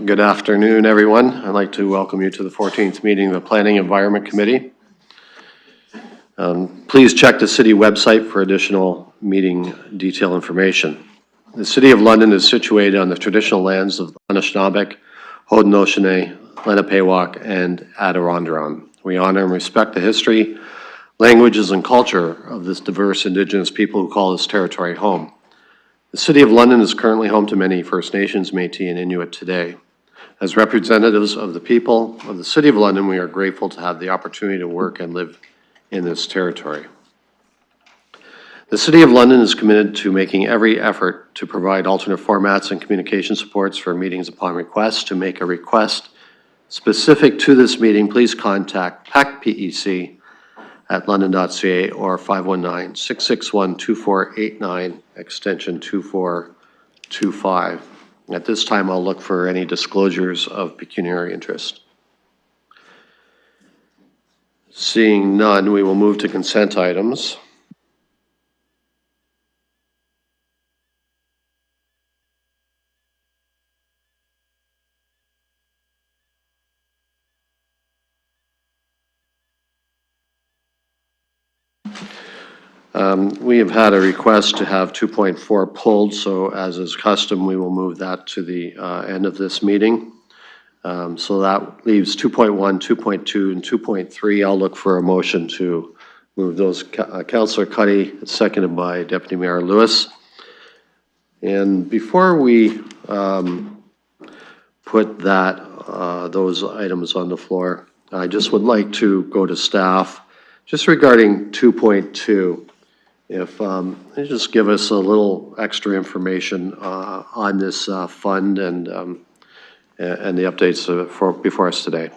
Good afternoon, everyone. I'd like to welcome you to the 14th meeting of the Planning Environment Committee. Please check the city website for additional meeting detail information. The City of London is situated on the traditional lands of Anishinaabe, Haudenosaunee, Lenapehoik, and Adirondack. We honor and respect the history, languages, and culture of this diverse Indigenous people who call this territory home. The City of London is currently home to many First Nations, Métis, and Inuit today. As representatives of the people of the City of London, we are grateful to have the opportunity to work and live in this territory. The City of London is committed to making every effort to provide alternate formats and communication supports for meetings upon request. To make a request specific to this meeting, please contact PACPEC at london.ca or 519-661-2489, extension 2425. At this time, I'll look for any disclosures of pecuniary interest. Seeing none, we will move to consent items. We have had a request to have 2.4 pulled, so as is custom, we will move that to the end of this meeting. So that leaves 2.1, 2.2, and 2.3. I'll look for a motion to move those. Councillor Cuddy, seconded by Deputy Mayor Lewis. And before we put those items on the floor, I just would like to go to staff just regarding 2.2. If you just give us a little extra information on this fund and the updates before us today.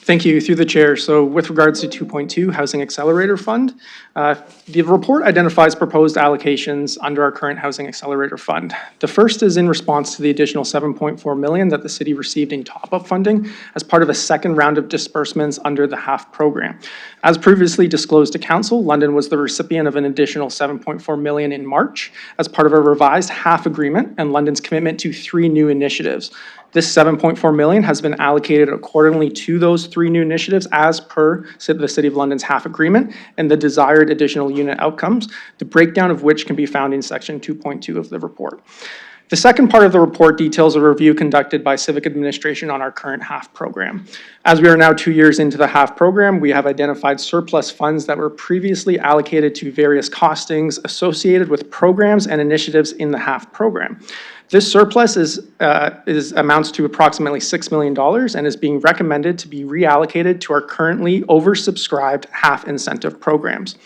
Thank you, through the chair. So with regards to 2.2, Housing Accelerator Fund, the report identifies proposed allocations under our current Housing Accelerator Fund. The first is in response to the additional $7.4 million that the city received in top-up funding as part of a second round of disbursements under the HAF program. As previously disclosed to Council, London was the recipient of an additional $7.4 million in March as part of a revised HAF agreement and London's commitment to 3 new initiatives. This $7.4 million has been allocated accordingly to those 3 new initiatives as per the City of London's HAF agreement and the desired additional unit outcomes, the breakdown of which can be found in section 2.2 of the report. The second part of the report details a review conducted by Civic Administration on our current HAF program. As we are now 2 years into the HAF program, we have identified surplus funds that were previously allocated to various costings associated with programs and initiatives in the HAF program. This surplus amounts to approximately $6 million and is being recommended to be reallocated to our currently oversubscribed HAF incentive programs.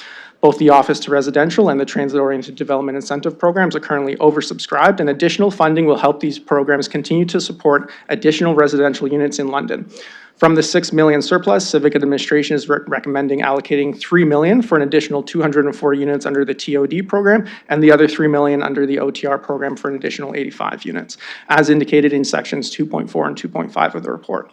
Both the Office to Residential and the Transit-Oriented Development Incentive Programs are currently oversubscribed, and additional funding will help these programs continue to support additional residential units in London. From the $6 million surplus, Civic Administration is recommending allocating $3 million for an additional 204 units under the TOD program and the other $3 million under the OTR program for an additional 85 units, as indicated in sections 2.4 and 2.5 of the report.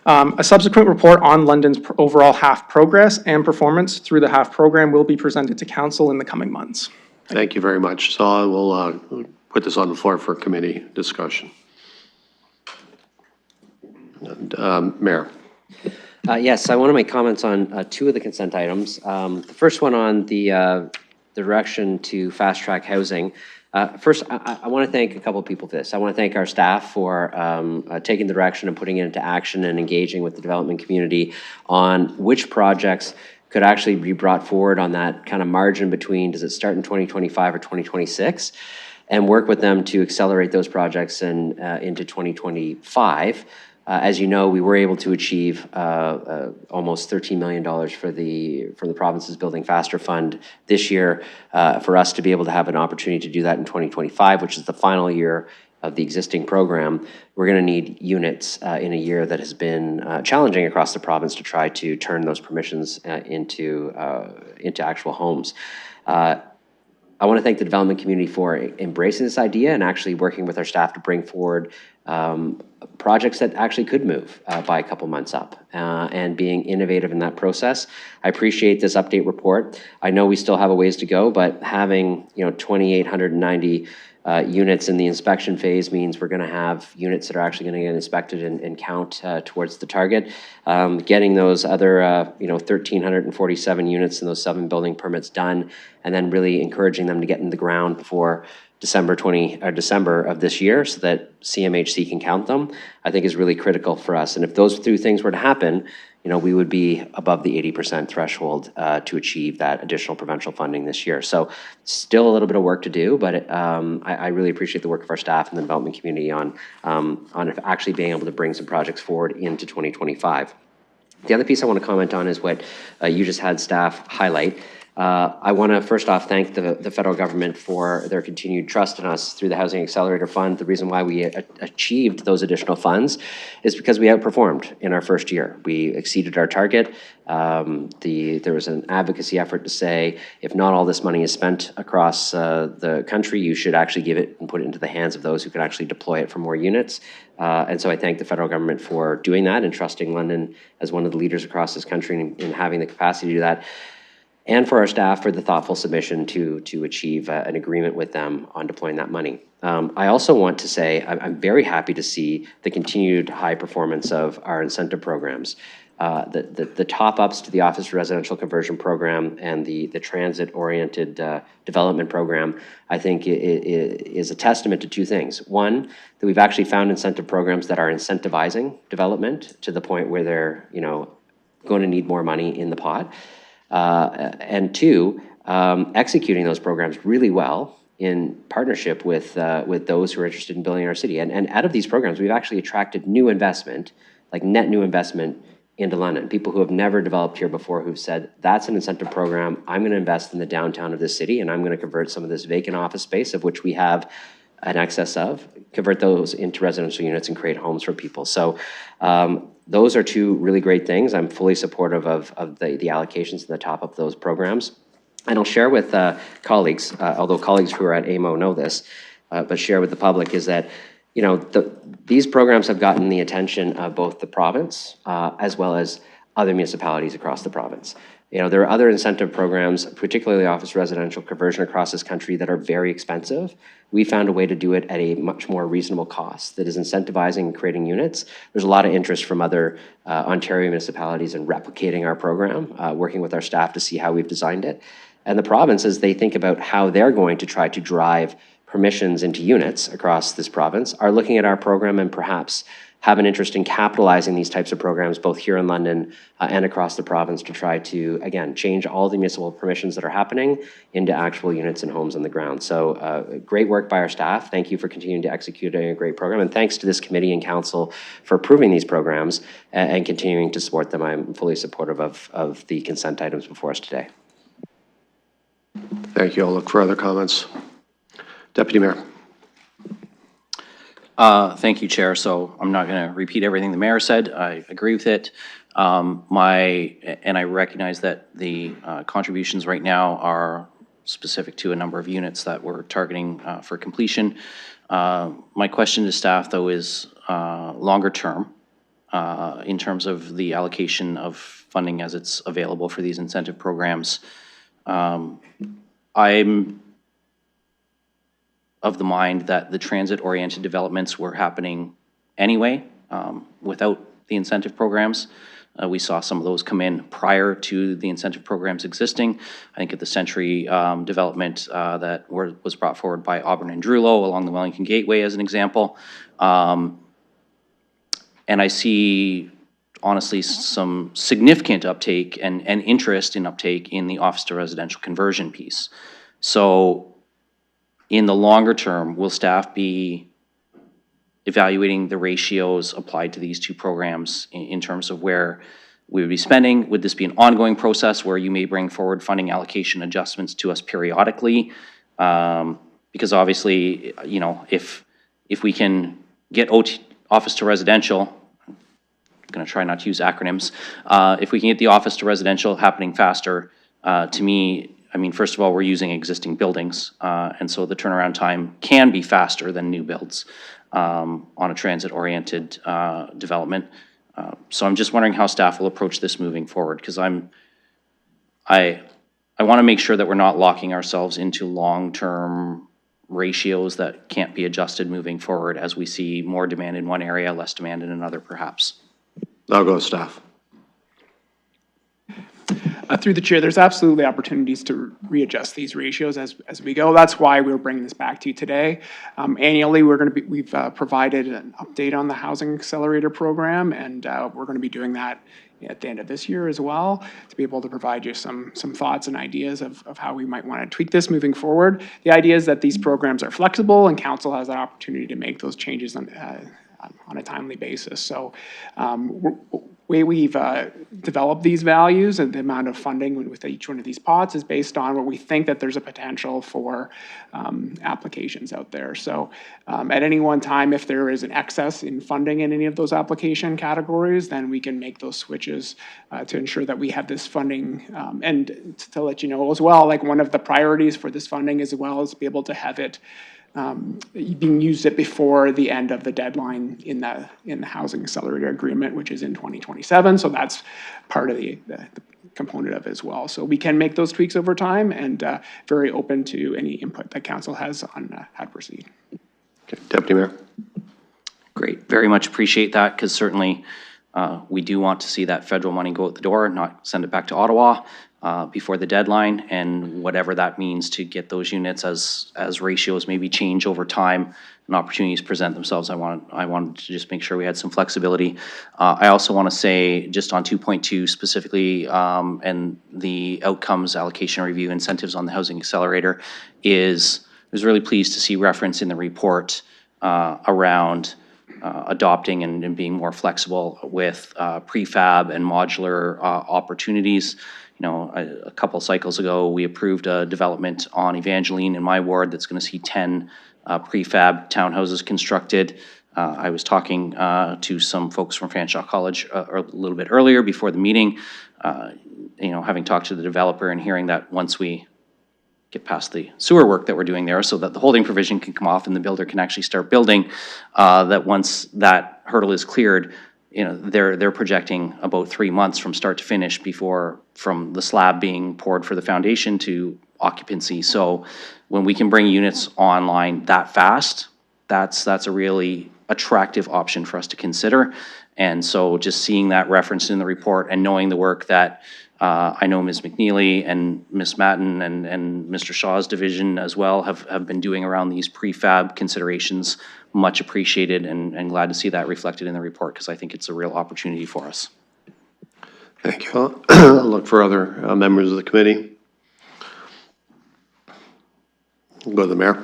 A subsequent report on London's overall HAF progress and performance through the HAF program will be presented to Council in the coming months. Thank you very much. So I will put this on the floor for committee discussion. And, Mayor. Yes, I want to make comments on 2 of the consent items. The first one on the direction to fast-track housing. First, I want to thank a couple of people for this. I want to thank our staff for taking the direction and putting it into action and engaging with the development community on which projects could actually be brought forward on that kind of margin between, does it start in 2025 or 2026, and work with them to accelerate those projects and into 2025. As you know, we were able to achieve almost $13 million from the province's Building Faster Fund this year for us to be able to have an opportunity to do that in 2025, which is the final year of the existing program. We're going to need units in a year that has been challenging across the province to try to turn those permissions into actual homes. I want to thank the development community for embracing this idea and actually working with our staff to bring forward projects that actually could move by a couple months up and being innovative in that process. I appreciate this update report. I know we still have a ways to go, but having 2,890 units in the inspection phase means we're going to have units that are actually going to get inspected and count towards the target. Getting those other, 1,347 units and those 7 building permits done, and then really encouraging them to get in the ground before December of this year so that CMHC can count them, I think is really critical for us. And if those 2 things were to happen, we would be above the 80% threshold to achieve that additional provincial funding this year. So still a little bit of work to do, but I really appreciate the work of our staff and the development community on actually being able to bring some projects forward into 2025. The other piece I want to comment on is what you just had staff highlight. I want to first off thank the federal government for their continued trust in us through the Housing Accelerator Fund. The reason why we achieved those additional funds is because we outperformed in our first year. We exceeded our target. There was an advocacy effort to say, if not all this money is spent across the country, you should actually give it and put it into the hands of those who can actually deploy it for more units. And so I thank the federal government for doing that and trusting London as one of the leaders across this country in having the capacity to do that, and for our staff for the thoughtful submission to achieve an agreement with them on deploying that money. I also want to say I'm very happy to see the continued high performance of our incentive programs. The top-ups to the office residential conversion program and the transit-oriented development program, I think is a testament to 2 things. One, that we've actually found incentive programs that are incentivizing development to the point where they're going to need more money in the pot. And 2, executing those programs really well in partnership with those who are interested in building our city. And out of these programs, we've actually attracted new investment, like net new investment into London. People who have never developed here before who've said, that's an incentive program, I'm going to invest in the downtown of this city, and I'm going to convert some of this vacant office space, of which we have an excess of, convert those into residential units and create homes for people. So those are 2 really great things. I'm fully supportive of the allocations and the top of those programs. And I'll share with colleagues, although colleagues who are at AMO know this, but share with the public is that, these programs have gotten the attention of both the province as well as other municipalities across the province. There are other incentive programs, particularly office residential conversion across this country, that are very expensive. We found a way to do it at a much more reasonable cost that is incentivizing and creating units. There's a lot of interest from other Ontario municipalities in replicating our program, working with our staff to see how we've designed it. And the province, as they think about how they're going to try to drive permissions into units across this province, are looking at our program and perhaps have an interest in capitalizing these types of programs both here in London and across the province to try to, again, change all the municipal permissions that are happening into actual units and homes on the ground. So great work by our staff. Thank you for continuing to execute a great program. And thanks to this committee and council for approving these programs and continuing to support them. I'm fully supportive of the consent items before us today. Thank you. I'll look for other comments. Deputy Mayor. Thank you, Chair. So I'm not going to repeat everything the mayor said. I agree with it. And I recognize that the contributions right now are specific to a number of units that we're targeting for completion. My question to staff, though, is longer term in terms of the allocation of funding as it's available for these incentive programs. I'm of the mind that the transit-oriented developments were happening anyway without the incentive programs. We saw some of those come in prior to the incentive programs existing. I think at the Century development that was brought forward by Auburn and Drulo along the Wellington Gateway as an example. And I see, honestly, some significant uptake and interest in uptake in the office to residential conversion piece. So in the longer term, will staff be evaluating the ratios applied to these 2 programs in terms of where we would be spending? Would this be an ongoing process where you may bring forward funding allocation adjustments to us periodically? Because obviously, if we can get office to residential, I'm going to try not to use acronyms, if we can get the office to residential happening faster, to me, I mean, first of all, we're using existing buildings, and so the turnaround time can be faster than new builds on a transit-oriented development. So I'm just wondering how staff will approach this moving forward, because I want to make sure that we're not locking ourselves into long-term ratios that can't be adjusted moving forward as we see more demand in one area, less demand in another perhaps. I'll go with staff. Through the chair, there's absolutely opportunities to readjust these ratios as we go. That's why we're bringing this back to you today. Annually, we've provided an update on the Housing Accelerator Program, and we're going to be doing that at the end of this year as well, to be able to provide you some thoughts and ideas of how we might want to tweak this moving forward. The idea is that these programs are flexible, and council has that opportunity to make those changes on a timely basis. So way we've developed these values and the amount of funding with each one of these pots is based on what we think that there's a potential for applications out there. So at any one time, if there is an excess in funding in any of those application categories, then we can make those switches to ensure that we have this funding. And to let you know as well, like one of the priorities for this funding as well is to be able to have it being used it before the end of the deadline in the Housing Accelerator Agreement, which is in 2027. So that's part of the component of it as well. So we can make those tweaks over time, and very open to any input that council has on how to proceed. Okay. Deputy Mayor. Great, very much appreciate that, because certainly we do want to see that federal money go out the door, not send it back to Ottawa before the deadline, and whatever that means to get those units as ratios maybe change over time and opportunities present themselves. I wanted to just make sure we had some flexibility. I also want to say, just on 2.2 specifically, and the outcomes allocation review incentives on the Housing Accelerator, I was really pleased to see reference in the report around adopting and being more flexible with prefab and modular opportunities. You know, a couple cycles ago, we approved a development on Evangeline in my ward that's going to see 10 prefab townhouses constructed. I was talking to some folks from Fanshawe College a little bit earlier before the meeting, you know, having talked to the developer and hearing that once we get past the sewer work that we're doing there so that the holding provision can come off and the builder can actually start building, that once that hurdle is cleared, you know, they're projecting about 3 months from start to finish from the slab being poured for the foundation to occupancy. So when we can bring units online that fast, that's a really attractive option for us to consider. And so just seeing that referenced in the report and knowing the work that I know Ms. McNeely and Ms. Matten and Mr. Shaw's division as well have been doing around these prefab considerations, much appreciated, and glad to see that reflected in the report, because I think it's a real opportunity for us. Thank you. I'll look for other members of the committee. We'll go to the mayor.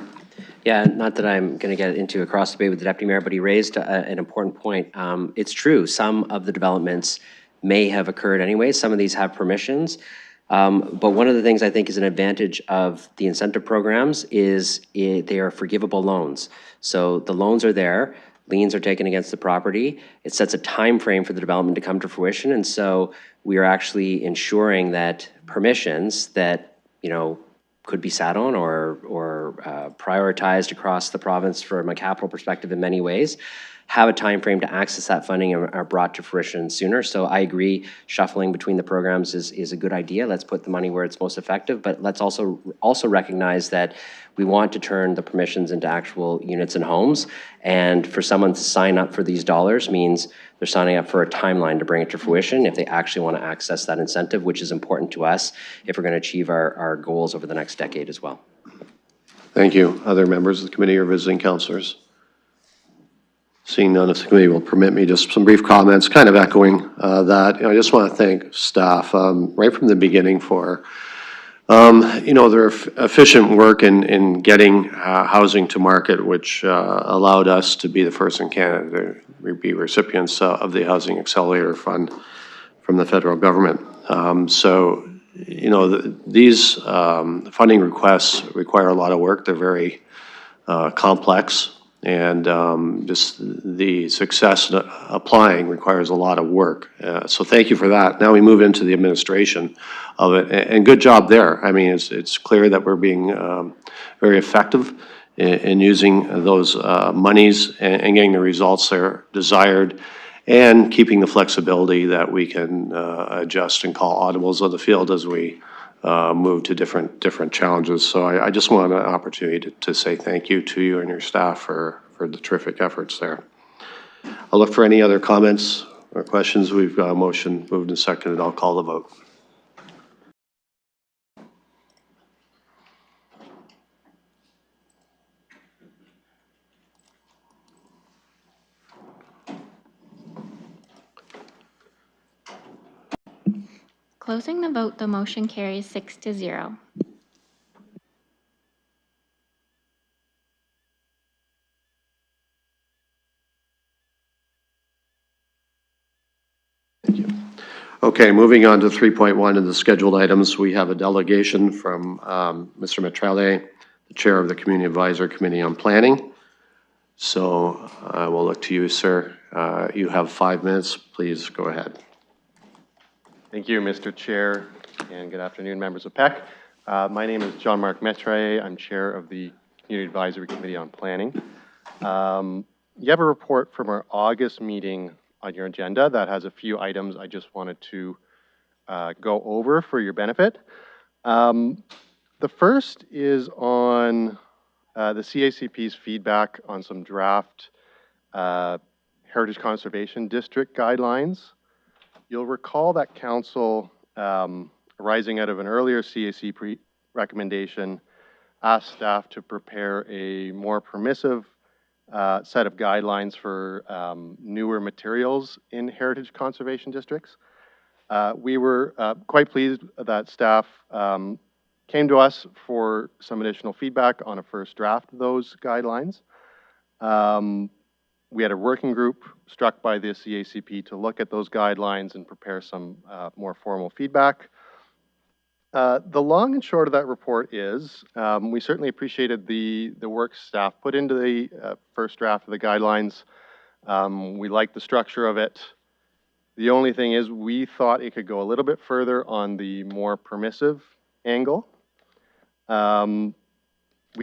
Yeah, not that I'm going to get into a cross debate with the deputy mayor, but he raised an important point. It's true, some of the developments may have occurred anyway. Some of these have permissions. But one of the things I think is an advantage of the incentive programs is they are forgivable loans. So the loans are there, liens are taken against the property. It sets a time frame for the development to come to fruition. And so we are actually ensuring that permissions that, you know, could be sat on or prioritized across the province from a capital perspective in many ways, have a time frame to access that funding and are brought to fruition sooner. So I agree, shuffling between the programs is a good idea. Let's put the money where it's most effective, but let's also recognize that we want to turn the permissions into actual units and homes. And for someone to sign up for these dollars means they're signing up for a timeline to bring it to fruition if they actually want to access that incentive, which is important to us if we're going to achieve our goals over the next decade as well. Thank you. Other members of the committee or visiting councilors? Seeing none, if the committee will permit me, just some brief comments, kind of echoing that. I just want to thank staff right from the beginning for their efficient work in getting housing to market, which allowed us to be the first in Canada to be recipients of the Housing Accelerator Fund from the federal government. These funding requests require a lot of work. They're very complex. And just the success applying requires a lot of work. So thank you for that. Now we move into the administration of it, and good job there. I mean, it's clear that we're being very effective in using those monies and getting the results that are desired, and keeping the flexibility that we can adjust and call audibles of the field as we move to different challenges. So I just want an opportunity to say thank you to you and your staff for the terrific efforts there. I'll look for any other comments or questions. We've got a motion moved and seconded. I'll call the vote. Closing the vote, the motion carries 6-0. Okay, moving on to 3.1 of the scheduled items, we have a delegation from Mr. Matrale, the Chair of the Community Advisory Committee on Planning. So I will look to you, sir. You have 5 minutes. Please go ahead. Thank you, Mr. Chair, and good afternoon, members of PEC. My name is John Mark Metre. I'm Chair of the Community Advisory Committee on Planning. You have a report from our August meeting on your agenda that has a few items I just wanted to go over for your benefit. The first is on the CACP's feedback on some draft Heritage Conservation District guidelines. You'll recall that council, arising out of an earlier CACP recommendation, asked staff to prepare a more permissive set of guidelines for newer materials in heritage conservation districts. We were quite pleased that staff came to us for some additional feedback on a first draft of those guidelines. We had a working group struck by the CACP to look at those guidelines and prepare some more formal feedback. The long and short of that report is we certainly appreciated the work staff put into the first draft of the guidelines. We liked the structure of it. The only thing is we thought it could go a little bit further on the more permissive angle. We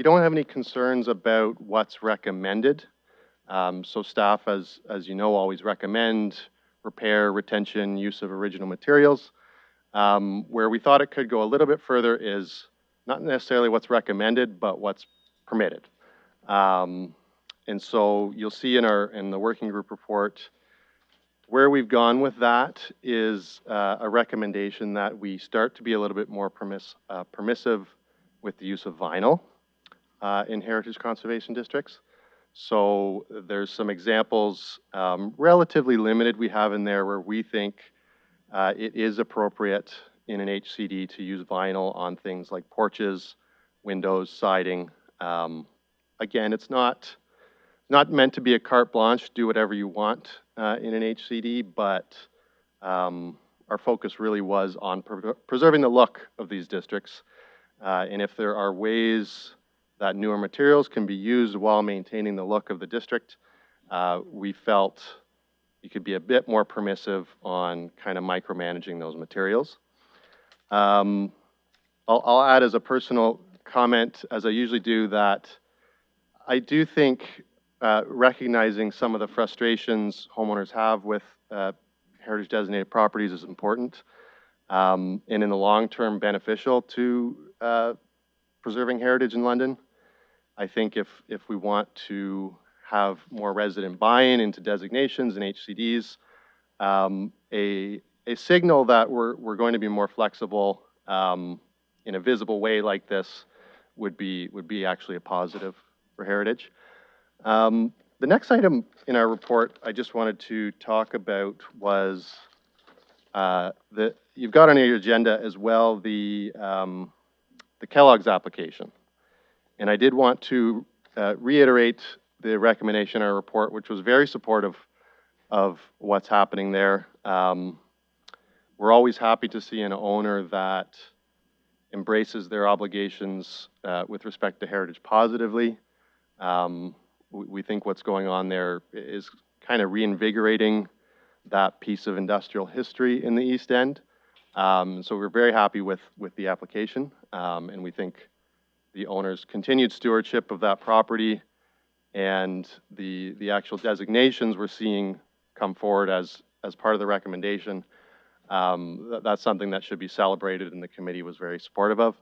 don't have any concerns about what's recommended. So staff, as you know, always recommend repair, retention, use of original materials. Where we thought it could go a little bit further is not necessarily what's recommended, but what's permitted. And so you'll see in the working group report, where we've gone with that is a recommendation that we start to be a little bit more permissive with the use of vinyl in heritage conservation districts. So there's some examples, relatively limited we have in there where we think it is appropriate in an HCD to use vinyl on things like porches, windows, siding. Again, it's not meant to be a carte blanche, do whatever you want in an HCD, but our focus really was on preserving the look of these districts. And if there are ways that newer materials can be used while maintaining the look of the district, we felt you could be a bit more permissive on kind of micromanaging those materials. I'll add as a personal comment, as I usually do, that I do think recognizing some of the frustrations homeowners have with heritage designated properties is important, and in the long term beneficial to preserving heritage in London. I think if we want to have more resident buy-in into designations and HCDs, a signal that we're going to be more flexible in a visible way like this would be actually a positive for heritage. The next item in our report I just wanted to talk about was you've got on your agenda as well the Kellogg's application. And I did want to reiterate the recommendation in our report, which was very supportive of what's happening there. We're always happy to see an owner that embraces their obligations with respect to heritage positively. We think what's going on there is kind of reinvigorating that piece of industrial history in the East End. So we're very happy with the application, and we think the owner's continued stewardship of that property and the actual designations we're seeing come forward as part of the recommendation That's something that should be celebrated, and the committee was very supportive of.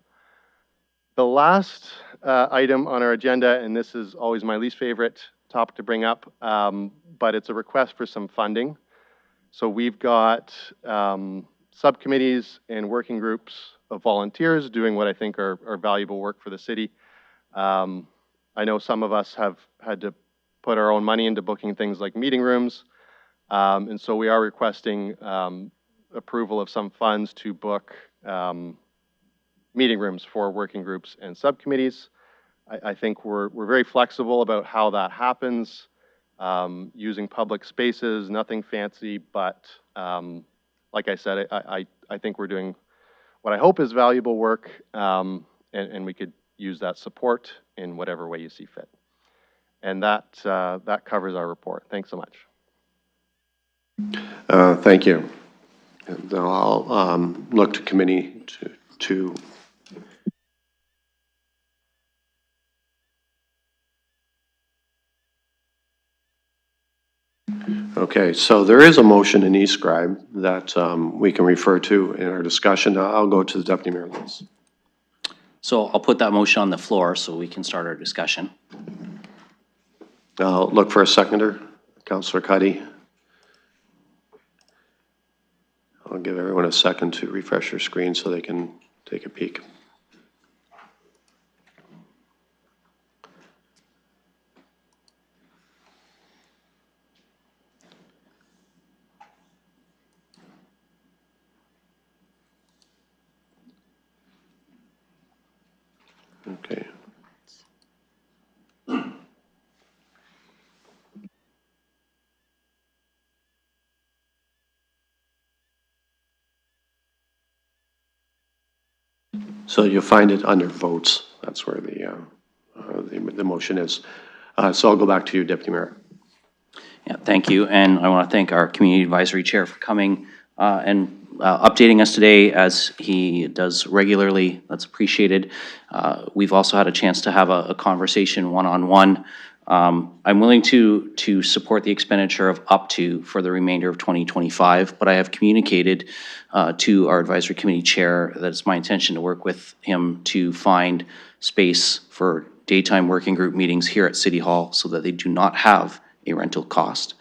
The last item on our agenda, and this is always my least favorite topic to bring up, but it's a request for some funding. So we've got subcommittees and working groups of volunteers doing what I think are valuable work for the city. I know some of us have had to put our own money into booking things like meeting rooms, and so we are requesting approval of some funds to book meeting rooms for working groups and subcommittees. I think we're very flexible about how that happens, using public spaces, nothing fancy, but like I said, I think we're doing what I hope is valuable work, and we could use that support in whatever way you see fit. And that covers our report. Thanks so much. Thank you. And I'll look to committee to Okay, so there is a motion in eScribe that we can refer to in our discussion. I'll go to the Deputy Mayor Lewis. So I'll put that motion on the floor so we can start our discussion. I'll look for a seconder. Councillor Cuddy. I'll give everyone a second to refresh their screen so they can take a peek. Okay. So you'll find it under votes. That's where the motion is. So I'll go back to you, Deputy Mayor. Yeah, thank you. And I want to thank our Community Advisory Chair for coming and updating us today as he does regularly. That's appreciated. We've also had a chance to have a conversation one-on-one. I'm willing to support the expenditure of up to for the remainder of 2025, but I have communicated to our advisory committee chair that it's my intention to work with him to find space for daytime working group meetings here at City Hall so that they do not have a rental cost.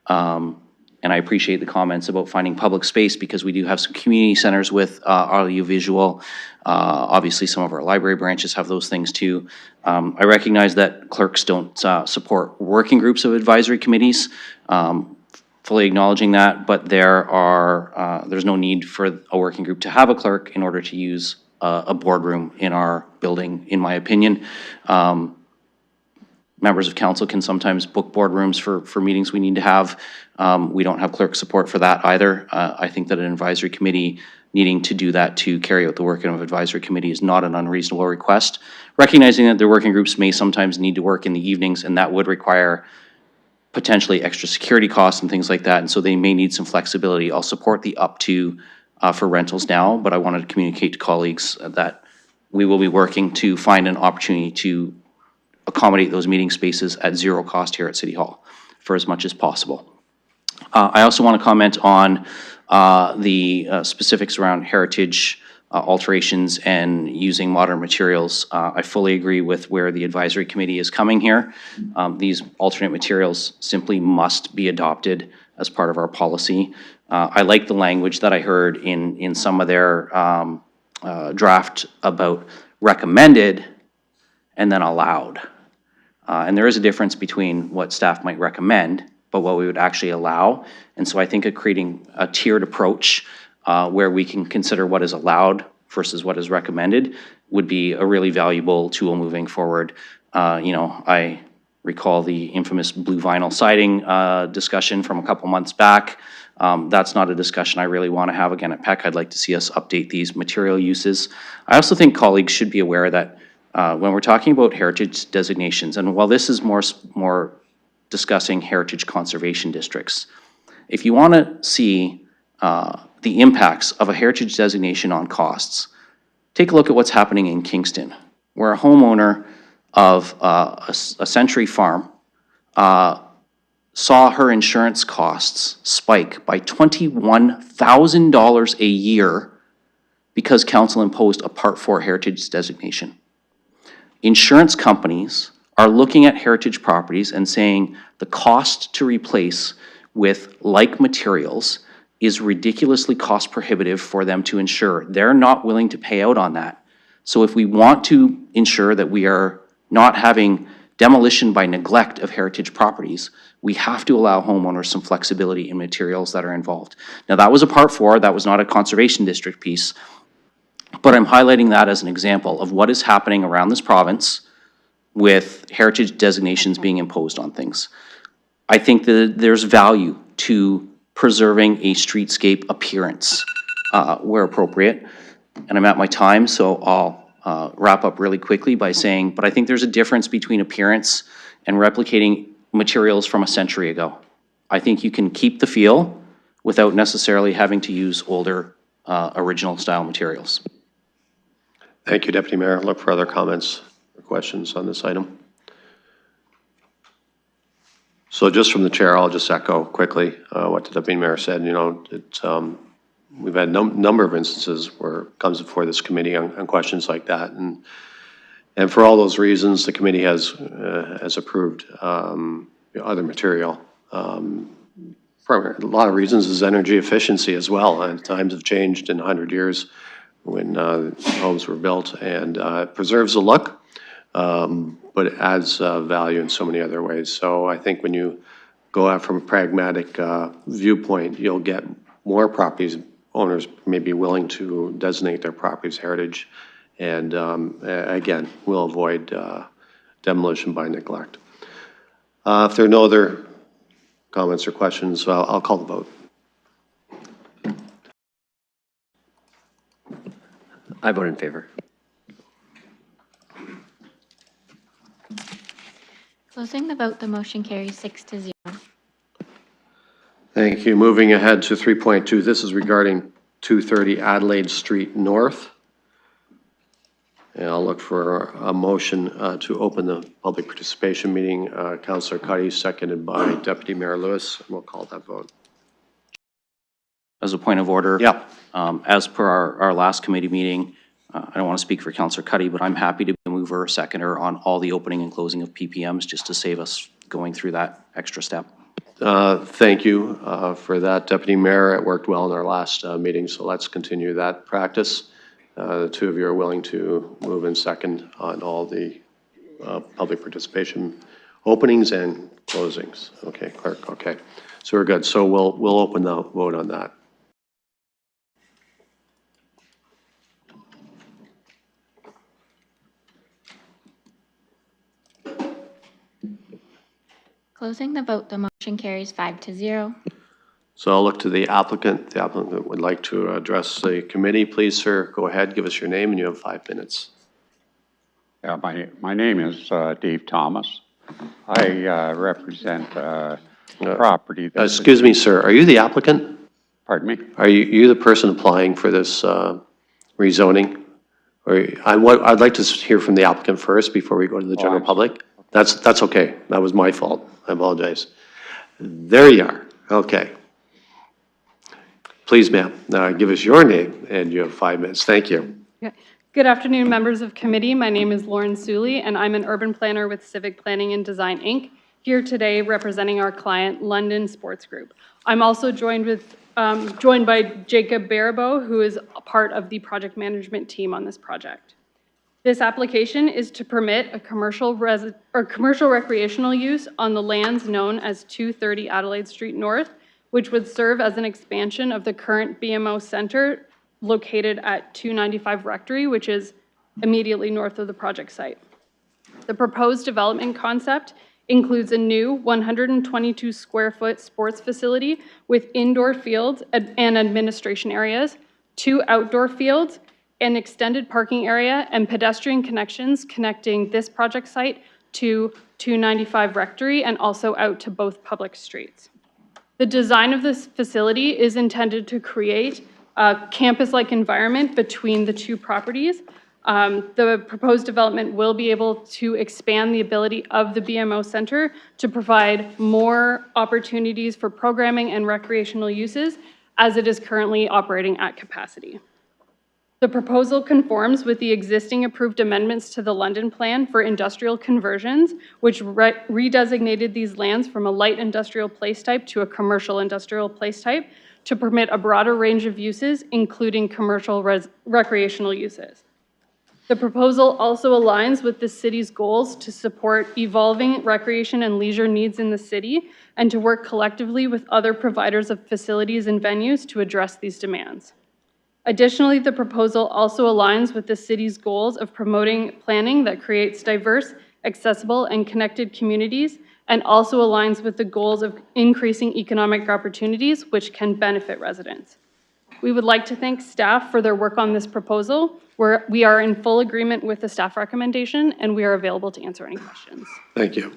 And I appreciate the comments about finding public space because we do have some community centers with audiovisual. Obviously, some of our library branches have those things too. I recognize that clerks don't support working groups of advisory committees, fully acknowledging that, but there's no need for a working group to have a clerk in order to use a boardroom in our building, in my opinion. Members of council can sometimes book boardrooms for meetings we need to have. We don't have clerk support for that either. I think that an advisory committee needing to do that to carry out the work of advisory committee is not an unreasonable request. Recognizing that their working groups may sometimes need to work in the evenings and that would require potentially extra security costs and things like that. And so they may need some flexibility. I'll support the up to for rentals now, but I wanted to communicate to colleagues that we will be working to find an opportunity to accommodate those meeting spaces at zero cost here at City Hall for as much as possible. I also want to comment on the specifics around heritage alterations and using modern materials. I fully agree with where the advisory committee is coming here. These alternate materials simply must be adopted as part of our policy. I like the language that I heard in some of their draft about recommended and then allowed. And there is a difference between what staff might recommend, but what we would actually allow. And so I think creating a tiered approach where we can consider what is allowed versus what is recommended would be a really valuable tool moving forward. I recall the infamous blue vinyl siding discussion from a couple months back. That's not a discussion I really want to have again at PEC. I'd like to see us update these material uses. I also think colleagues should be aware that when we're talking about heritage designations, and while this is more discussing heritage conservation districts, if you want to see the impacts of a heritage designation on costs, take a look at what's happening in Kingston, where a homeowner of a Century Farm saw her insurance costs spike by $21,000 a year because council imposed a Part 4 heritage designation. Insurance companies are looking at heritage properties and saying the cost to replace with like materials is ridiculously cost prohibitive for them to insure. They're not willing to pay out on that. So if we want to ensure that we are not having demolition by neglect of heritage properties, we have to allow homeowners some flexibility in materials that are involved. Now, that was a Part 4, that was not a conservation district piece, but I'm highlighting that as an example of what is happening around this province with heritage designations being imposed on things. I think that there's value to preserving a streetscape appearance where appropriate. And I'm at my time, so I'll wrap up really quickly by saying, but I think there's a difference between appearance and replicating materials from a century ago. I think you can keep the feel without necessarily having to use older original style materials. Thank you, Deputy Mayor. Look for other comments or questions on this item. So just from the chair, I'll just echo quickly what the Deputy Mayor said. You know, we've had number of instances where it comes before this committee on questions like that, and for all those reasons, the committee has approved other material. For a lot of reasons is energy efficiency as well, and times have changed in 100 years when homes were built, and it preserves the look, but it adds value in so many other ways. So I think when you go out from a pragmatic viewpoint, you'll get more properties owners may be willing to designate their properties heritage, and again, we'll avoid demolition by neglect. If there are no other comments or questions, I'll call the vote. I vote in favor. Closing the vote, the motion carries 6-0. Thank you. Moving ahead to 3.2, this is regarding 230 Adelaide Street North. And I'll look for a motion to open the public participation meeting. Councillor Cuddy, seconded by Deputy Mayor Lewis. We'll call that vote. As a point of order. Yeah. As per our last committee meeting, I don't want to speak for Councillor Cuddy, but I'm happy to be a mover or seconder on all the opening and closing of PPMs just to save us going through that extra step. Thank you for that, Deputy Mayor. It worked well in our last meeting, so let's continue that practice. The two of you are willing to move in second on all the public participation openings and closings. Okay, clerk, okay. So we're good. So we'll open the vote on that. Closing the vote, the motion carries 5-0. So I'll look to the applicant. The applicant would like to address the committee. Please, sir, go ahead, give us your name, and you have 5 minutes. Yeah, my name is Dave Thomas. I represent property. Excuse me, sir, are you the applicant? Pardon me? Are you the person applying for this rezoning? Or I'd like to hear from the applicant first before we go to the general public. That's okay. That was my fault. I apologize. There you are. Okay. Please, ma'am, give us your name, and you have 5 minutes. Thank you. Good afternoon, members of committee. My name is Lauren Suley, and I'm an urban planner with Civic Planning and Design, Inc., here today representing our client, London Sports Group. I'm also joined by Jacob Baribeau, who is a part of the project management team on this project. This application is to permit a commercial recreational use on the lands known as 230 Adelaide Street North, which would serve as an expansion of the current BMO Center located at 295 Rectory, which is immediately north of the project site. The proposed development concept includes a new 122 square foot sports facility with indoor fields and administration areas, 2 outdoor fields, an extended parking area, and pedestrian connections connecting this project site to 295 Rectory and also out to both public streets. The design of this facility is intended to create a campus-like environment between the two properties, The proposed development will be able to expand the ability of the BMO Center to provide more opportunities for programming and recreational uses as it is currently operating at capacity. The proposal conforms with the existing approved amendments to the London Plan for industrial conversions, which redesignated these lands from a light industrial place type to a commercial industrial place type to permit a broader range of uses, including commercial recreational uses. The proposal also aligns with the city's goals to support evolving recreation and leisure needs in the city and to work collectively with other providers of facilities and venues to address these demands. Additionally, the proposal also aligns with the city's goals of promoting planning that creates diverse, accessible, and connected communities, and also aligns with the goals of increasing economic opportunities, which can benefit residents. We would like to thank staff for their work on this proposal. We are in full agreement with the staff recommendation, and we are available to answer any questions. Thank you.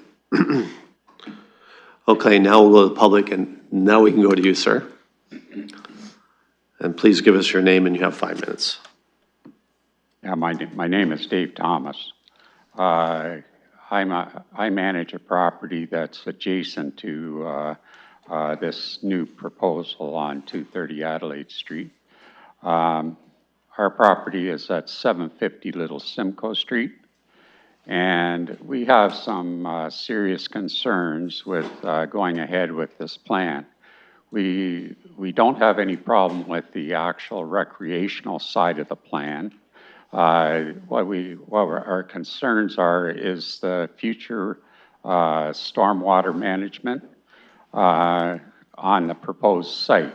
Okay, now we'll go to the public, and now we can go to you, sir. And please give us your name, and you have 5 minutes. Yeah, my name is Dave Thomas. I manage a property that's adjacent to this new proposal on 230 Adelaide Street. Our property is at 750 Little Simcoe Street, and we have some serious concerns with going ahead with this plan. We don't have any problem with the actual recreational side of the plan. What our concerns are is the future stormwater management on the proposed site.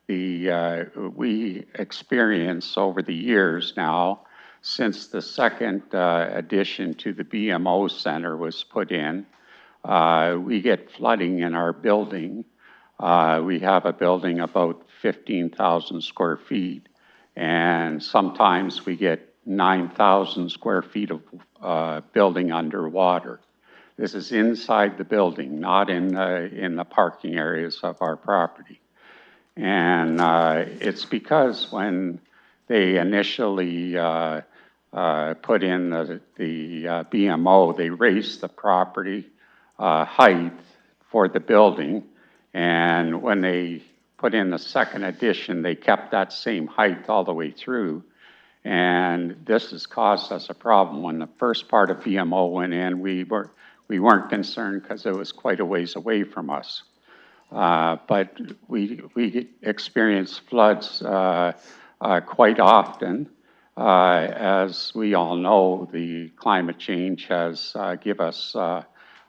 We experience over the years now, since the second addition to the BMO Center was put in, we get flooding in our building. We have a building about 15,000 square feet, and sometimes we get 9,000 square feet of building underwater. This is inside the building, not in the parking areas of our property. And it's because when they initially put in the BMO, they raised the property height for the building, and when they put in the second addition, they kept that same height all the way through, and this has caused us a problem. When the first part of BMO went in, we weren't concerned because it was quite a ways away from us, but we experience floods quite often. As we all know, the climate change has given us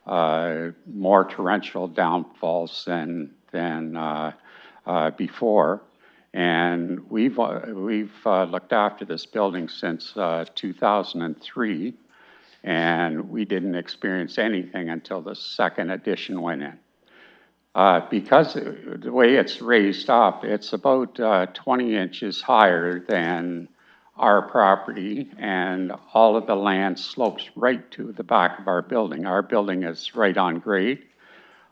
more torrential downfalls than before, and we've looked after this building since 2003, and we didn't experience anything until the second addition went in. Because the way it's raised up, it's about 20 inches higher than our property, and all of the land slopes right to the back of our building. Our building is right on grade.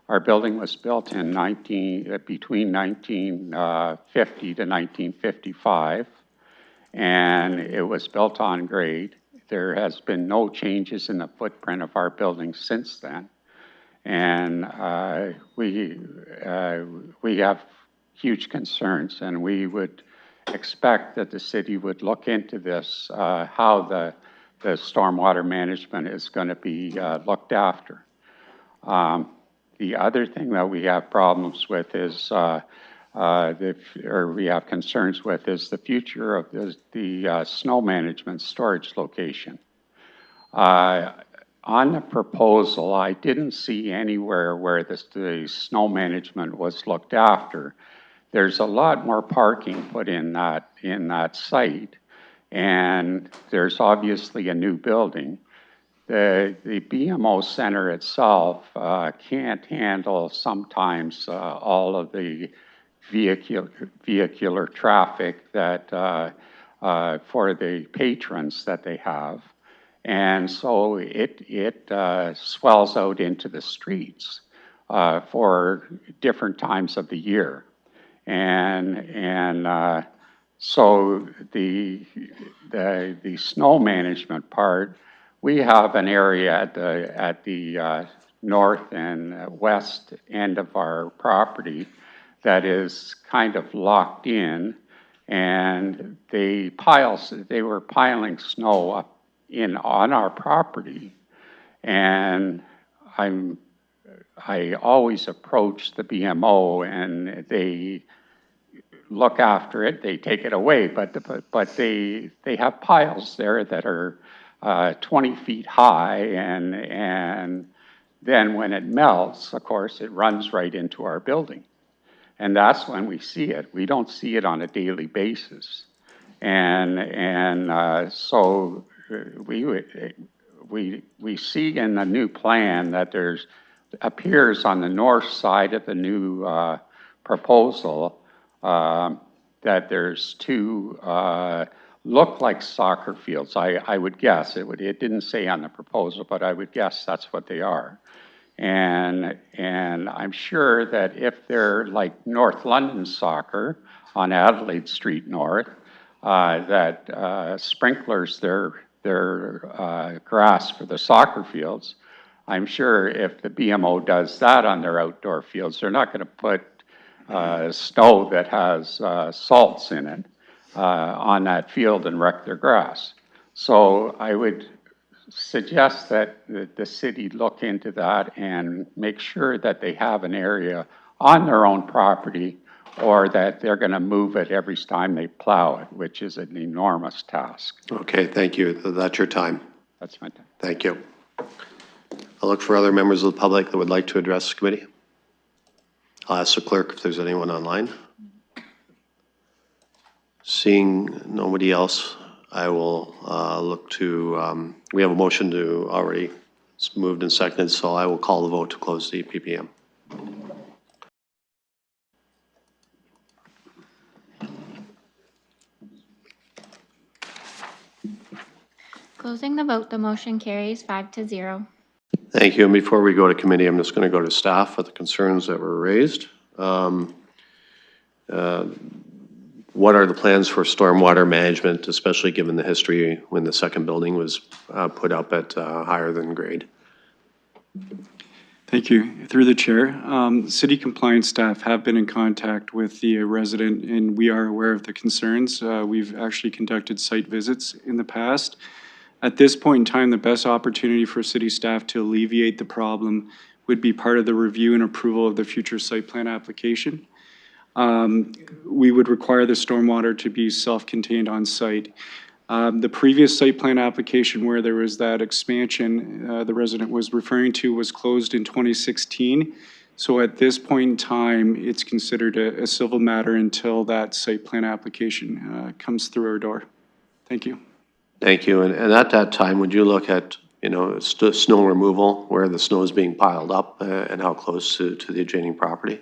Our building was built in between 1950 to 1955, and it was built on grade. There has been no changes in the footprint of our building since then, and we have huge concerns, and we would expect that the city would look into this, how the stormwater management is going to be looked after. The other thing that we have problems with is, we have concerns with, is the future of the snow management storage location. On the proposal, I didn't see anywhere where the snow management was looked after. There's a lot more parking put in that site, and there's obviously a new building. The BMO Center itself can't handle sometimes all of the vehicular traffic that for the patrons that they have, and so it swells out into the streets for different times of the year. And So the snow management part, we have an area at the north and west end of our property that is kind of locked in, and they were piling snow up on our property, and I always approach the BMO, and they look after it, they take it away, but they have piles there that are 20 feet high, and then when it melts, of course, it runs right into our building. And that's when we see it. We don't see it on a daily basis. So we see in the new plan that appears on the north side of the new proposal that there's two look like soccer fields. I would guess it didn't say on the proposal, but I would guess that's what they are. And I'm sure that if they're like North London soccer on Adelaide Street North, that sprinklers their grass for the soccer fields. I'm sure if the BMO does that on their outdoor fields, they're not going to put snow that has salts in it on that field and wreck their grass. So I would suggest that the city look into that and make sure that they have an area on their own property, or that they're going to move it every time they plow it, which is an enormous task. Okay, thank you. That's your time. That's my time. Thank you. I'll look for other members of the public that would like to address the committee. I'll ask the clerk if there's anyone online. Seeing nobody else, I will look to, we have a motion to already, it's moved and seconded, so I will call the vote to close the PPM. Closing the vote, the motion carries 5-0. Thank you. And before we go to committee, I'm just going to go to staff with the concerns that were raised. What are the plans for stormwater management, especially given the history when the second building was put up at higher than grade? Thank you. Through the chair, city compliance staff have been in contact with the resident, and we are aware of the concerns. We've actually conducted site visits in the past. At this point in time, the best opportunity for city staff to alleviate the problem would be part of the review and approval of the future site plan application. We would require the stormwater to be self-contained on site. The previous site plan application where there was that expansion the resident was referring to was closed in 2016. So at this point in time, it's considered a civil matter until that site plan application comes through our door. Thank you. Thank you. And at that time, would you look at, snow removal, where the snow is being piled up and how close to the adjoining property?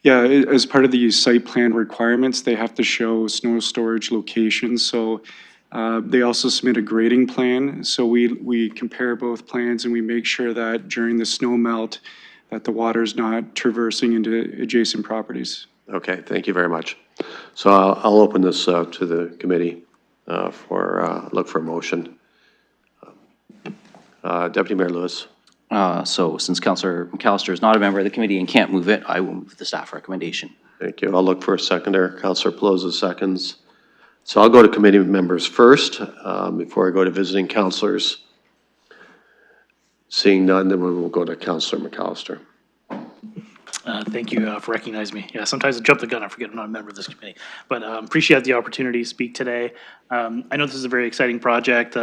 Yeah, as part of the site plan requirements, they have to show snow storage locations. So they also submit a grading plan. So we compare both plans and we make sure that during the snow melt that the water is not traversing into adjacent properties. Okay, thank you very much. So I'll open this to the committee look for a motion. Deputy Mayor Lewis. So since Councillor McAllister is not a member of the committee and can't move it, I will move the staff recommendation. Thank you. I'll look for a seconder. Councillor Pelosi seconds. So I'll go to committee members first before I go to visiting councillors. Seeing none, then we will go to Councillor McAllister. Thank you for recognizing me. Yeah, sometimes I jump the gun. I forget I'm not a member of this committee. But appreciate the opportunity to speak today. I know this is a very exciting project.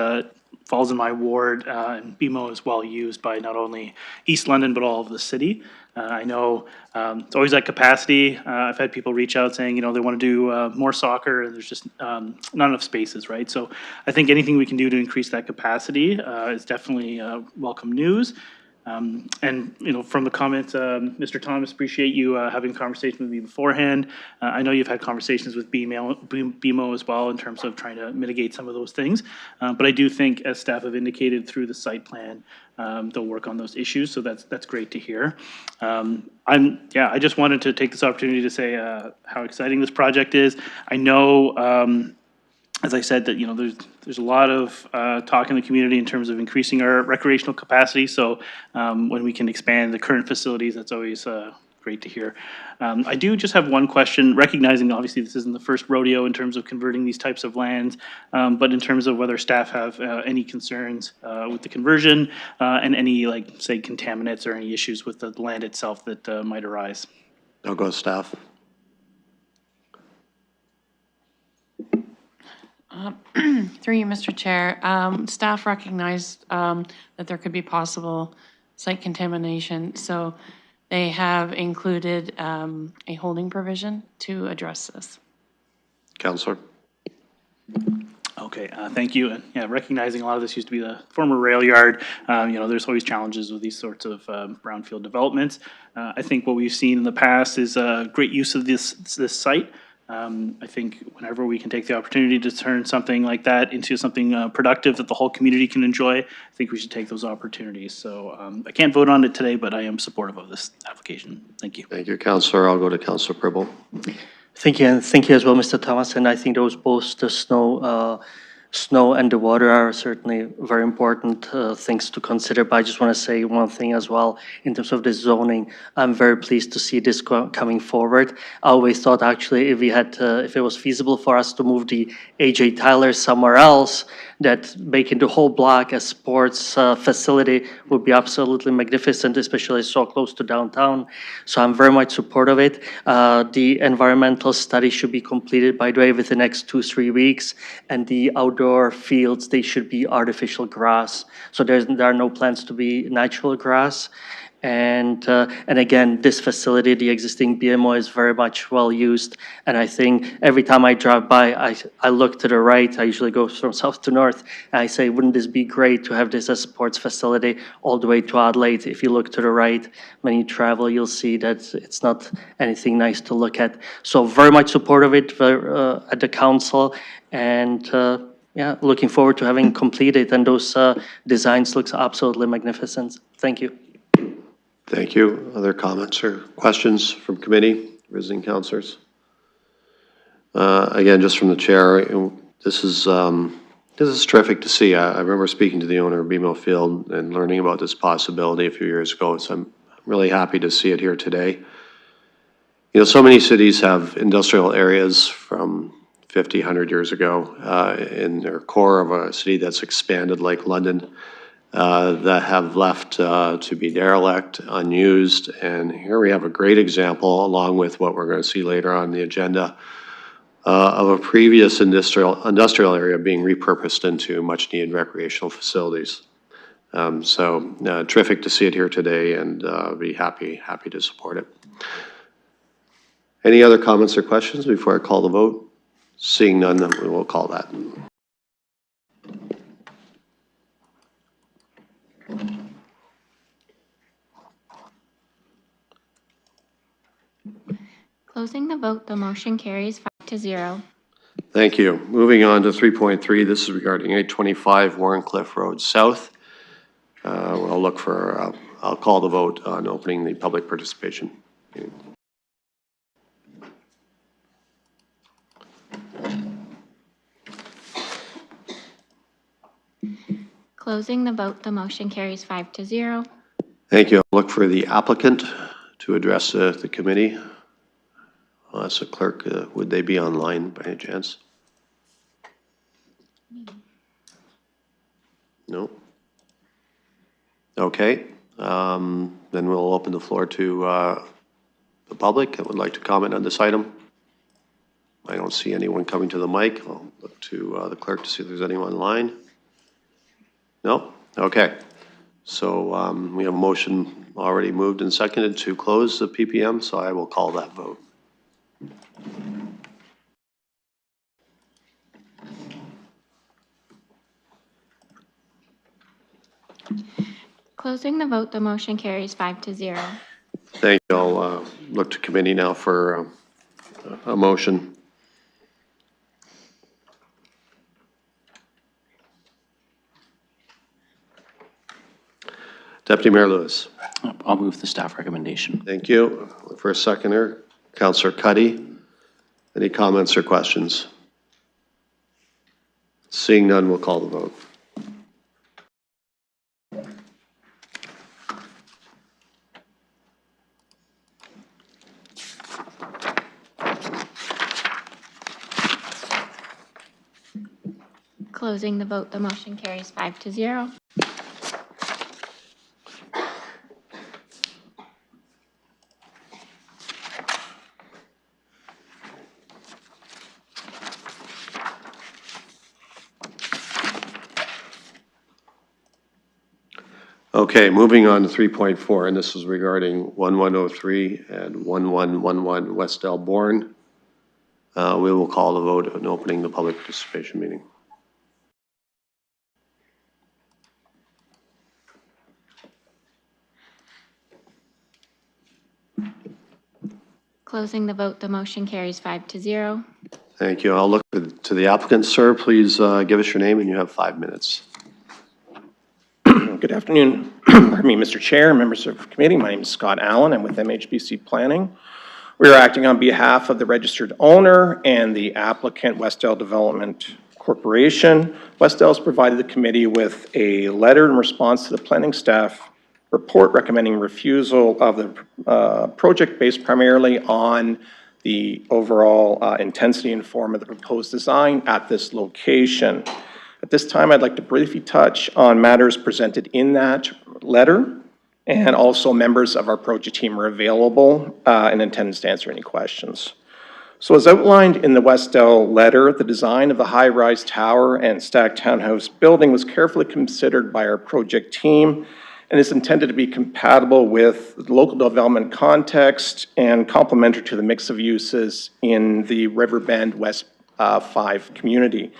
Falls in my ward, and BMO is well used by not only East London, but all of the city. I know it's always at capacity. I've had people reach out saying, they want to do more soccer, and there's just not enough spaces, right? So I think anything we can do to increase that capacity is definitely welcome news. And, you know, from the comments, Mr. Thomas, appreciate you having a conversation with me beforehand. I know you've had conversations with BMO as well in terms of trying to mitigate some of those things. But I do think, as staff have indicated through the site plan, they'll work on those issues, so that's great to hear. I just wanted to take this opportunity to say how exciting this project is. I know, as I said, that, you know, there's a lot of talk in the community in terms of increasing our recreational capacity. So when we can expand the current facilities, that's always great to hear. I do just have one question, recognizing obviously this isn't the first rodeo in terms of converting these types of lands, but in terms of whether staff have any concerns with the conversion and any, like, say, contaminants or any issues with the land itself that might arise. I'll go staff. Through you, Mr. Chair, staff recognized that there could be possible site contamination, so they have included a holding provision to address this. Counselor? Okay, thank you. And yeah, recognizing a lot of this used to be the former rail yard, you know, there's always challenges with these sorts of brownfield developments. I think what we've seen in the past is great use of this site. I think whenever we can take the opportunity to turn something like that into something productive that the whole community can enjoy, I think we should take those opportunities. So I can't vote on it today, but I am supportive of this application. Thank you. Thank you, Counselor. I'll go to Counselor Pribble. Thank you, and thank you as well, Mr. Thomas. And I think those both the snow and the water are certainly very important things to consider. But I just want to say one thing as well in terms of the zoning. I'm very pleased to see this coming forward. I always thought actually if it was feasible for us to move the AJ Tyler somewhere else, that making the whole block a sports facility would be absolutely magnificent, especially so close to downtown. So I'm very much supportive of it. The environmental study should be completed, by the way, within the next 2-3 weeks, and the outdoor fields, they should be artificial grass. So there are no plans to be natural grass. And again, this facility, the existing BMO, is very much well used. And I think every time I drive by, I look to the right. I usually go from south to north. And I say, wouldn't this be great to have this as a sports facility all the way to Adelaide? If you look to the right, when you travel, you'll see that it's not anything nice to look at. So very much support of it at the council. And yeah, looking forward to having completed. And those designs looks absolutely magnificent. Thank you. Thank you. Other comments or questions from committee, visiting councilors? Again, just from the chair, this is terrific to see. I remember speaking to the owner of BMO Field and learning about this possibility a few years ago, so I'm really happy to see it here today. You know, so many cities have industrial areas from 50, 100 years ago in their core of a city that's expanded, like London, that have left to be derelict, unused. And here we have a great example, along with what we're going to see later on the agenda, of a previous industrial area being repurposed into much needed recreational facilities. So terrific to see it here today, and be happy to support it. Any other comments or questions before I call the vote? Seeing none, then we will call that. Closing the vote, the motion carries 5-0. Thank you. Moving on to 3.3, this is regarding 825 Warrencliffe Road South. We'll look for, I'll call the vote on opening the public participation. Closing the vote, the motion carries 5-0. Thank you. I'll look for the applicant to address the committee. I'll ask the clerk, would they be online by any chance? No? Okay. Then we'll open the floor to the public that would like to comment on this item. I don't see anyone coming to the mic. I'll look to the clerk to see if there's anyone online. No? Okay. So we have a motion already moved and seconded to close the PPM, so I will call that vote. Closing the vote, the motion carries 5-0. Thank you. I'll look to committee now for a motion. Deputy Mayor Lewis. I'll move the staff recommendation. Thank you. For a seconder, Councillor Cuddy. Any comments or questions? Seeing none, we'll call the vote. Closing the vote, the motion carries 5-0. Okay, moving on to 3.4, and this is regarding 1103 and 1111 West Elborn. We will call the vote on opening the public participation meeting. Closing the vote, the motion carries 5-0. Thank you. I'll look to the applicant. Sir, please give us your name, and you have 5 minutes. Good afternoon. Pardon me, Mr. Chair, members of the committee. My name is Scott Allen. I'm with MHBC Planning. We are acting on behalf of the registered owner and the applicant, Westdale Development Corporation. Westdale has provided the committee with a letter in response to the planning staff report recommending refusal of the project based primarily on the overall intensity and form of the proposed design at this location. At this time, I'd like to briefly touch on matters presented in that letter, and also members of our project team are available in attendance to answer any questions. So as outlined in the Westdale letter, the design of the high-rise tower and stacked townhouse building was carefully considered by our project team and is intended to be compatible with the local development context and complementary to the mix of uses in the Riverbend West 5 community.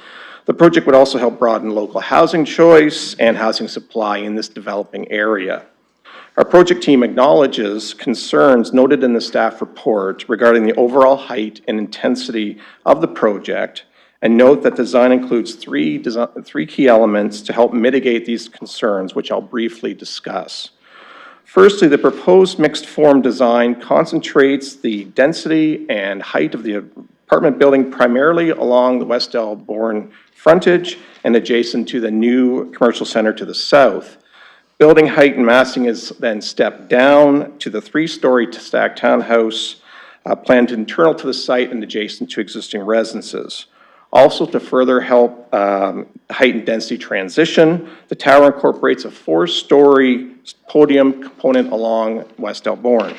The project would also help broaden local housing choice and housing supply in this developing area. Our project team acknowledges concerns noted in the staff report regarding the overall height and intensity of the project, and note that design includes three key elements to help mitigate these concerns, which I'll briefly discuss. Firstly, the proposed mixed-form design concentrates the density and height of the apartment building primarily along the West Elborn frontage and adjacent to the new commercial center to the south. Building height and massing is then stepped down to the 3-story stacked townhouse planned internal to the site and adjacent to existing residences. Also, to further help height and density transition, the tower incorporates a 4-story podium component along West Elborn.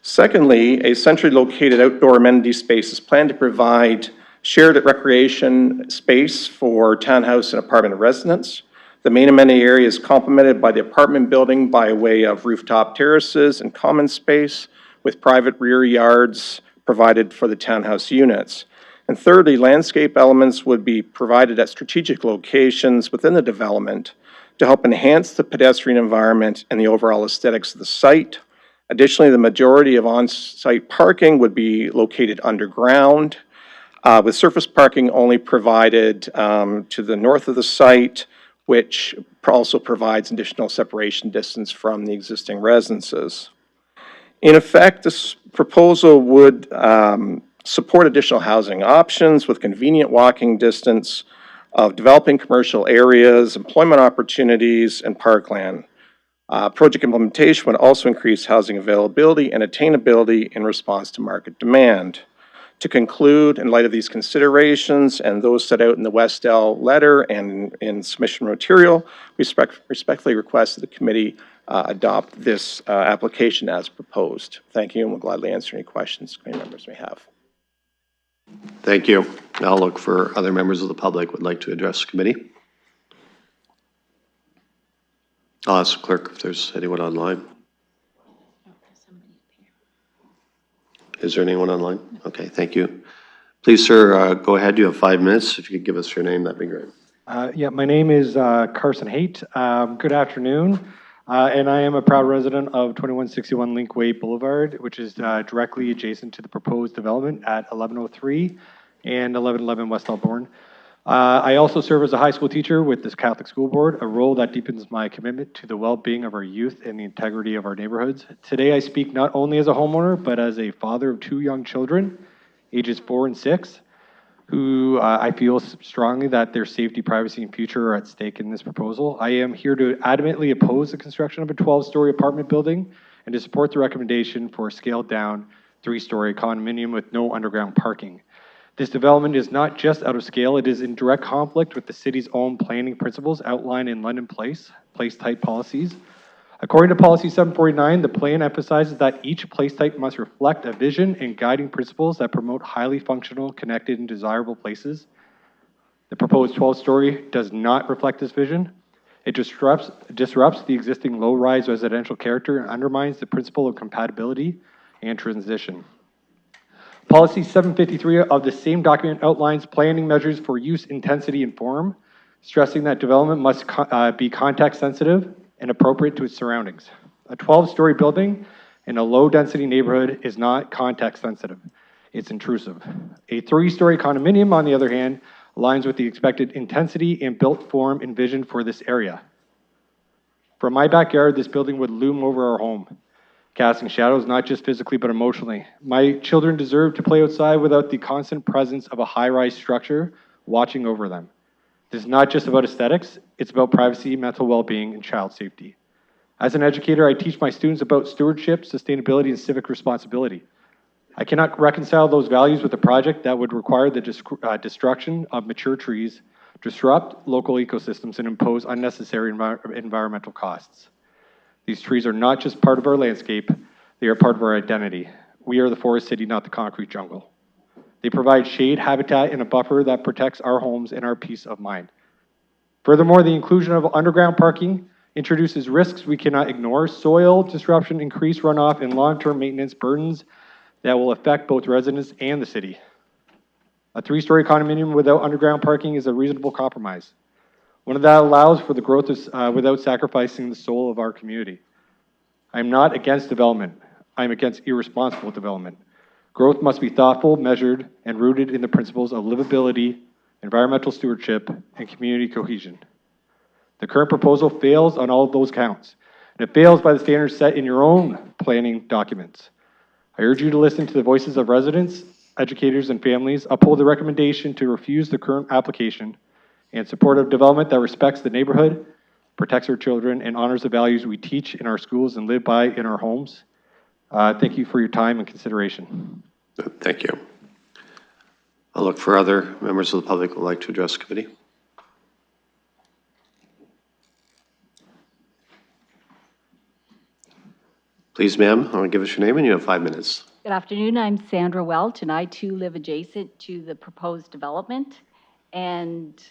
Secondly, a centrally located outdoor amenity space is planned to provide shared recreation space for townhouse and apartment residents. The main amenity area is complemented by the apartment building by way of rooftop terraces and common space with private rear yards provided for the townhouse units. And thirdly, landscape elements would be provided at strategic locations within the development to help enhance the pedestrian environment and the overall aesthetics of the site. Additionally, the majority of on-site parking would be located underground, with surface parking only provided to the north of the site, which also provides additional separation distance from the existing residences. In effect, this proposal would support additional housing options with convenient walking distance of developing commercial areas, employment opportunities, and parkland. Project implementation would also increase housing availability and attainability in response to market demand. To conclude, in light of these considerations and those set out in the Westdale letter and in submission material, we respectfully request that the committee adopt this application as proposed. Thank you, and we'll gladly answer any questions committee members may have. Thank you. I'll look for other members of the public who would like to address the committee. I'll ask the clerk if there's anyone online. Is there anyone online? Okay, thank you. Please, sir, go ahead. You have 5 minutes. If you could give us your name, that'd be great. Yeah, my name is Carson Haight. Good afternoon. And I am a proud resident of 2161 Linkway Boulevard, which is directly adjacent to the proposed development at 1103 and 1111 West Alborn. I also serve as a high school teacher with this Catholic School Board, a role that deepens my commitment to the well-being of our youth and the integrity of our neighborhoods. Today, I speak not only as a homeowner, but as a father of 2 young children, ages 4 and 6, who I feel strongly that their safety, privacy, and future are at stake in this proposal. I am here to adamantly oppose the construction of a 12-story apartment building and to support the recommendation for a scaled-down 3-story condominium with no underground parking. This development is not just out of scale, it is in direct conflict with the city's own planning principles outlined in London place type policies. According to Policy 749, the plan emphasizes that each place type must reflect a vision and guiding principles that promote highly functional, connected, and desirable places. The proposed 12-story does not reflect this vision. It disrupts the existing low-rise residential character and undermines the principle of compatibility and transition. Policy 753 of the same document outlines planning measures for use, intensity, and form, stressing that development must be context sensitive and appropriate to its surroundings. A 12-story building in a low-density neighborhood is not context sensitive. It's intrusive. A 3-story condominium, on the other hand, aligns with the expected intensity and built form envisioned for this area. From my backyard, this building would loom over our home, casting shadows not just physically but emotionally. My children deserve to play outside without the constant presence of a high-rise structure watching over them. This is not just about aesthetics, it's about privacy, mental well-being, and child safety. As an educator, I teach my students about stewardship, sustainability, and civic responsibility. I cannot reconcile those values with a project that would require the destruction of mature trees, disrupt local ecosystems, and impose unnecessary environmental costs. These trees are not just part of our landscape, they are part of our identity. We are the forest city, not the concrete jungle. They provide shade, habitat, and a buffer that protects our homes and our peace of mind. Furthermore, the inclusion of underground parking introduces risks we cannot ignore: soil disruption, increased runoff, and long-term maintenance burdens that will affect both residents and the city. A 3-story condominium without underground parking is a reasonable compromise, one that allows for the growth without sacrificing the soul of our community. I am not against development. I am against irresponsible development. Growth must be thoughtful, measured, and rooted in the principles of livability, environmental stewardship, and community cohesion. The current proposal fails on all of those counts, and it fails by the standards set in your own planning documents. I urge you to listen to the voices of residents, educators, and families, uphold the recommendation to refuse the current application, and support of development that respects the neighborhood, protects our children, and honors the values we teach in our schools and live by in our homes. Thank you for your time and consideration. Thank you. I'll look for other members of the public who would like to address the committee. Please, ma'am, I want to give us your name and you have 5 minutes. Good afternoon, I'm Sandra Welch, and I too live adjacent to the proposed development. And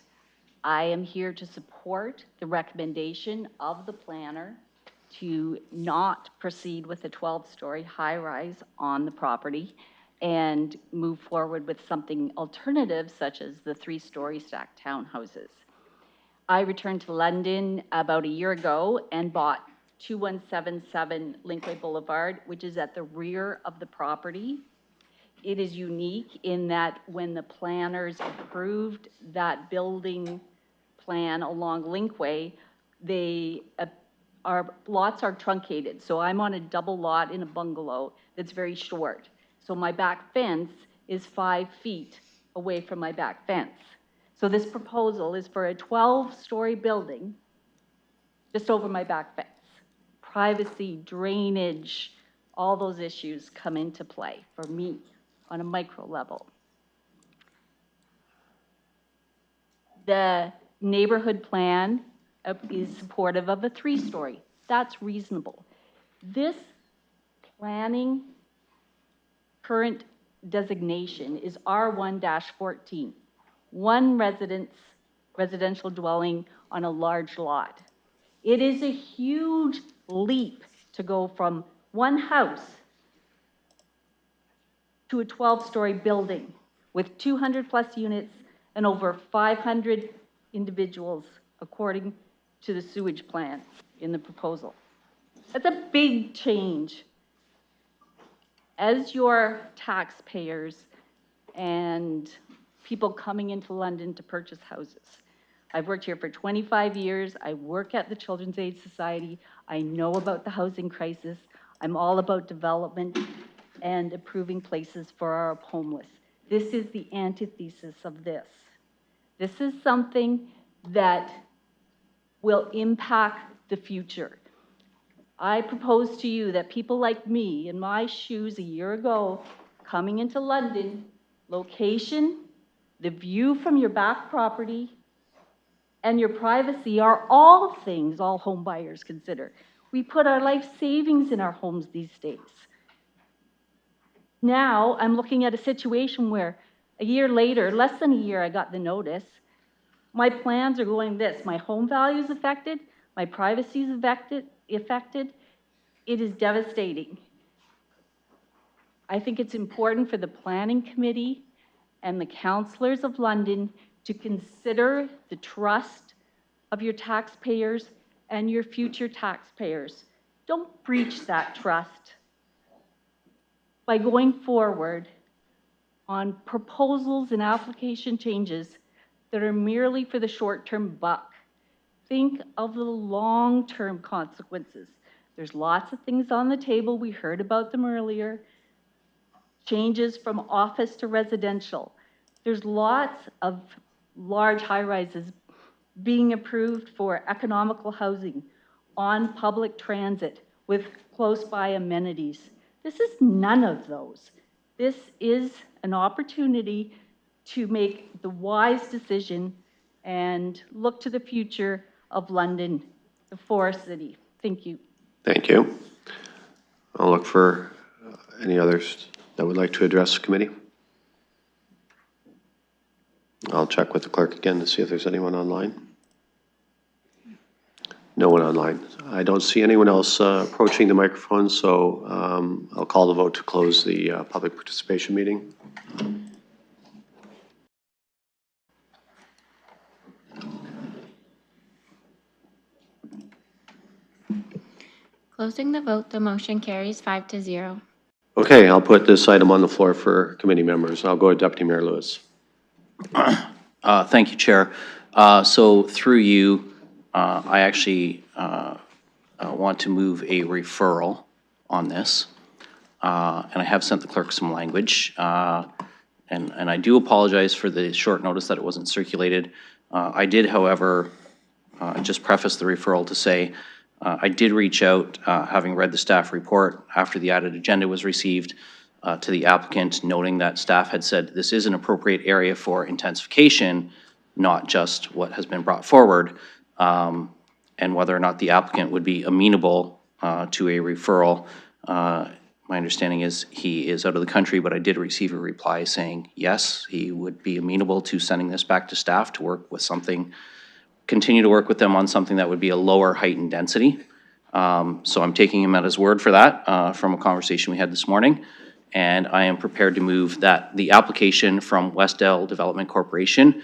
I am here to support the recommendation of the planner to not proceed with a 12-story high-rise on the property and move forward with something alternative such as the 3-story stacked townhouses. I returned to London about a year ago and bought 2177 Linkway Boulevard, which is at the rear of the property. It is unique in that when the planners approved that building plan along Linkway, our lots are truncated. So I'm on a double lot in a bungalow that's very short. So my back fence is 5 feet away from my back fence. So this proposal is for a 12-story building just over my back fence. Privacy, drainage, all those issues come into play for me on a micro level. The neighborhood plan is supportive of a 3-story. That's reasonable. This planning current designation is R1-14, one residential dwelling on a large lot. It is a huge leap to go from one house to a 12-story building with 200+ units and over 500 individuals according to the sewage plan in the proposal. That's a big change. As your taxpayers and people coming into London to purchase houses, I've worked here for 25 years. I work at the Children's Aid Society. I know about the housing crisis. I'm all about development and improving places for our homeless. This is the antithesis of this. This is something that will impact the future. I propose to you that people like me, in my shoes a year ago, coming into London, location, the view from your back property, and your privacy are all things all home buyers consider. We put our life savings in our homes these days. Now, I'm looking at a situation where a year later, less than a year, I got the notice. My plans are going this. My home value is affected. My privacy is affected. It is devastating. I think it's important for the Planning Committee and the councillors of London to consider the trust of your taxpayers and your future taxpayers. Don't breach that trust by going forward on proposals and application changes that are merely for the short-term buck. Think of the long-term consequences. There's lots of things on the table. We heard about them earlier. Changes from office to residential. There's lots of large high-rises being approved for economical housing on public transit with close-by amenities. This is none of those. This is an opportunity to make the wise decision and look to the future of London, the Forest City. Thank you. Thank you. I'll look for any others that would like to address the committee. I'll check with the clerk again to see if there's anyone online. No one online. I don't see anyone else approaching the microphone, so I'll call the vote to close the public participation meeting. Closing the vote, the motion carries 5-0. Okay, I'll put this item on the floor for committee members. I'll go to Deputy Mayor Lewis. Thank you, Chair. So through you, I actually want to move a referral on this. And I have sent the clerk some language. And I do apologize for the short notice that it wasn't circulated. I did, however, just preface the referral to say, I did reach out, having read the staff report after the added agenda was received, to the applicant, noting that staff had said this is an appropriate area for intensification, not just what has been brought forward, and whether or not the applicant would be amenable to a referral. My understanding is he is out of the country, but I did receive a reply saying yes, he would be amenable to sending this back to staff to work with something, continue to work with them on something that would be a lower height and density. So I'm taking him at his word for that from a conversation we had this morning. And I am prepared to move that the application from Westdale Development Corporation,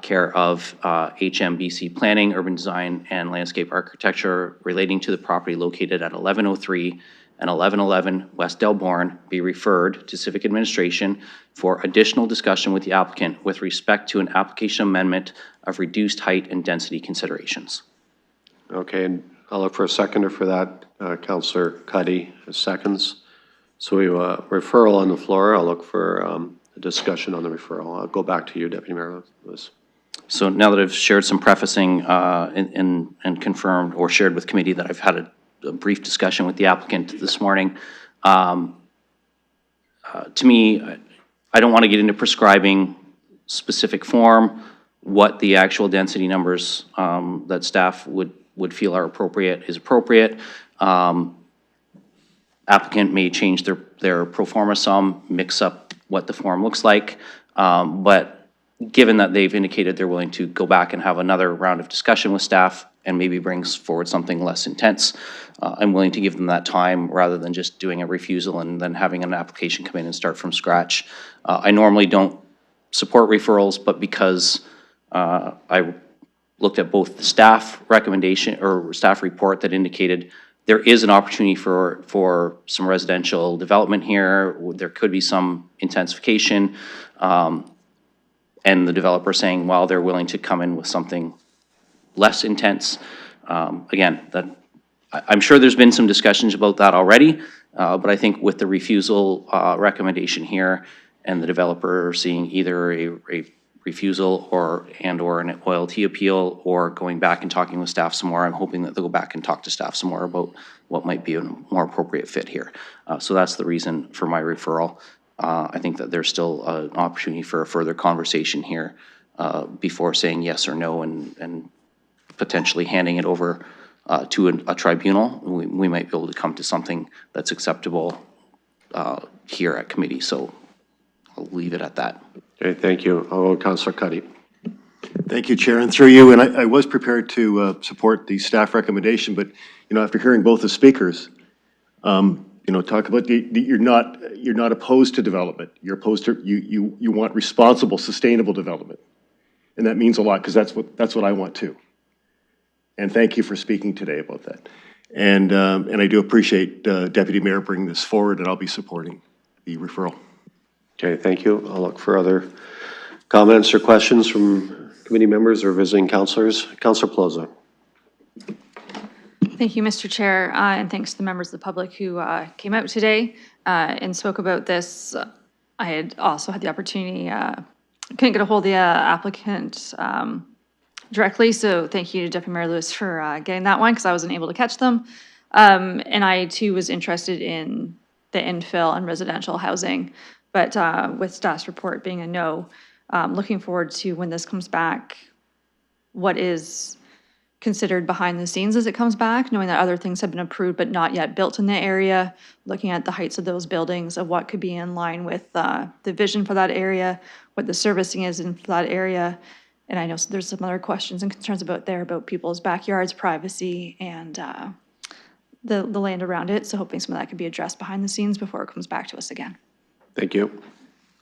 care of HMBC Planning, Urban Design, and Landscape Architecture relating to the property located at 1103 and 1111 West Delbourne be referred to Civic Administration for additional discussion with the applicant with respect to an application amendment of reduced height and density considerations. Okay, and I'll look for a seconder for that. Councillor Cuddy seconds. So we have a referral on the floor. I'll look for a discussion on the referral. I'll go back to you, Deputy Mayor Lewis. So now that I've shared some prefacing and confirmed or shared with committee that I've had a brief discussion with the applicant this morning, to me, I don't want to get into prescribing specific form, what the actual density numbers that staff would feel are appropriate is appropriate. Applicant may change their pro forma sum, mix up what the form looks like, but given that they've indicated they're willing to go back and have another round of discussion with staff and maybe brings forward something less intense, I'm willing to give them that time rather than just doing a refusal and then having an application come in and start from scratch. I normally don't support referrals, but because I looked at both the staff recommendation or staff report that indicated there is an opportunity for some residential development here. There could be some intensification. And the developer saying, well, they're willing to come in with something less intense. Again, I'm sure there's been some discussions about that already, but I think with the refusal recommendation here and the developer seeing either a refusal or an OLT appeal or going back and talking with staff some more, I'm hoping that they'll go back and talk to staff some more about what might be a more appropriate fit here. So that's the reason for my referral. I think that there's still an opportunity for a further conversation here before saying yes or no and potentially handing it over to a tribunal. We might be able to come to something that's acceptable here at committee. So I'll leave it at that. Okay, thank you. I'll go Councillor Cuddy. Thank you, Chair, and through you. And I was prepared to support the staff recommendation, but after hearing both the speakers, talk about you're not opposed to development. You're opposed to you want responsible, sustainable development, and that means a lot because that's what I want too. And thank you for speaking today about that. And I do appreciate Deputy Mayor bringing this forward, and I'll be supporting the referral. Okay, thank you. I'll look for other comments or questions from committee members or visiting councilors. Councillor Plaza. Thank you, Mr. Chair, and thanks to the members of the public who came out today and spoke about this. I had also had the opportunity, couldn't get a hold of the applicant directly, so thank you to Deputy Mayor Lewis for getting that one because I wasn't able to catch them. And I too was interested in the infill and residential housing, but with staff's report being a no, looking forward to when this comes back, what is considered behind the scenes as it comes back, knowing that other things have been approved but not yet built in the area, looking at the heights of those buildings, of what could be in line with the vision for that area, what the servicing is in that area. And I know there's some other questions and concerns about people's backyards, privacy, and the land around it. So hoping some of that could be addressed behind the scenes before it comes back to us again. Thank you.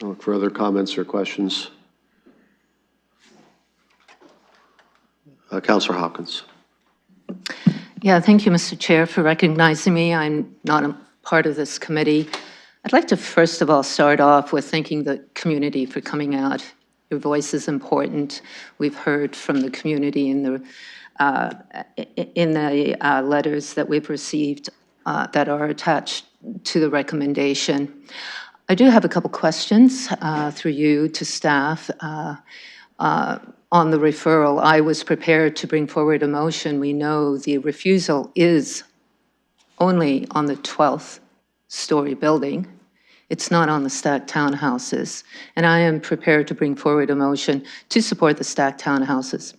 I'll look for other comments or questions. Councillor Hopkins. Yeah, thank you, Mr. Chair, for recognizing me. I'm not a part of this committee. I'd like to first of all start off with thanking the community for coming out. Your voice is important. We've heard from the community in the letters that we've received that are attached to the recommendation. I do have a couple questions through you to staff. On the referral, I was prepared to bring forward a motion. We know the refusal is only on the 12th story building. It's not on the stacked townhouses. And I am prepared to bring forward a motion to support the stacked townhouses.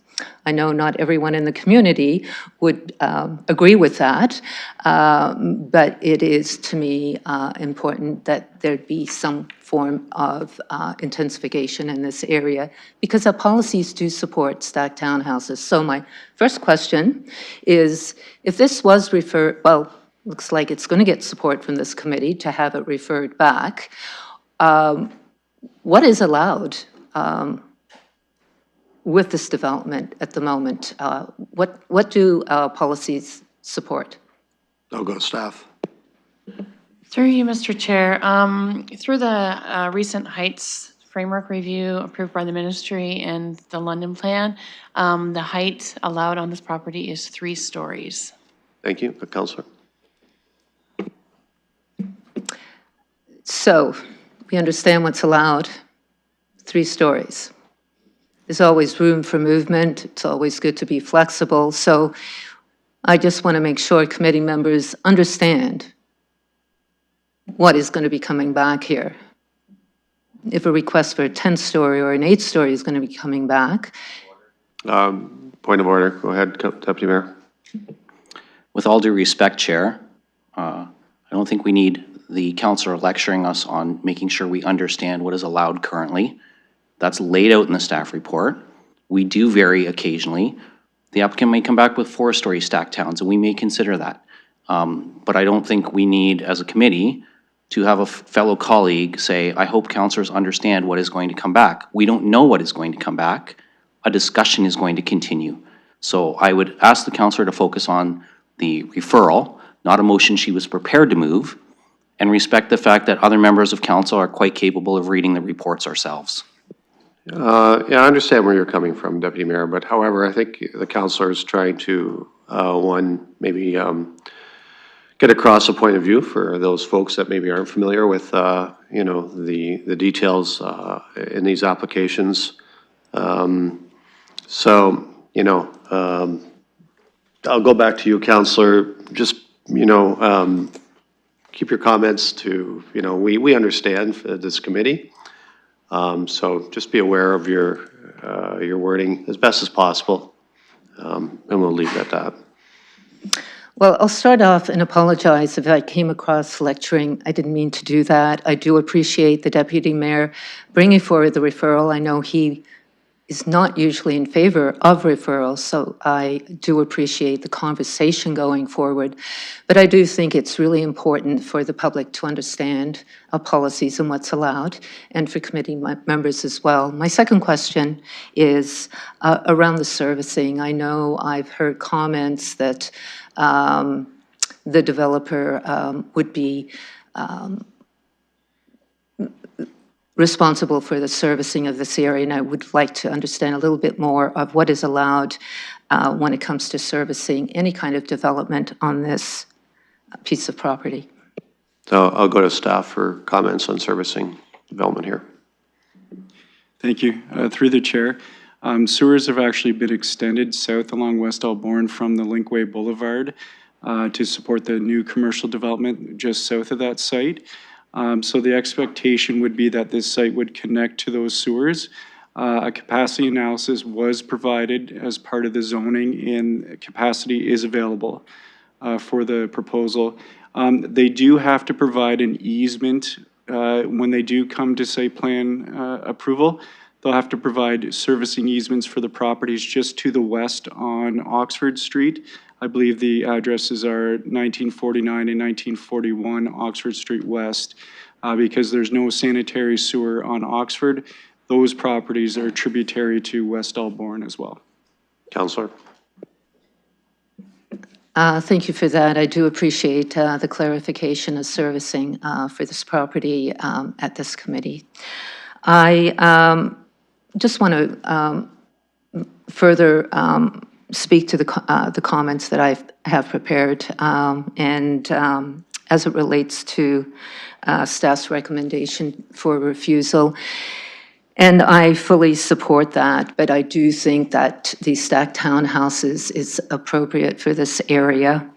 I know not everyone in the community would agree with that, but it is to me important that there be some form of intensification in this area because our policies do support stacked townhouses. So my first question is, if this was referred, well, looks like it's going to get support from this committee to have it referred back, what is allowed with this development at the moment? What do policies support? I'll go to staff. Through you, Mr. Chair, through the recent Heights Framework Review approved by the Ministry and the London Plan, the height allowed on this property is 3 stories. Thank you. Councillor. So we understand what's allowed, 3 stories. There's always room for movement. It's always good to be flexible. So I just want to make sure committee members understand what is going to be coming back here. If a request for a 10-story or an 8-story is going to be coming back. Point of order. Go ahead, Deputy Mayor. With all due respect, Chair, I don't think we need the councillor lecturing us on making sure we understand what is allowed currently. That's laid out in the staff report. We do vary occasionally. The applicant may come back with 4-story stacked towns, and we may consider that. But I don't think we need, as a committee, to have a fellow colleague say, I hope councillors understand what is going to come back. We don't know what is going to come back. A discussion is going to continue. So I would ask the counselor to focus on the referral, not a motion she was prepared to move, and respect the fact that other members of council are quite capable of reading the reports ourselves. Yeah, I understand where you're coming from, Deputy Mayor, but however, I think the counselor is trying to, maybe get across a point of view for those folks that maybe aren't familiar with, the details in these applications. I'll go back to you, counselor. Just, keep your comments to, we understand this committee. So just be aware of your wording as best as possible, and we'll leave it at that. Well, I'll start off and apologize if I came across lecturing. I didn't mean to do that. I do appreciate the Deputy Mayor bringing forward the referral. I know he is not usually in favor of referrals, so I do appreciate the conversation going forward. But I do think it's really important for the public to understand our policies and what's allowed, and for committee members as well. My second question is around the servicing. I know I've heard comments that the developer would be responsible for the servicing of this area, and I would like to understand a little bit more of what is allowed when it comes to servicing any kind of development on this piece of property. So I'll go to staff for comments on servicing development here. Thank you. Through the chair, sewers have actually been extended south along West Alborn from the Linkway Boulevard to support the new commercial development just south of that site. So the expectation would be that this site would connect to those sewers. A capacity analysis was provided as part of the zoning, and capacity is available for the proposal. They do have to provide an easement when they do come to site plan approval. They'll have to provide servicing easements for the properties just to the west on Oxford Street. I believe the addresses are 1949 and 1941 Oxford Street West. Because there's no sanitary sewer on Oxford, those properties are tributary to West Alborn as well. Councillor. Thank you for that. I do appreciate the clarification of servicing for this property at this committee. I just want to further speak to the comments that I have prepared, and as it relates to staff's recommendation for refusal. And I fully support that, but I do think that the stacked townhouses is appropriate for this area.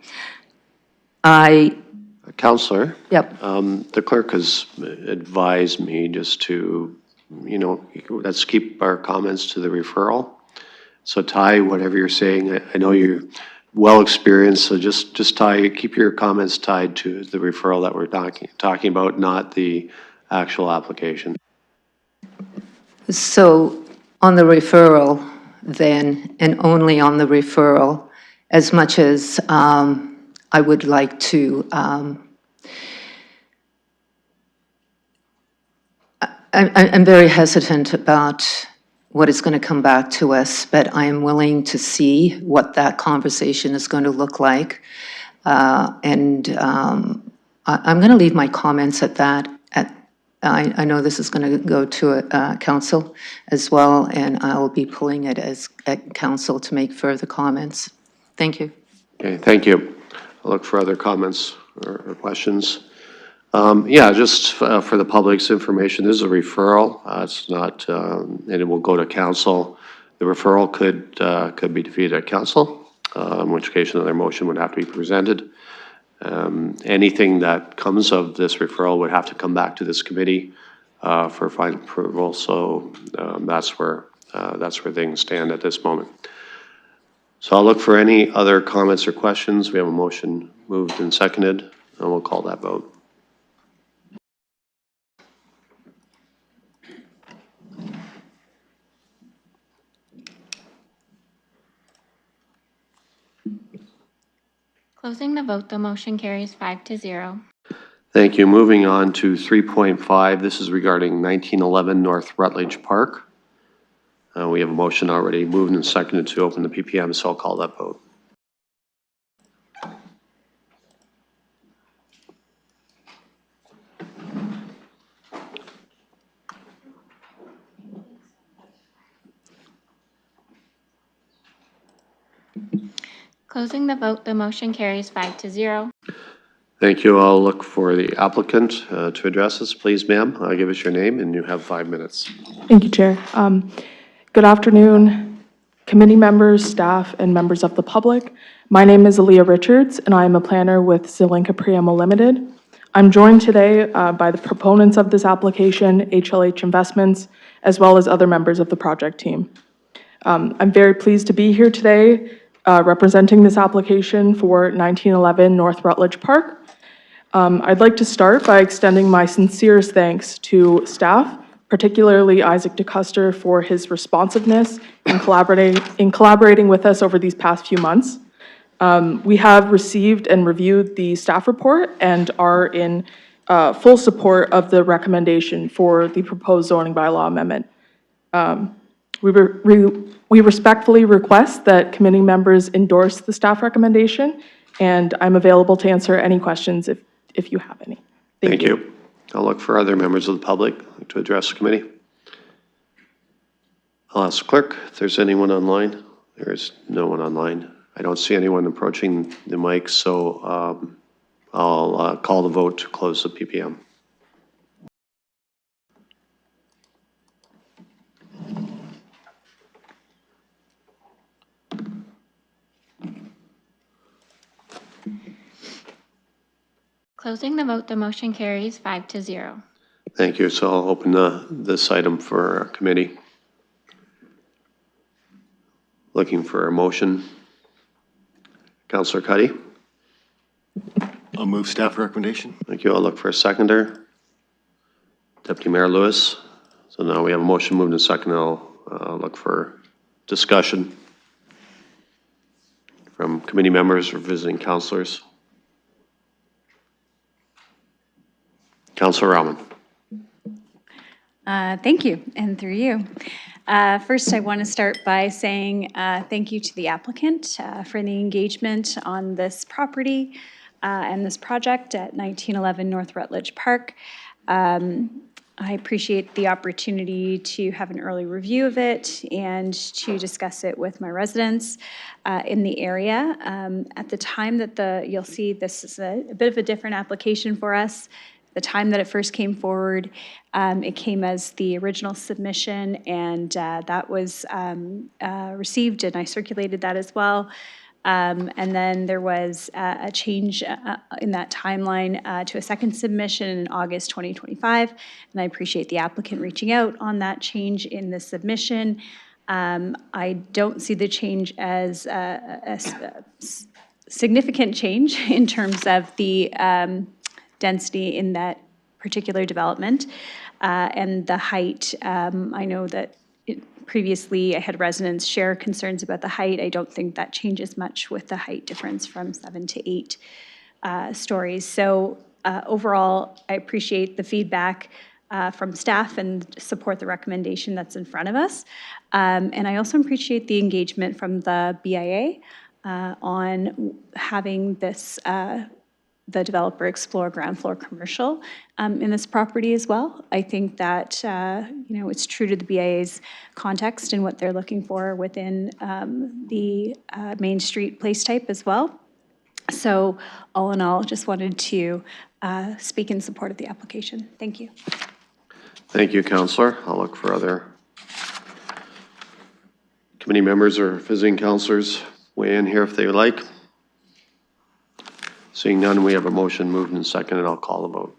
Councillor? Yep. The clerk has advised me just to, let's keep our comments to the referral. So Ty, whatever you're saying, I know you're well experienced, so just keep your comments tied to the referral that we're talking about, not the actual application. So on the referral then, and only on the referral, as much as I would like to, I'm very hesitant about what is going to come back to us, but I am willing to see what that conversation is going to look like. I'm going to leave my comments at that. I know this is going to go to council as well, and I'll be pulling it at council to make further comments. Thank you. Okay, thank you. I'll look for other comments or questions. Yeah, just for the public's information, this is a referral. It's not, and it will go to council. The referral could be defeated at council, in which case another motion would have to be presented. Anything that comes of this referral would have to come back to this committee for final approval. So that's where things stand at this moment. So I'll look for any other comments or questions. We have a motion moved and seconded, and we'll call that vote. Closing the vote, the motion carries 5-0. Thank you. Moving on to 3.5. This is regarding 1911 North Rutledge Park. We have a motion already moved and seconded to open the PPM, so I'll call that vote. Closing the vote, the motion carries 5-0. Thank you. I'll look for the applicant to address us. Please, ma'am, give us your name, and you have 5 minutes. Thank you, Chair. Good afternoon, committee members, staff, and members of the public. My name is Aaliyah Richards, and I am a planner with Zelenka Priamo Limited. I'm joined today by the proponents of this application, HLH Investments, as well as other members of the project team. I'm very pleased to be here today representing this application for 1911 North Rutledge Park. I'd like to start by extending my sincerest thanks to staff, particularly Isaac DeCuster, for his responsiveness in collaborating with us over these past few months. We have received and reviewed the staff report and are in full support of the recommendation for the proposed zoning bylaw amendment. We respectfully request that committee members endorse the staff recommendation, and I'm available to answer any questions if you have any. Thank you. I'll look for other members of the public to address the committee. I'll ask the clerk if there's anyone online. There is no one online. I don't see anyone approaching the mic, so I'll call the vote to close the PPM. Closing the vote, the motion carries 5-0. Thank you. So I'll open this item for committee. Looking for a motion. Councillor Cuddy. I'll move staff recommendation. Thank you. I'll look for a seconder. Deputy Mayor Lewis. So now we have a motion moved and second. I'll look for discussion from committee members or visiting councillors. Councillor Rahman. Thank you, and through you. First, I want to start by saying thank you to the applicant for the engagement on this property and this project at 1911 North Rutledge Park. I appreciate the opportunity to have an early review of it and to discuss it with my residents in the area. At the time that you'll see this is a bit of a different application for us. The time that it first came forward, it came as the original submission, and that was received, and I circulated that as well. And then there was a change in that timeline to a second submission in August 2025, and I appreciate the applicant reaching out on that change in the submission. I don't see the change as a significant change in terms of the density in that particular development and the height. I know that previously I had residents share concerns about the height. I don't think that changes much with the height difference from 7 to 8 stories. So overall, I appreciate the feedback from staff and support the recommendation that's in front of us. And I also appreciate the engagement from the BIA on having this the developer explore ground floor commercial in this property as well. I think that it's true to the BIA's context and what they're looking for within the Main Street place type as well. So all in all, just wanted to speak in support of the application. Thank you. Thank you, Councillor. I'll look for other committee members or visiting councillors weigh in here if they would like. Seeing none, we have a motion moved and seconded. I'll call the vote.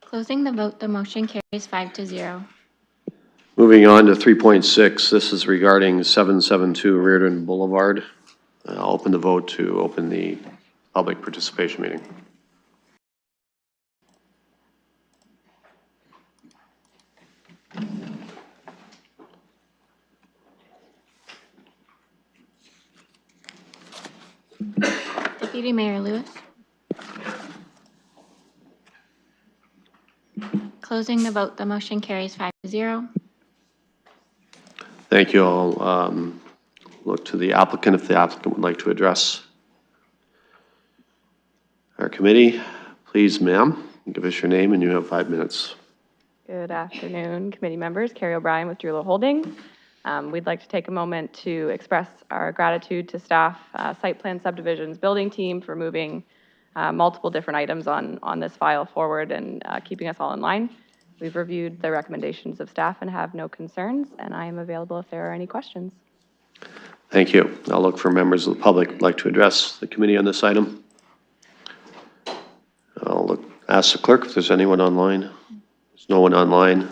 Closing the vote, the motion carries 5-0. Moving on to 3.6, this is regarding 772 Reardon Boulevard. I'll open the vote to open the public participation meeting. Deputy Mayor Lewis. Closing the vote, the motion carries 5-0. Thank you. I'll look to the applicant if the applicant would like to address our committee. Please, ma'am, give us your name and you have 5 minutes. Good afternoon, committee members. Carrie O'Brien with Drulo Holdings. We'd like to take a moment to express our gratitude to staff, site plan subdivisions, building team for moving multiple different items on this file forward and keeping us all in line. We've reviewed the recommendations of staff and have no concerns, and I am available if there are any questions. Thank you. I'll look for members of the public who'd like to address the committee on this item. I'll ask the clerk if there's anyone online. There's no one online.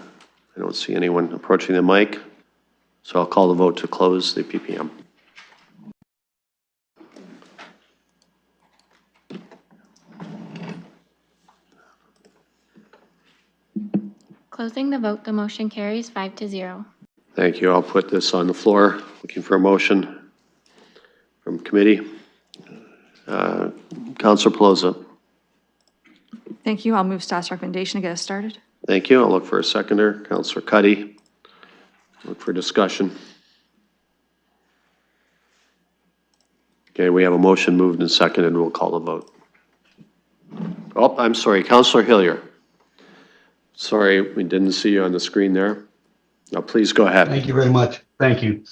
I don't see anyone approaching the mic. So I'll call the vote to close the PPM. Closing the vote, the motion carries 5-0. Thank you. I'll put this on the floor. Looking for a motion from committee. Councilor Pelosi. Thank you. I'll move staff's recommendation to get us started. Thank you. I'll look for a seconder. Councilor Cuddy. Look for discussion. Okay, we have a motion moved and seconded. We'll call the vote. Oh, I'm sorry, Councilor Hillier. Sorry, we didn't see you on the screen there. Now, please go ahead. Thank you very much. Thank you.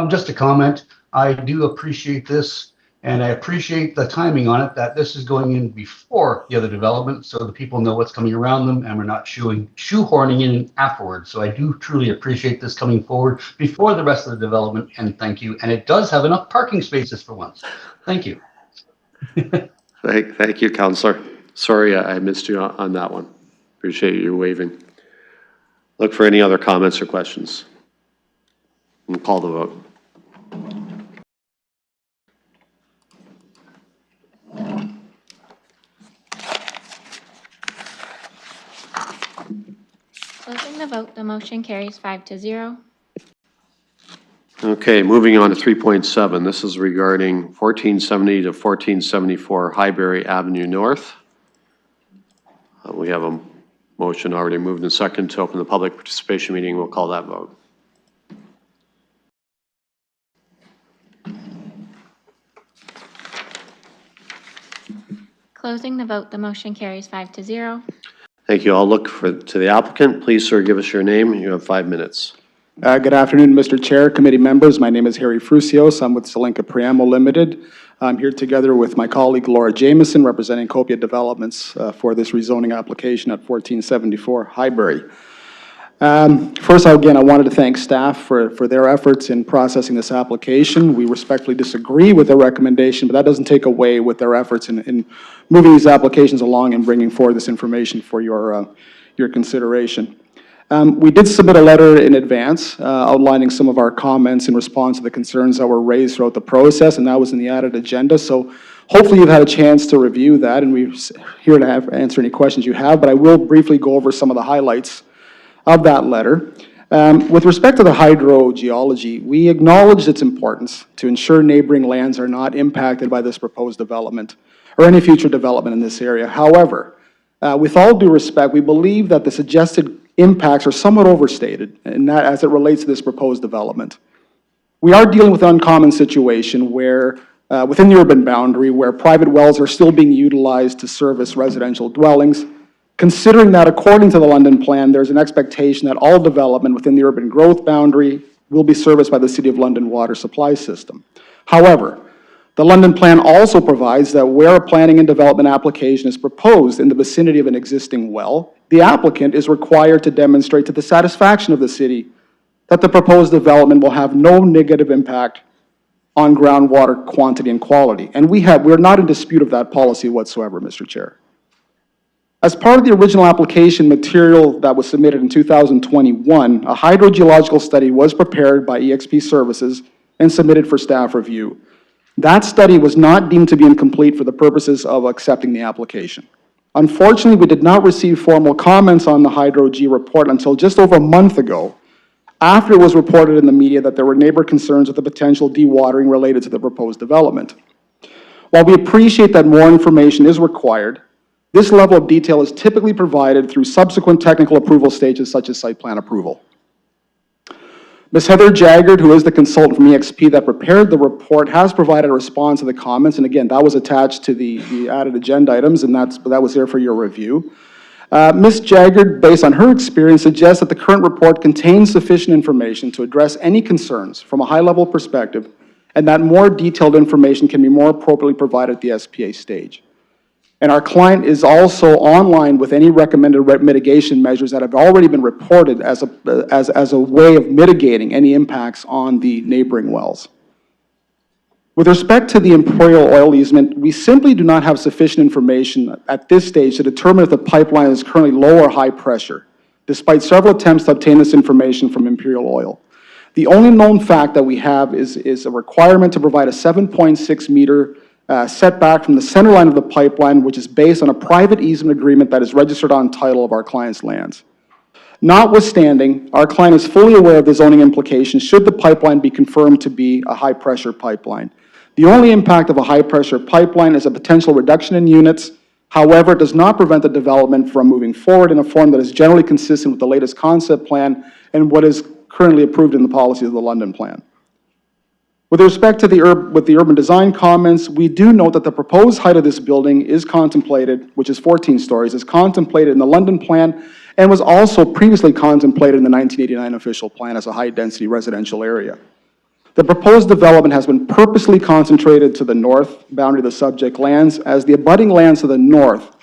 Just a comment. I do appreciate this, and I appreciate the timing on it, that this is going in before the other development, so the people know what's coming around them, and we're not shoehorning in afterwards. So I do truly appreciate this coming forward before the rest of the development, and thank you. And it does have enough parking spaces for once. Thank you. Thank you, Councilor. Sorry, I missed you on that one. Appreciate you waving. Look for any other comments or questions. We'll call the vote. Closing the vote, the motion carries 5-0. Okay, moving on to 3.7. This is regarding 1470 to 1474 Highbury Avenue North. We have a motion already moved and second to open the public participation meeting. We'll call that vote. Closing the vote, the motion carries 5-0. Thank you. I'll look to the applicant. Please, sir, give us your name. You have 5 minutes. Good afternoon, Mr. Chair, committee members. My name is Harry Frusios. I'm with Zelenka Priamo Limited. I'm here together with my colleague Laura Jameson, representing Copia Developments for this rezoning application at 1474 Highbury. First, again, I wanted to thank staff for their efforts in processing this application. We respectfully disagree with their recommendation, but that doesn't take away with their efforts in moving these applications along and bringing forward this information for your consideration. We did submit a letter in advance outlining some of our comments in response to the concerns that were raised throughout the process, and that was in the added agenda. So hopefully you've had a chance to review that, and we're here to answer any questions you have, but I will briefly go over some of the highlights of that letter. With respect to the hydrogeology, we acknowledge its importance to ensure neighboring lands are not impacted by this proposed development or any future development in this area. However, with all due respect, we believe that the suggested impacts are somewhat overstated, and that as it relates to this proposed development. We are dealing with an uncommon situation where, within the urban boundary, where private wells are still being utilized to service residential dwellings. Considering that according to the London Plan, there's an expectation that all development within the urban growth boundary will be serviced by the City of London water supply system. However, the London Plan also provides that where a planning and development application is proposed in the vicinity of an existing well, the applicant is required to demonstrate to the satisfaction of the city that the proposed development will have no negative impact on groundwater quantity and quality. And we're not in dispute of that policy whatsoever, Mr. Chair. As part of the original application material that was submitted in 2021, a hydrogeological study was prepared by EXP Services and submitted for staff review. That study was not deemed to be incomplete for the purposes of accepting the application. Unfortunately, we did not receive formal comments on the Hydro-G report until just over a month ago, after it was reported in the media that there were neighbor concerns with the potential dewatering related to the proposed development. While we appreciate that more information is required, this level of detail is typically provided through subsequent technical approval stages such as site plan approval. Ms. Heather Jaggard, who is the consultant from EXP that prepared the report, has provided a response to the comments, and again, that was attached to the added agenda items, and that was there for your review. Ms. Jaggard, based on her experience, suggests that the current report contains sufficient information to address any concerns from a high-level perspective, and that more detailed information can be more appropriately provided at the SPA stage. And our client is also online with any recommended mitigation measures that have already been reported as a way of mitigating any impacts on the neighboring wells. With respect to the Imperial Oil easement, we simply do not have sufficient information at this stage to determine if the pipeline is currently low or high pressure, despite several attempts to obtain this information from Imperial Oil. The only known fact that we have is a requirement to provide a 7.6 meter setback from the center line of the pipeline, which is based on a private easement agreement that is registered on title of our client's lands. Notwithstanding, our client is fully aware of the zoning implications should the pipeline be confirmed to be a high-pressure pipeline. The only impact of a high-pressure pipeline is a potential reduction in units. However, it does not prevent the development from moving forward in a form that is generally consistent with the latest concept plan and what is currently approved in the policy of the London Plan. With respect to the urban design comments, we do note that the proposed height of this building is contemplated, which is 14 stories, is contemplated in the London Plan and was also previously contemplated in the 1989 official plan as a high-density residential area. The proposed development has been purposely concentrated to the north boundary of the subject lands, as the abutting lands to the north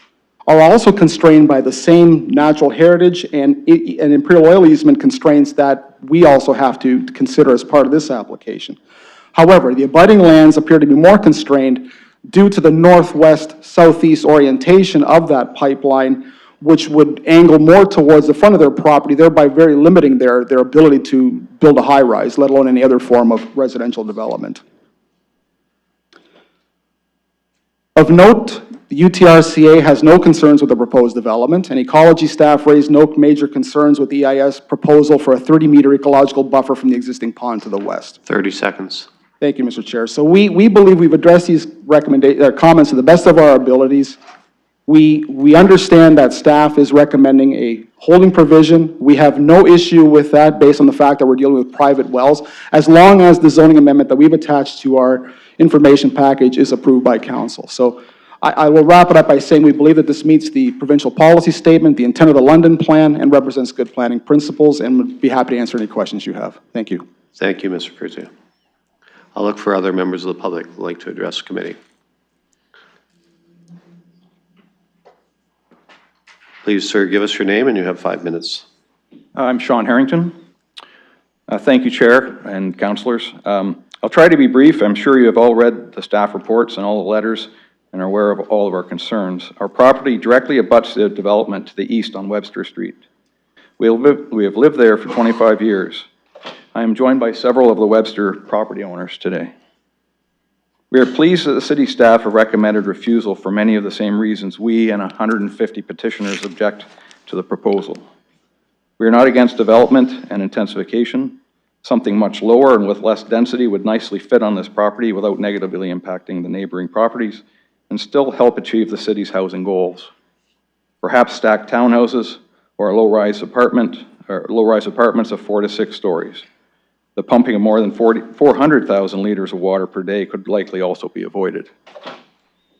are also constrained by the same natural heritage and Imperial Oil easement constraints that we also have to consider as part of this application. However, the abutting lands appear to be more constrained due to the northwest-southeast orientation of that pipeline, which would angle more towards the front of their property, thereby very limiting their ability to build a high-rise, let alone any other form of residential development. Of note, the UTRCA has no concerns with the proposed development, and ecology staff raised no major concerns with the EIS proposal for a 30-meter ecological buffer from the existing pond to the west. 30 seconds. Thank you, Mr. Chair. So we believe we've addressed these comments to the best of our abilities. We understand that staff is recommending a holding provision. We have no issue with that based on the fact that we're dealing with private wells, as long as the zoning amendment that we've attached to our information package is approved by council. So I will wrap it up by saying we believe that this meets the provincial policy statement, the intent of the London Plan, and represents good planning principles, and would be happy to answer any questions you have. Thank you. Thank you, Mr. Purtier. I'll look for other members of the public who would like to address the committee. Please, sir, give us your name, and you have 5 minutes. I'm Sean Harrington. Thank you, Chair and councillors. I'll try to be brief. I'm sure you have all read the staff reports and all the letters and are aware of all of our concerns. Our property directly abuts the development to the east on Webster Street. We have lived there for 25 years. I am joined by several of the Webster property owners today. We are pleased that the city staff have recommended refusal for many of the same reasons we and 150 petitioners object to the proposal. We are not against development and intensification. Something much lower and with less density would nicely fit on this property without negatively impacting the neighboring properties and still help achieve the city's housing goals. Perhaps stacked townhouses or a low-rise apartments of 4 to 6 stories. The pumping of more than 400,000 liters of water per day could likely also be avoided.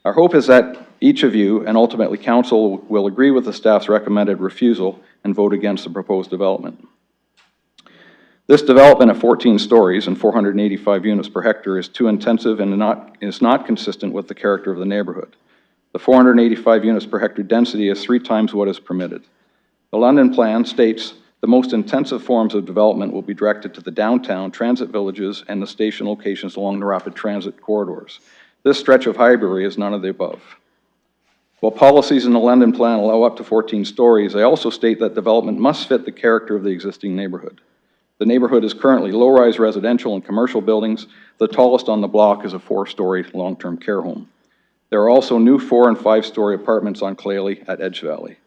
Our hope is that each of you, and ultimately council, will agree with the staff's recommended refusal and vote against the proposed development. This development of 14 stories and 485 units per hectare is too intensive and is not consistent with the character of the neighborhood. The 485 units per hectare density is 3 times what is permitted. The London Plan states the most intensive forms of development will be directed to the downtown, transit villages, and the station locations along the rapid transit corridors. This stretch of Highbury is none of the above. While policies in the London Plan allow up to 14 stories, they also state that development must fit the character of the existing neighborhood. The neighborhood is currently low-rise residential and commercial buildings. The tallest on the block is a 4-story long-term care home. There are also new 4- and 5-story apartments on Claley at Edge Valley.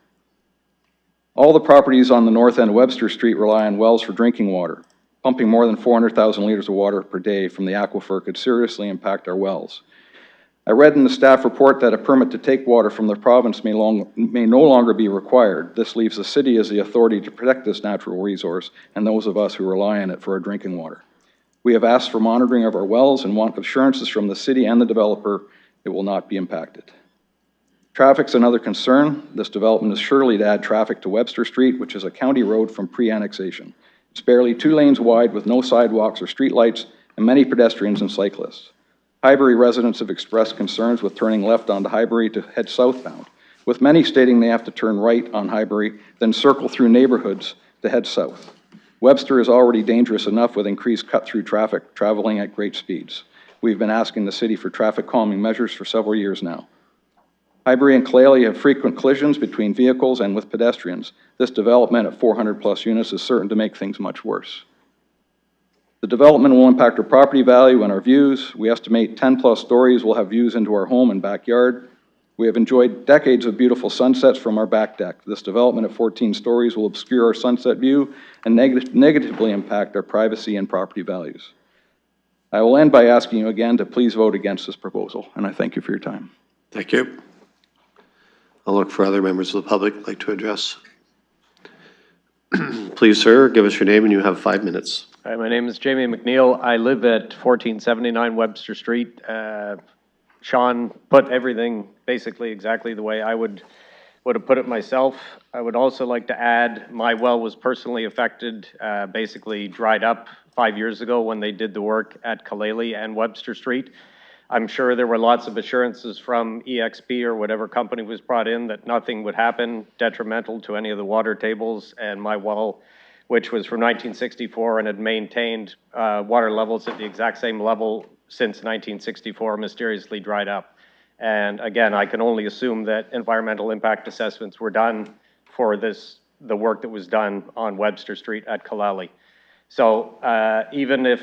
All the properties on the north end of Webster Street rely on wells for drinking water. Pumping more than 400,000 liters of water per day from the aquifer could seriously impact our wells. I read in the staff report that a permit to take water from the province may no longer be required. This leaves the city as the authority to protect this natural resource and those of us who rely on it for our drinking water. We have asked for monitoring of our wells and want assurances from the city and the developer it will not be impacted. Traffic's another concern. This development is surely to add traffic to Webster Street, which is a county road from pre-annexation. It's barely 2 lanes wide with no sidewalks or streetlights and many pedestrians and cyclists. Highbury residents have expressed concerns with turning left onto Highbury to head southbound, with many stating they have to turn right on Highbury, then circle through neighborhoods to head south. Webster is already dangerous enough with increased cut-through traffic traveling at great speeds. We've been asking the city for traffic calming measures for several years now. Highbury and Kalali have frequent collisions between vehicles and with pedestrians. This development at 400+ units is certain to make things much worse. The development will impact our property value and our views. We estimate 10+ stories will have views into our home and backyard. We have enjoyed decades of beautiful sunsets from our back deck. This development at 14 stories will obscure our sunset view and negatively impact our privacy and property values. I will end by asking you again to please vote against this proposal, and I thank you for your time. Thank you. I'll look for other members of the public who'd like to address. Please, sir, give us your name and you have 5 minutes. Hi, my name is Jamie McNeil. I live at 1479 Webster Street. Sean put everything basically exactly the way I would have put it myself. I would also like to add my well was personally affected, basically dried up 5 years ago when they did the work at Kalali and Webster Street. I'm sure there were lots of assurances from EXP or whatever company was brought in that nothing would happen detrimental to any of the water tables, and my well, which was from 1964 and had maintained water levels at the exact same level since 1964, mysteriously dried up. And again, I can only assume that environmental impact assessments were done for the work that was done on Webster Street at Kalali. So even if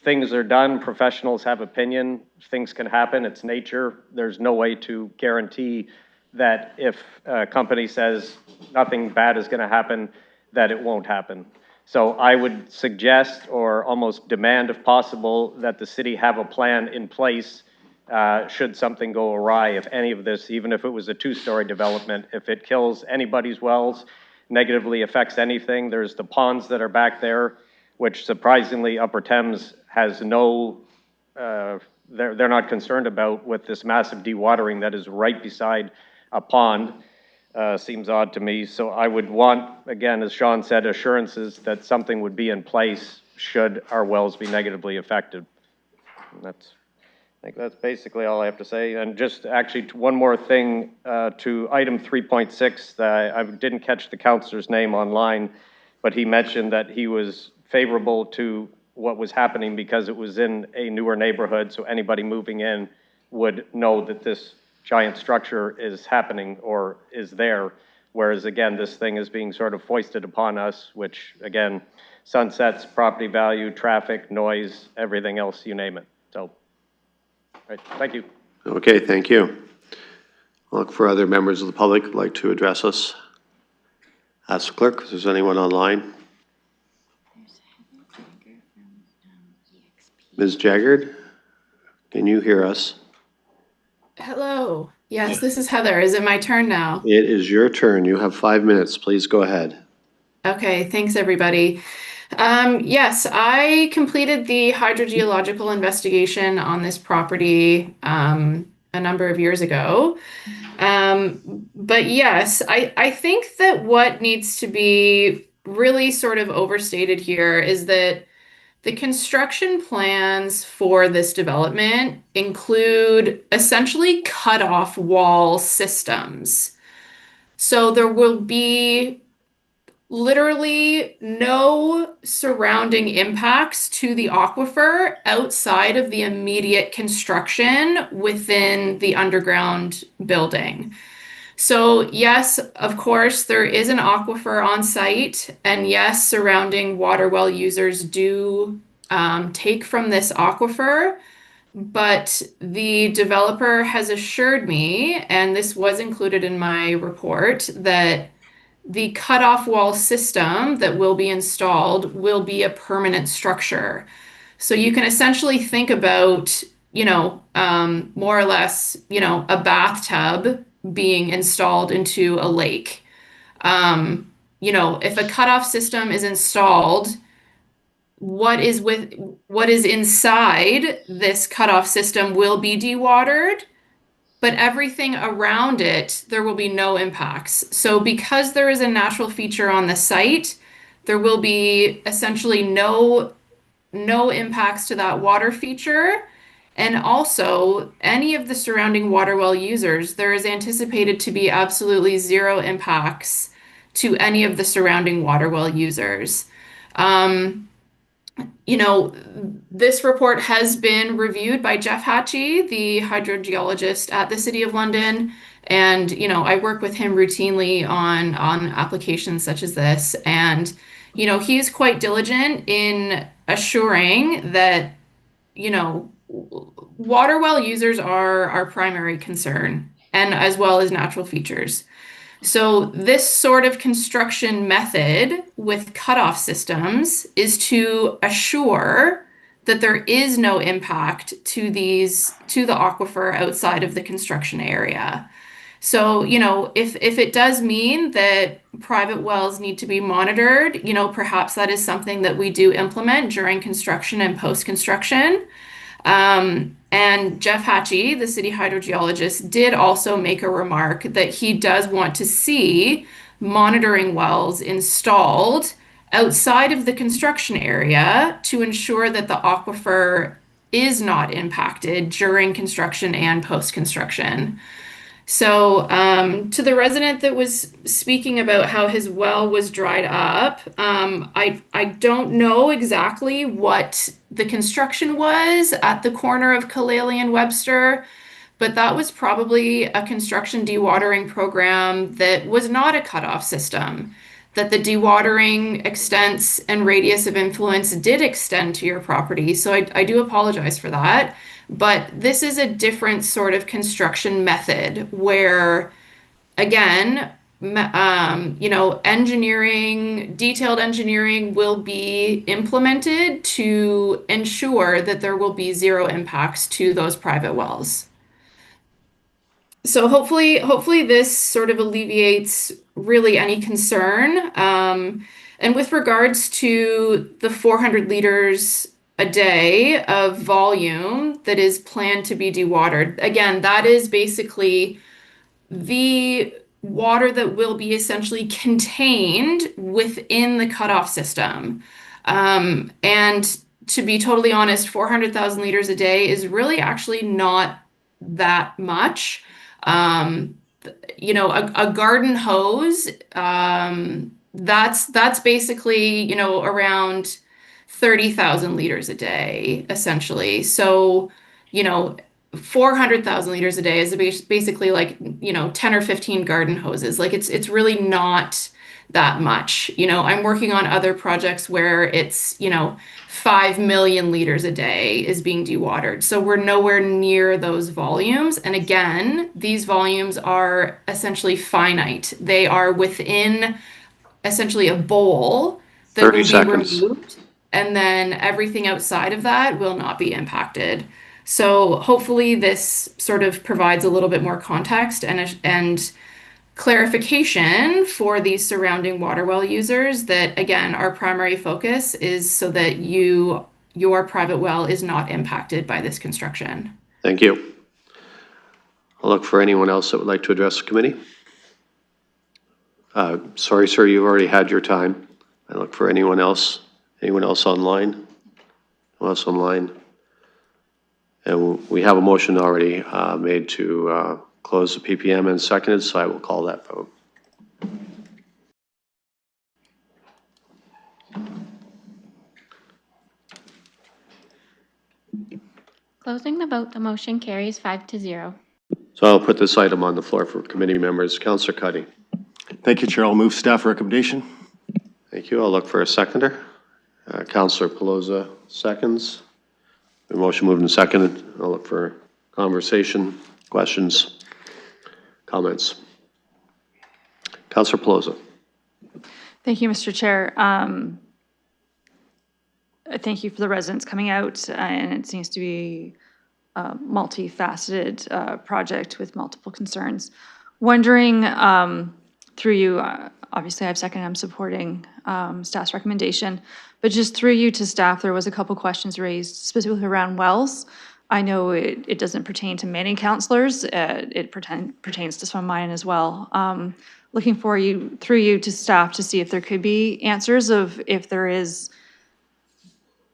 things are done, professionals have opinion, things can happen, it's nature. There's no way to guarantee that if a company says nothing bad is gonna happen, that it won't happen. So I would suggest or almost demand if possible that the city have a plan in place should something go awry, if any of this, even if it was a 2-story development, if it kills anybody's wells, negatively affects anything. There's the ponds that are back there, which surprisingly Upper Thames has no, they're not concerned about with this massive dewatering that is right beside a pond. Seems odd to me. So I would want, again, as Sean said, assurances that something would be in place should our wells be negatively affected. And I think that's basically all I have to say. And just actually one more thing to item 3.6, I didn't catch the councillor's name online, but he mentioned that he was favorable to what was happening because it was in a newer neighborhood, so anybody moving in would know that this giant structure is happening or is there, whereas again, this thing is being sort of foisted upon us, which again, sunsets, property value, traffic, noise, everything else, you name it. So, right, thank you. Okay, thank you. I'll look for other members of the public who'd like to address us. Ask the clerk if there's anyone online. Ms. Jaggard, can you hear us? Hello. Yes, this is Heather. Is it my turn now? It is your turn. You have 5 minutes. Please go ahead. Okay, thanks everybody. Yes, I completed the hydrogeological investigation on this property a number of years ago. But yes, I think that what needs to be really sort of overstated here is that the construction plans for this development include essentially cut-off wall systems. So there will be literally no surrounding impacts to the aquifer outside of the immediate construction within the underground building. So yes, of course, there is an aquifer on site, and yes, surrounding water well users do take from this aquifer, but the developer has assured me, and this was included in my report, that the cutoff wall system that will be installed will be a permanent structure. So you can essentially think about, more or less, a bathtub being installed into a lake. If a cutoff system is installed, what is inside this cutoff system will be dewatered, but everything around it, there will be no impacts. So because there is a natural feature on the site, there will be essentially no impacts to that water feature. And also, any of the surrounding water well users, there is anticipated to be absolutely zero impacts to any of the surrounding water well users. This report has been reviewed by Jeff Hatchie, the hydrogeologist at the City of London. And, I work with him routinely on applications such as this. And, he's quite diligent in assuring that, water well users are our primary concern, and as well as natural features. So this sort of construction method with cutoff systems is to assure that there is no impact to the aquifer outside of the construction area. So, if it does mean that private wells need to be monitored, perhaps that is something that we do implement during construction and post-construction. And Jeff Hatchie, the city hydrogeologist, did also make a remark that he does want to see monitoring wells installed outside of the construction area to ensure that the aquifer is not impacted during construction and post-construction. So to the resident that was speaking about how his well was dried up, I don't know exactly what the construction was at the corner of Kalele and Webster, but that was probably a construction dewatering program that was not a cutoff system, that the dewatering extents and radius of influence did extend to your property. So I do apologize for that. But this is a different sort of construction method where, again, detailed engineering will be implemented to ensure that there will be zero impacts to those private wells. So hopefully this sort of alleviates really any concern. And with regards to the 400 liters a day of volume that is planned to be dewatered. Again, that is basically the water that will be essentially contained within the cutoff system. And to be totally honest, 400,000 liters a day is really actually not that much. A garden hose, that's basically, around 30,000 liters a day, essentially. So, 400,000 liters a day is basically like, 10 or 15 garden hoses. Like it's really not that much. I'm working on other projects where it's, 5 million liters a day is being dewatered. So we're nowhere near those volumes. And again, these volumes are essentially finite. They are within essentially a bowl that 30 will seconds. be removed. And then everything outside of that will not be impacted. So hopefully this sort of provides a little bit more context and clarification for these surrounding water well users that, again, our primary focus is so that your private well is not impacted by this construction. Thank you. I'll look for anyone else that would like to address the committee. Sorry, sir, you've already had your time. I look for anyone else. Anyone else online? Anyone else online? And we have a motion already made to close the PPM and seconded, so I will call that vote. Closing the vote, the motion carries 5-0. So I'll put this item on the floor for committee members. Councillor Cuddy. Thank you, Chair. I'll move staff recommendation. Thank you. I'll look for a seconder. Councillor Pelosa seconds. The motion moved and seconded. I'll look for conversation, questions, comments. Councillor Pelosa. Thank you, Mr. Chair. Thank you for the residents coming out, and it seems to be multifaceted project with multiple concerns. Wondering, through you, obviously I'm supporting staff's recommendation, but just through you to staff, there was a couple questions raised specifically around wells. I know it doesn't pertain to many counselors, it pertains to some of mine as well. Looking for you, through you to staff, to see if there could be answers of if there is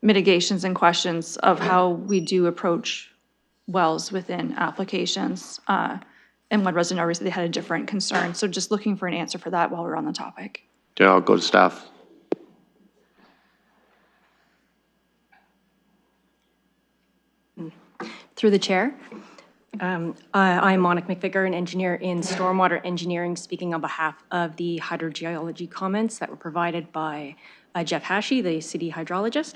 mitigations and questions of how we do approach wells within applications. And one resident obviously had a different concern, so just looking for an answer for that while we're on the topic. Okay, I'll go to staff. Through the chair. I'm Monica McVicker, an engineer in stormwater engineering, speaking on behalf of the hydrogeology comments that were provided by Jeff Hashey, the city hydrologist.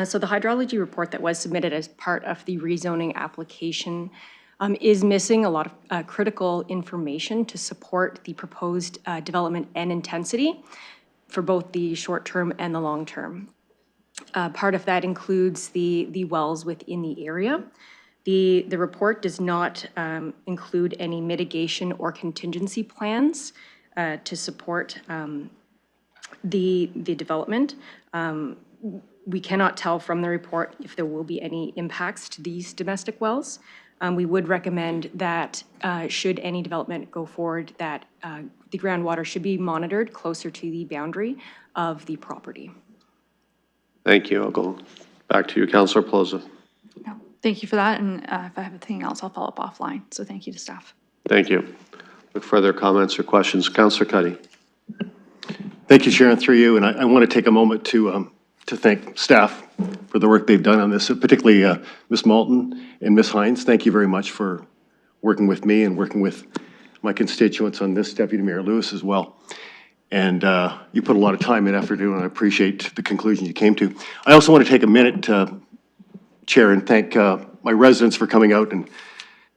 So the hydrology report that was submitted as part of the rezoning application is missing a lot of critical information to support the proposed development and intensity for both the short term and the long term. Part of that includes the wells within the area. The report does not include any mitigation or contingency plans to support the development. We cannot tell from the report if there will be any impacts to these domestic wells. We would recommend that should any development go forward, that the groundwater should be monitored closer to the boundary of the property. Thank you. I'll go back to you, Councillor Pelosi. Thank you for that, and if I have anything else, I'll follow up offline. So thank you to staff. Thank you. Look further comments or questions. Councillor Cuddy. Thank you, Sharon, through you. And I want to take a moment to thank staff for the work they've done on this, particularly Ms. Malton and Ms. Hines. Thank you very much for working with me and working with my constituents on this, Deputy Mayor Lewis as well. And you put a lot of time and effort into it, and I appreciate the conclusion you came to. I also want to take a minute, Chair, and thank my residents for coming out, and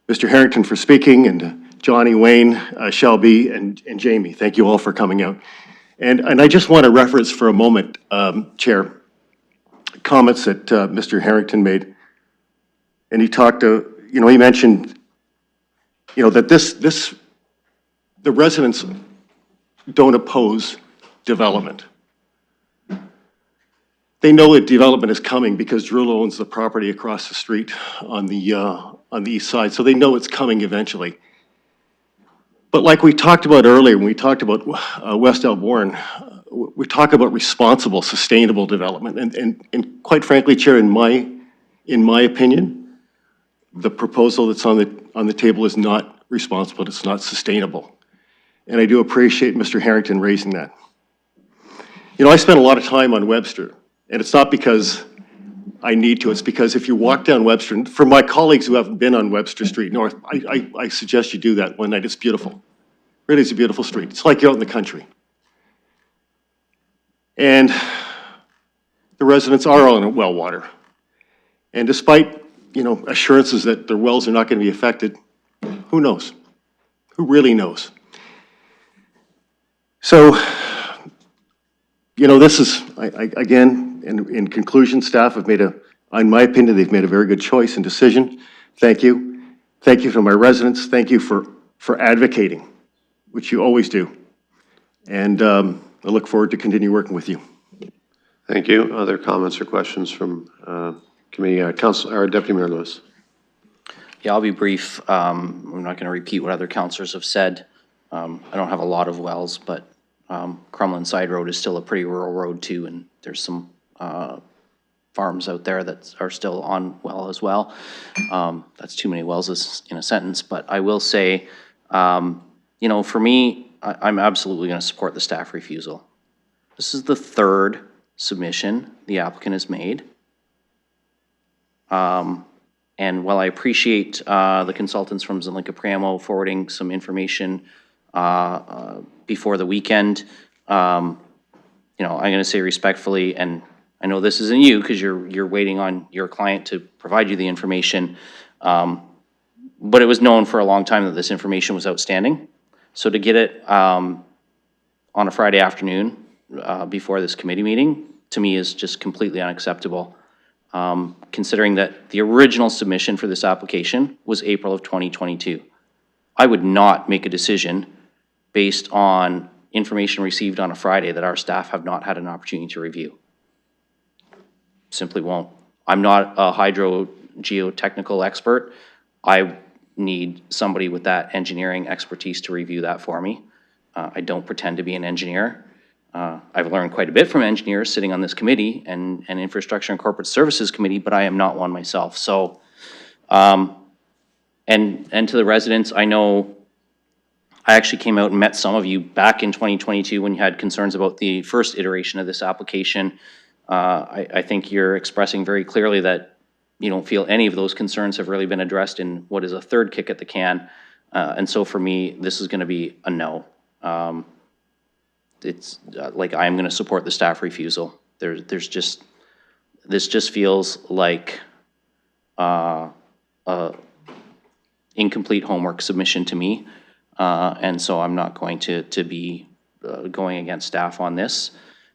Mr. Harrington for speaking, and Johnny, Wayne, Shelby, and Jamie. Thank you all for coming out. And I just want to reference for a moment, Chair, comments that Mr. Harrington made. And he talked to, he mentioned, that the residents don't oppose development. They know that development is coming because Drula owns the property across the street on the east side, so they know it's coming eventually. But like we talked about earlier, when we talked about West Elborn, we talk about responsible, sustainable development. And quite frankly, Chair, in my opinion, the proposal that's on the table is not responsible, it's not sustainable. And I do appreciate Mr. Harrington raising that. I spent a lot of time on Webster, and it's not because I need to, it's because if you walk down Webster, and for my colleagues who haven't been on Webster Street North, I suggest you do that one night. It's beautiful. Really, it's a beautiful street. It's like you're out in the country. And the residents are on well water. And despite, assurances that their wells are not going to be affected, who knows? Who really knows? So, this is, again, in conclusion, staff have in my opinion, they've made a very good choice and decision. Thank you. Thank you to my residents. Thank you for advocating, which you always do. And I look forward to continue working with you. Thank you. Other comments or questions from committee? Deputy Mayor Lewis. Yeah, I'll be brief. I'm not going to repeat what other councillors have said. I don't have a lot of wells, but Crumlin Side Road is still a pretty rural road too, and there's some farms out there that are still on well as well. That's too many wells in a sentence, but I will say, for me, I'm absolutely going to support the staff refusal. This is the third submission the applicant has made. And while I appreciate the consultants from Zelenka Priamo forwarding some information before the weekend, I'm going to say respectfully, and I know this isn't you because you're waiting on your client to provide you the information, but it was known for a long time that this information was outstanding. So to get it on a Friday afternoon before this committee meeting, to me is just completely unacceptable. considering that the original submission for this application was April of 2022. I would not make a decision based on information received on a Friday that our staff have not had an opportunity to review. Simply won't. I'm not a hydrogeotechnical expert. I need somebody with that engineering expertise to review that for me. I don't pretend to be an engineer. I've learned quite a bit from engineers sitting on this committee and Infrastructure and Corporate Services Committee, but I am not one myself. So, and to the residents, I know I actually came out and met some of you back in 2022 when you had concerns about the first iteration of this application. I think you're expressing very clearly that you don't feel any of those concerns have really been addressed in what is a third kick at the can. And so for me, this is going to be a no. It's like I'm going to support the staff refusal. This just feels like incomplete homework submission to me. And so I'm not going to be going against staff on this.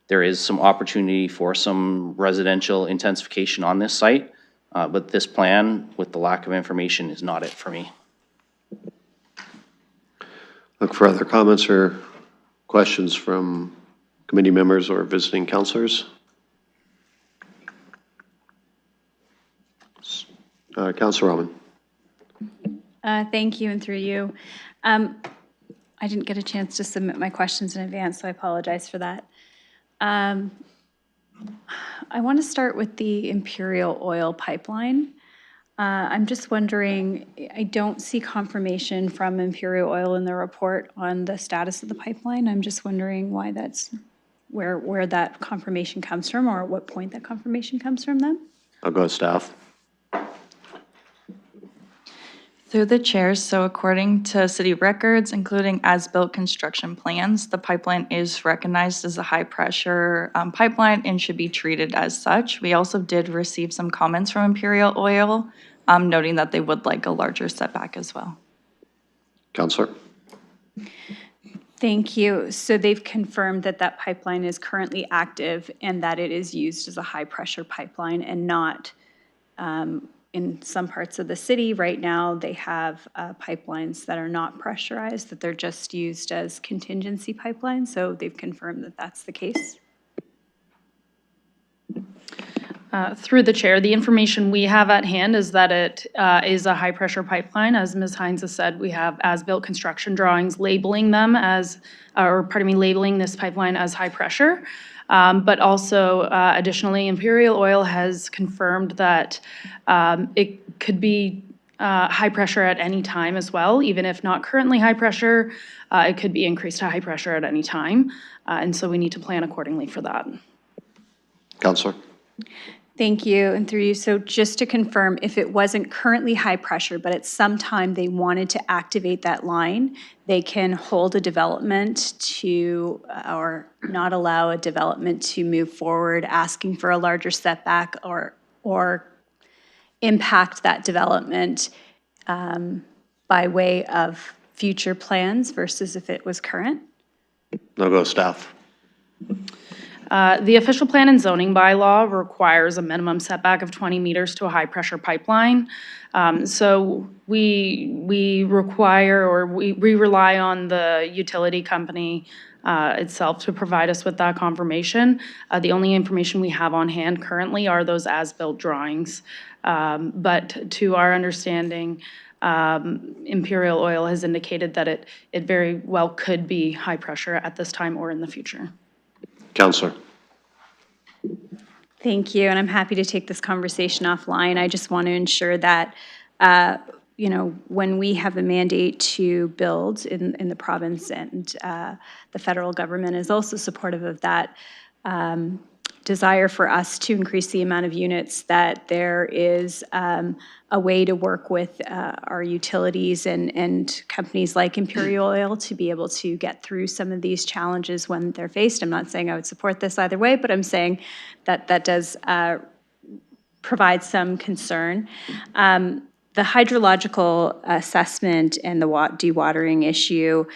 There is some opportunity for some residential intensification on this site, but this plan with the lack of information is not it for me. Look for other comments or questions from committee members or visiting councilors. Councilor Rahman. Thank you, and through you. I didn't get a chance to submit my questions in advance, so I apologize for that. I want to start with the Imperial Oil pipeline. I'm just wondering, I don't see confirmation from Imperial Oil in the report on the status of the pipeline. I'm just wondering why that's, where that confirmation comes from, or at what point that confirmation comes from them? I'll go with staff. Through the chair, so according to city records, including as-built construction plans, the pipeline is recognized as a high-pressure pipeline and should be treated as such. We also did receive some comments from Imperial Oil, noting that they would like a larger setback as well. Councilor. Thank you. So they've confirmed that that pipeline is currently active and that it is used as a high-pressure pipeline and not in some parts of the city right now, they have pipelines that are not pressurized, that they're just used as contingency pipelines. So they've confirmed that that's the case. Through the chair, the information we have at hand is that it is a high-pressure pipeline. As Ms. Hines has said, we have as-built construction drawings labeling them as, labeling this pipeline as high pressure. But also, additionally, Imperial Oil has confirmed that it could be high pressure at any time as well. Even if not currently high pressure, it could be increased to high pressure at any time. And so we need to plan accordingly for that. Councilor. Thank you, and through you. So just to confirm, if it wasn't currently high pressure, but at some time they wanted to activate that line, they can hold a development to, or not allow a development to move forward, asking for a larger setback or impact that development by way of future plans versus if it was current? No go staff. The official plan and zoning bylaw requires a minimum setback of 20 meters to a high-pressure pipeline. So we require, or we rely on the utility company itself to provide us with that confirmation. The only information we have on hand currently are those as-built drawings. But to our understanding, Imperial Oil has indicated that it very well could be high pressure at this time or in the future. Councilor. Thank you, and I'm happy to take this conversation offline. I just want to ensure that, when we have a mandate to build in the province and the federal government is also supportive of that desire for us to increase the amount of units, that there is a way to work with our utilities and companies like Imperial Oil to be able to get through some of these challenges when they're faced. I'm not saying I would support this either way, but I'm saying that that does provide some concern. The hydrological assessment and the dewatering issue,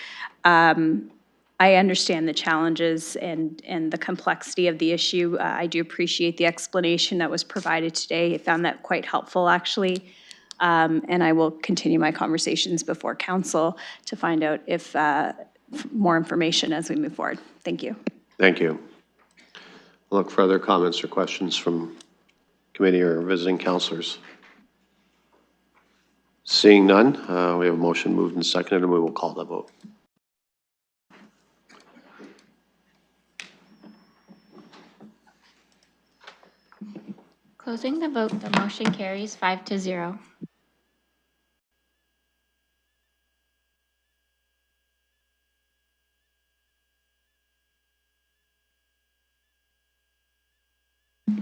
I understand the challenges and the complexity of the issue. I do appreciate the explanation that was provided today. I found that quite helpful, actually. And I will continue my conversations before council to find out if more information as we move forward. Thank you. Thank you. Look for other comments or questions from committee or visiting councilors. Seeing none, we have a motion moved and seconded, and we will call the vote. Closing the vote, the motion carries 5-0.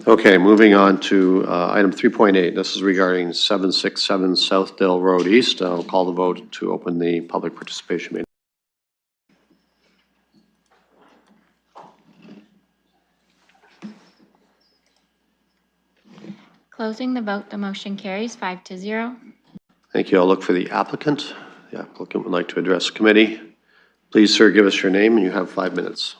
Okay, moving on to item 3.8. This is regarding 767 Southdale Road East. I'll call the vote to open the public participation meeting. Closing the vote, the motion carries 5-0. Thank you. I'll look for the applicant. The applicant would like to address the committee. Please, sir, give us your name, and you have 5 minutes.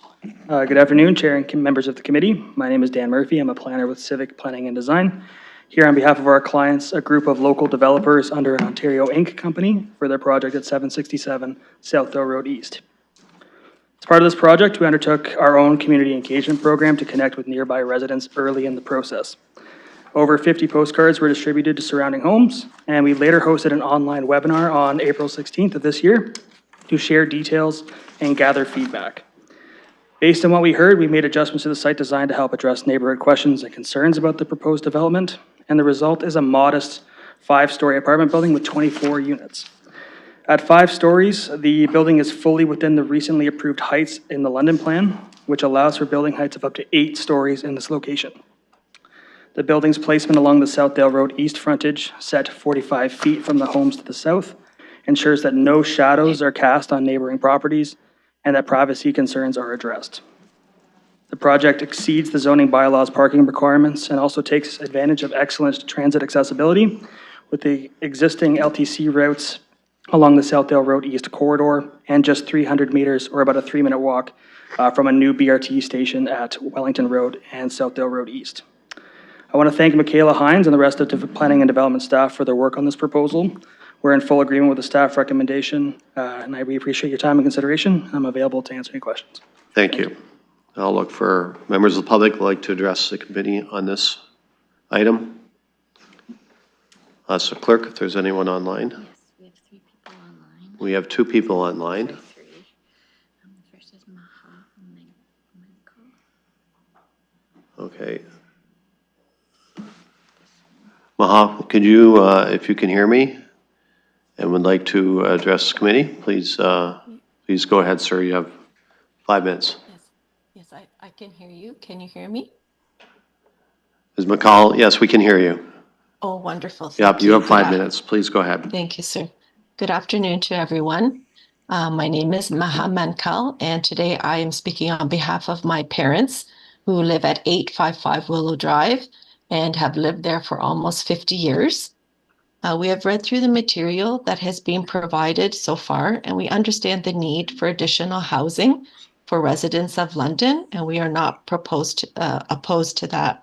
Good afternoon, Chair and members of the committee. My name is Dan Murphy. I'm a planner with Civic Planning and Design. Here on behalf of our clients, a group of local developers under an Ontario Inc. company for their project at 767 Southdale Road East. As part of this project, we undertook our own community engagement program to connect with nearby residents early in the process. Over 50 postcards were distributed to surrounding homes, and we later hosted an online webinar on April 16th of this year to share details and gather feedback. Based on what we heard, we made adjustments to the site design to help address neighborhood questions and concerns about the proposed development, and the result is a modest 5-story apartment building with 24 units. At 5 stories, the building is fully within the recently approved heights in the London Plan, which allows for building heights of up to 8 stories in this location. The building's placement along the Southdale Road East frontage, set 45 feet from the homes to the south, ensures that no shadows are cast on neighboring properties and that privacy concerns are addressed. The project exceeds the zoning bylaws parking requirements and also takes advantage of excellent transit accessibility with the existing LTC routes along the Southdale Road East corridor and just 300 meters or about a 3-minute walk from a new BRT station at Wellington Road and Southdale Road East. I want to thank Michaela Hines and the rest of the planning and development staff for their work on this proposal. We're in full agreement with the staff recommendation, and we appreciate your time and consideration. I'm available to answer any questions. Thank you. I'll look for members of the public who would like to address the committee on this item. So clerk, if there's anyone online. Yes, we have 3 people online. We have 2 people online. The first is Maha Menko. Okay. Maha, could you, if you can hear me and would like to address the committee, please go ahead, sir. You have 5 minutes. Yes, I can hear you. Can you hear me? Ms. McCall, yes, we can hear you. Oh, wonderful. Yep, you have 5 Good minutes. Please go ahead. Thank you, sir. Good afternoon to everyone. My name is Maha Mankal, and today I am speaking on behalf of my parents who live at 855 Willow Drive and have lived there for almost 50 years. We have read through the material that has been provided so far, and we understand the need for additional housing for residents of London, and we are not opposed to that.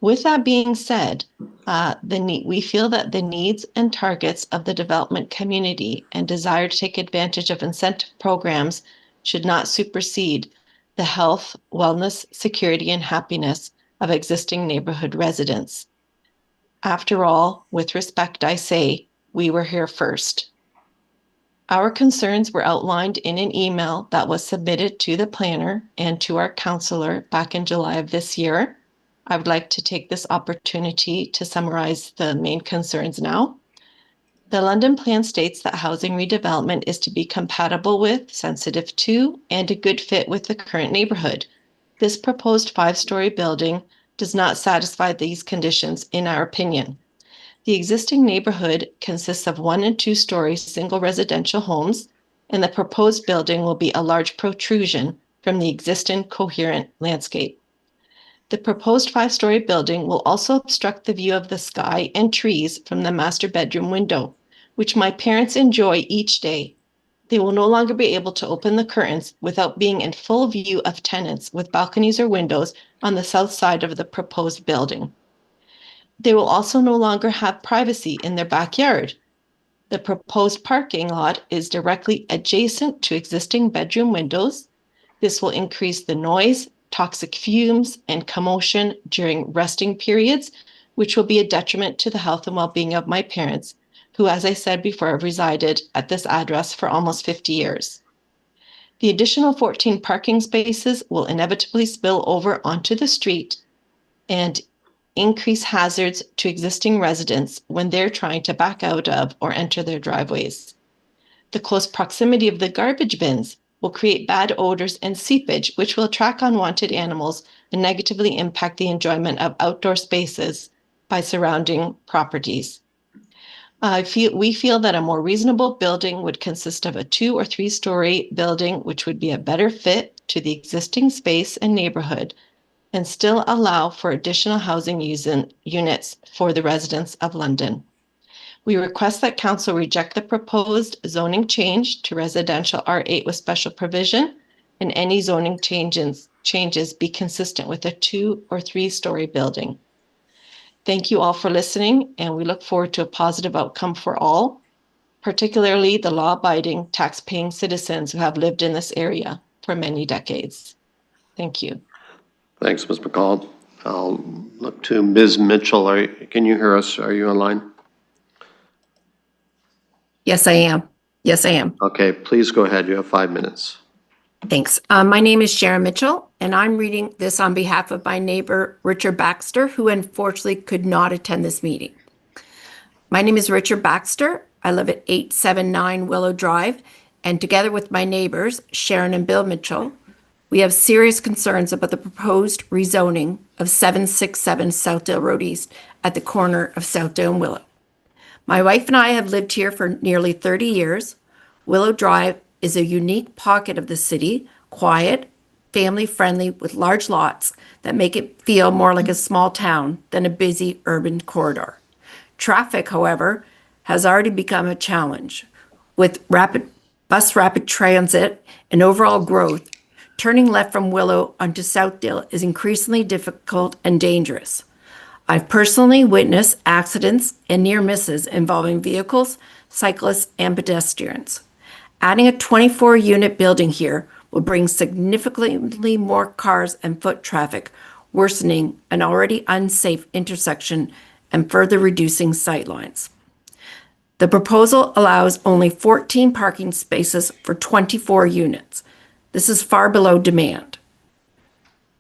With that being said, we feel that the needs and targets of the development community and desire to take advantage of incentive programs should not supersede the health, wellness, security, and happiness of existing neighborhood residents. After all, with respect, I say, we were here first. Our concerns were outlined in an email that was submitted to the planner and to our councillor back in July of this year. I would like to take this opportunity to summarize the main concerns now. The London Plan states that housing redevelopment is to be compatible with, sensitive to, and a good fit with the current neighborhood. This proposed 5-story building does not satisfy these conditions, in our opinion. The existing neighborhood consists of 1- and 2-story single residential homes, and the proposed building will be a large protrusion from the existing coherent landscape. The proposed 5-story building will also obstruct the view of the sky and trees from the master bedroom window, which my parents enjoy each day. They will no longer be able to open the curtains without being in full view of tenants with balconies or windows on the south side of the proposed building. They will also no longer have privacy in their backyard. The proposed parking lot is directly adjacent to existing bedroom windows. This will increase the noise, toxic fumes, and commotion during resting periods, which will be a detriment to the health and well-being of my parents, who, as I said before, have resided at this address for almost 50 years. The additional 14 parking spaces will inevitably spill over onto the street and increase hazards to existing residents when they're trying to back out of or enter their driveways. The close proximity of the garbage bins will create bad odors and seepage, which will attract unwanted animals and negatively impact the enjoyment of outdoor spaces by surrounding properties. We feel that a more reasonable building would consist of a 2 or 3 story building, which would be a better fit to the existing space and neighborhood, and still allow for additional housing units for the residents of London. We request that council reject the proposed zoning change to residential R8 with special provision, and any zoning changes be consistent with a 2 or 3 story building. Thank you all for listening, and we look forward to a positive outcome for all, particularly the law-abiding, tax-paying citizens who have lived in this area for many decades. Thank you. Thanks, Ms. McCall. I'll look to Ms. Mitchell. Can you hear us? Are you online? Yes, I am. Yes, I am. Okay, please go ahead. You have 5 minutes. Thanks. My name is Sharon Mitchell, and I'm reading this on behalf of my neighbor, Richard Baxter, who unfortunately could not attend this meeting. My name is Richard Baxter. I live at 879 Willow Drive, and together with my neighbors, Sharon and Bill Mitchell, we have serious concerns about the proposed rezoning of 767 Southdale Road East at the corner of Southdale and Willow. My wife and I have lived here for nearly 30 years. Willow Drive is a unique pocket of the city, quiet, family-friendly, with large lots that make it feel more like a small town than a busy urban corridor. Traffic, however, has already become a challenge. With rapid transit and overall growth, turning left from Willow onto Southdale is increasingly difficult and dangerous. I've personally witnessed accidents and near misses involving vehicles, cyclists, and pedestrians. Adding a 24-unit building here will bring significantly more cars and foot traffic, worsening an already unsafe intersection and further reducing sightlines. The proposal allows only 14 parking spaces for 24 units. This is far below demand.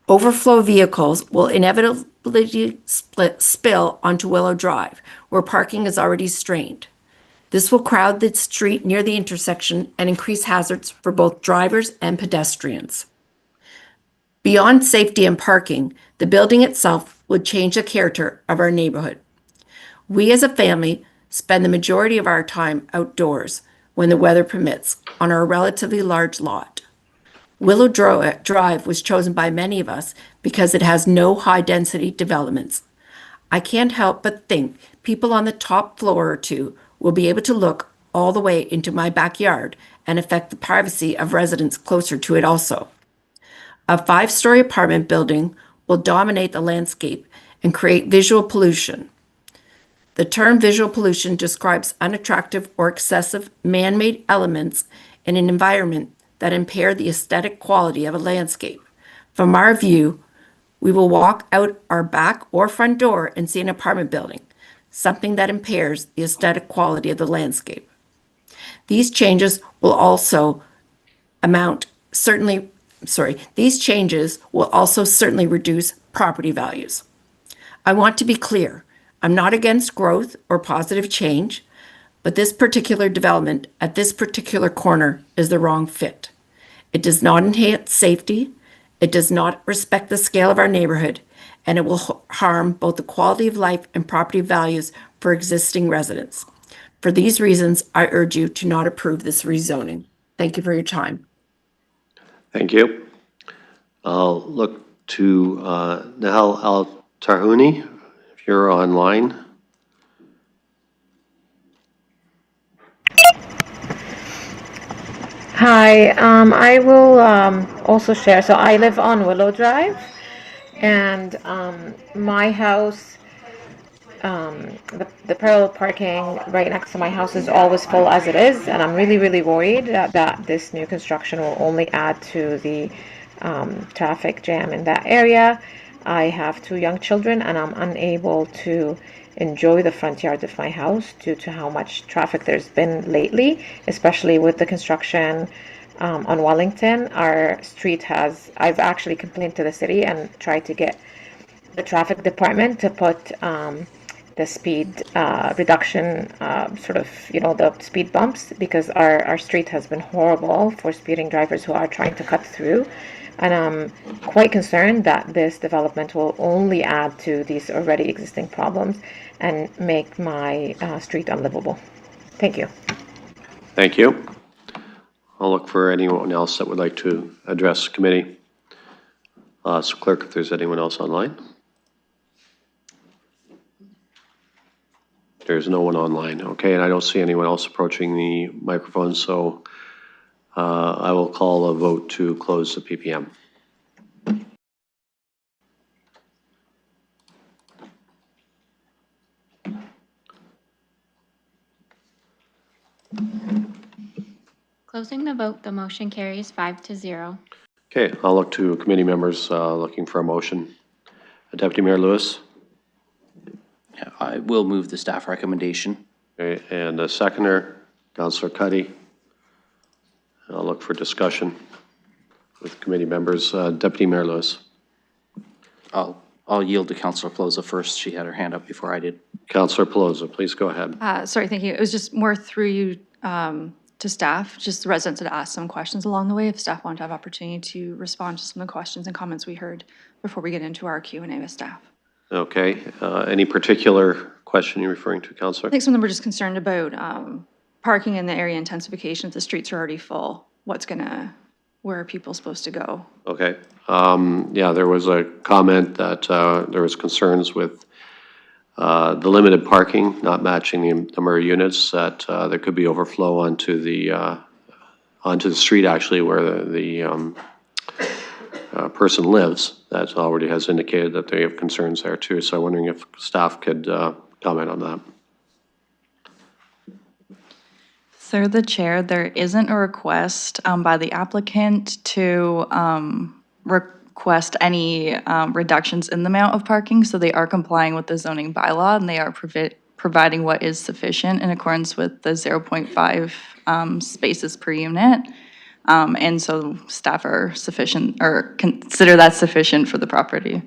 Overflow vehicles will inevitably spill onto Willow Drive, where parking is already strained. This will crowd the street near the intersection and increase hazards for both drivers and pedestrians. Beyond safety and parking, the building itself would change the character of our neighborhood. We as a family spend the majority of our time outdoors when the weather permits on our relatively large lot. Willow Drive was chosen by many of us because it has no high-density developments. I can't help but think people on the top floor or two will be able to look all the way into my backyard and affect the privacy of residents closer to it also. A 5-story apartment building will dominate the landscape and create visual pollution. The term visual pollution describes unattractive or excessive man-made elements in an environment that impair the aesthetic quality of a landscape. From our view, we will walk out our back or front door and see an apartment building, something that impairs the aesthetic quality of the landscape. These changes will also certainly reduce property values. I want to be clear, I'm not against growth or positive change, but this particular development at this particular corner is the wrong fit. It does not enhance safety, it does not respect the scale of our neighborhood, and it will harm both the quality of life and property values for existing residents. For these reasons, I urge you to not approve this rezoning. Thank you for your time. Thank you. I'll look to Nahal Al-Tarhouni, if you're online. Hi, I will also share. So I live on Willow Drive, and my house, the parallel parking right next to my house is always full as it is, and I'm really, really worried that this new construction will only add to the traffic jam in that area. I have 2 young children, and I'm unable to enjoy the front yard of my house due to how much traffic there's been lately, especially with the construction on Wellington. Our street has, I've actually complained to the city and tried to get the traffic department to put the speed reduction, sort of, the speed bumps, because our street has been horrible for speeding drivers who are trying to cut through. And I'm quite concerned that this development will only add to these already existing problems and make my street unlivable. Thank you. Thank you. I'll look for anyone else that would like to address the committee. So clerk, if there's anyone else online. There's no one online, okay, and I don't see anyone else approaching the microphone, so I will call a vote to close the PPM. Closing the vote, the motion carries 5-0. Okay, I'll look to committee members looking for a motion. Deputy Mayor Lewis. Yeah, I will move the staff recommendation. Okay, and a seconder, Councillor Cuddy. I'll look for discussion with committee members. Deputy Mayor Lewis. I'll yield to Councillor Pelosa first. She had her hand up before I did. Councillor Pelosa, please go ahead. Sorry, thank you. It was just more through you to staff. Just the residents had asked some questions along the way. If staff wanted to have opportunity to respond to some of the questions and comments we heard before we get into our Q&A with staff. Okay, any particular question you're referring to, Councillor? I think some of them were just concerned about parking in the area intensification. If the streets are already full, where are people supposed to go? Okay, yeah, there was a comment that there was concerns with the limited parking not matching the number of units, that there could be overflow onto the street actually where the person lives. That already has indicated that they have concerns there too. So I'm wondering if staff could comment on that. Through the chair, there isn't a request by the applicant to request any reductions in the amount of parking, so they are complying with the zoning bylaw and they are providing what is sufficient in accordance with the 0.5 spaces per unit. And so staff are sufficient, or consider that sufficient for the property.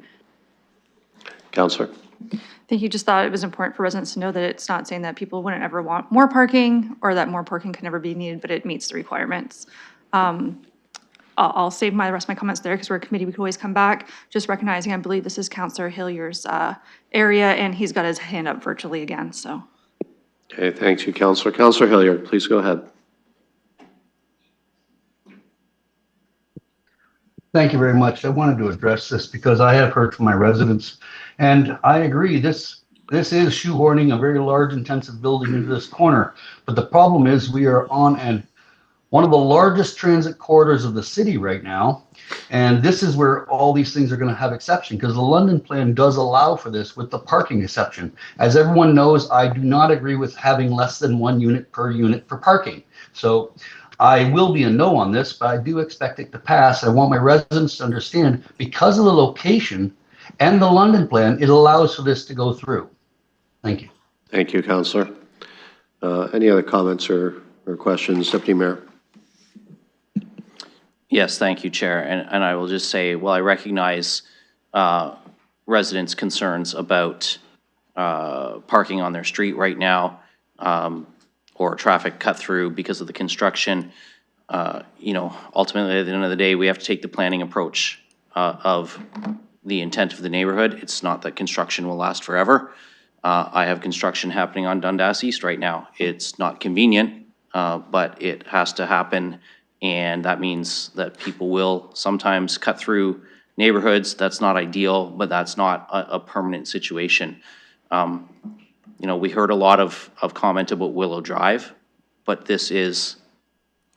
Councillor. I think you just thought it was important for residents to know that it's not saying that people wouldn't ever want more parking or that more parking can never be needed, but it meets the requirements. I'll save the rest of my comments there because we're a committee, we could always come back. Just recognizing, I believe this is Councillor Hillier's area and he's got his hand up virtually again, so. Okay, thank you, Councillor. Councillor Hillier, please go ahead. Thank you very much. I wanted to address this because I have heard from my residents, and I agree, this is shoehorning a very large intensive building into this corner. But the problem is we are on one of the largest transit corridors of the city right now, and this is where all these things are going to have exception, because the London plan does allow for this with the parking exception. As everyone knows, I do not agree with having less than 1 unit for parking. So I will be a no on this, but I do expect it to pass. I want my residents to understand, because of the location and the London plan, it allows for this to go through. Thank you. Thank you, Councillor. Any other comments or questions? Deputy Mayor. Yes, thank you, Chair. And I will just say, well, I recognize residents' concerns about parking on their street right now, or traffic cut through because of the construction. Ultimately, at the end of the day, we have to take the planning approach of the intent of the neighborhood. It's not that construction will last forever. I have construction happening on Dundas East right now. It's not convenient, but it has to happen. And that means that people will sometimes cut through neighborhoods. That's not ideal, but that's not a permanent situation. We heard a lot of comment about Willow Drive, but this is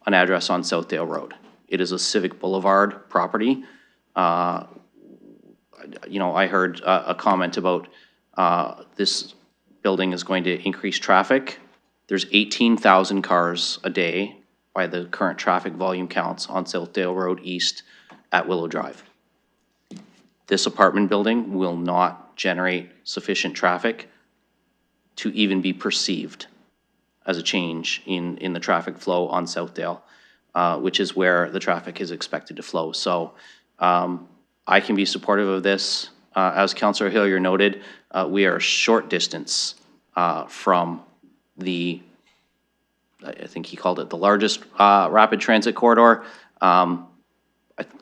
an address on Southdale Road. It is a Civic Boulevard property. You know, I heard a comment about this building is going to increase traffic. There's 18,000 cars a day by the current traffic volume counts on Southdale Road East at Willow Drive. This apartment building will not generate sufficient traffic to even be perceived as a change in the traffic flow on Southdale, which is where the traffic is expected to flow. So I can be supportive of this. As Councillor Hillier noted, we are a short distance from the, I think he called it the largest rapid transit corridor.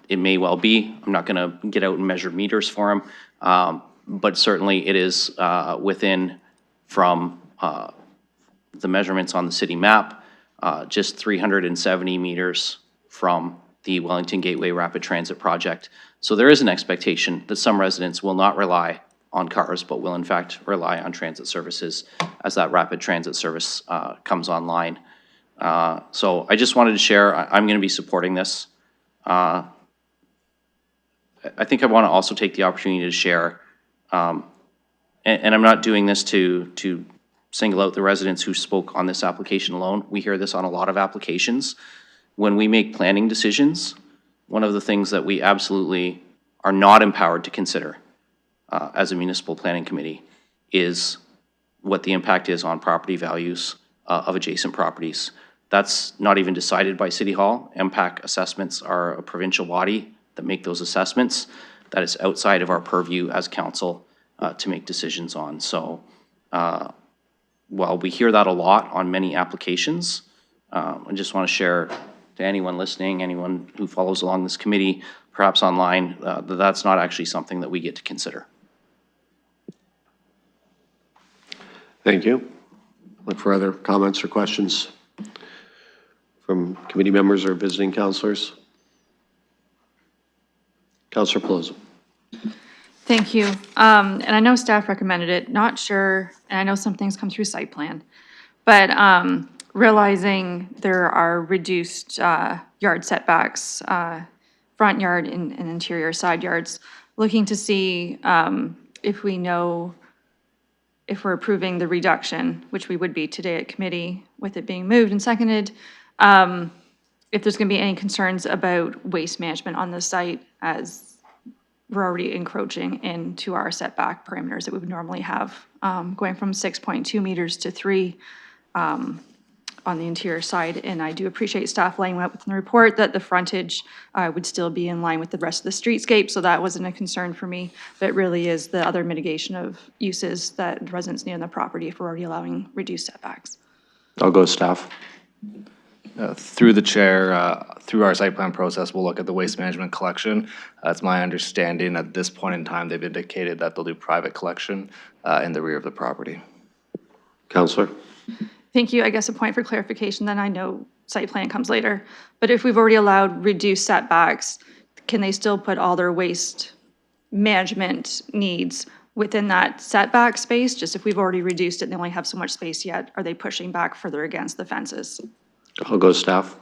It may well be. I'm not going to get out and measure meters for him, but certainly it is within from the measurements on the city map, just 370 meters from the Wellington Gateway Rapid Transit Project. So there is an expectation that some residents will not rely on cars, but will in fact rely on transit services as that rapid transit service comes online. So I just wanted to share, I'm going to be supporting this. I think I want to also take the opportunity to share, and I'm not doing this to single out the residents who spoke on this application alone. We hear this on a lot of applications. When we make planning decisions, one of the things that we absolutely are not empowered to consider as a municipal planning committee is what the impact is on property values of adjacent properties. That's not even decided by City Hall. MPAC assessments are a provincial body that make those assessments. That is outside of our purview as council to make decisions on. So while we hear that a lot on many applications, I just want to share to anyone listening, anyone who follows along this committee, perhaps online, that that's not actually something that we get to consider. Thank you. Look for other comments or questions from committee members or visiting councilors. Councilor Pelosi. Thank you. And I know staff recommended it, not sure, and I know some things come through site plan, but realizing there are reduced yard setbacks, front yard and interior side yards, looking to see if we know if we're approving the reduction, which we would be today at committee with it being moved and seconded, if there's going to be any concerns about waste management on the site, as we're already encroaching into our setback parameters that we would normally have, going from 6.2 meters to 3 on the interior side. And I do appreciate staff laying out within the report that the frontage would still be in line with the rest of the streetscape, so that wasn't a concern for me, but really is the other mitigation of uses that residents need on the property if we're already allowing reduced setbacks. I'll go staff. Through the chair, through our site plan process, we'll look at the waste management collection. It's my understanding at this point in time, they've indicated that they'll do private collection in the rear of the property. Councilor. Thank you. I guess a point for clarification, then I know site plan comes later, but if we've already allowed reduced setbacks, can they still put all their waste management needs within that setback space? Just if we've already reduced it and they only have so much space yet, are they pushing back further against the fences? I'll go staff.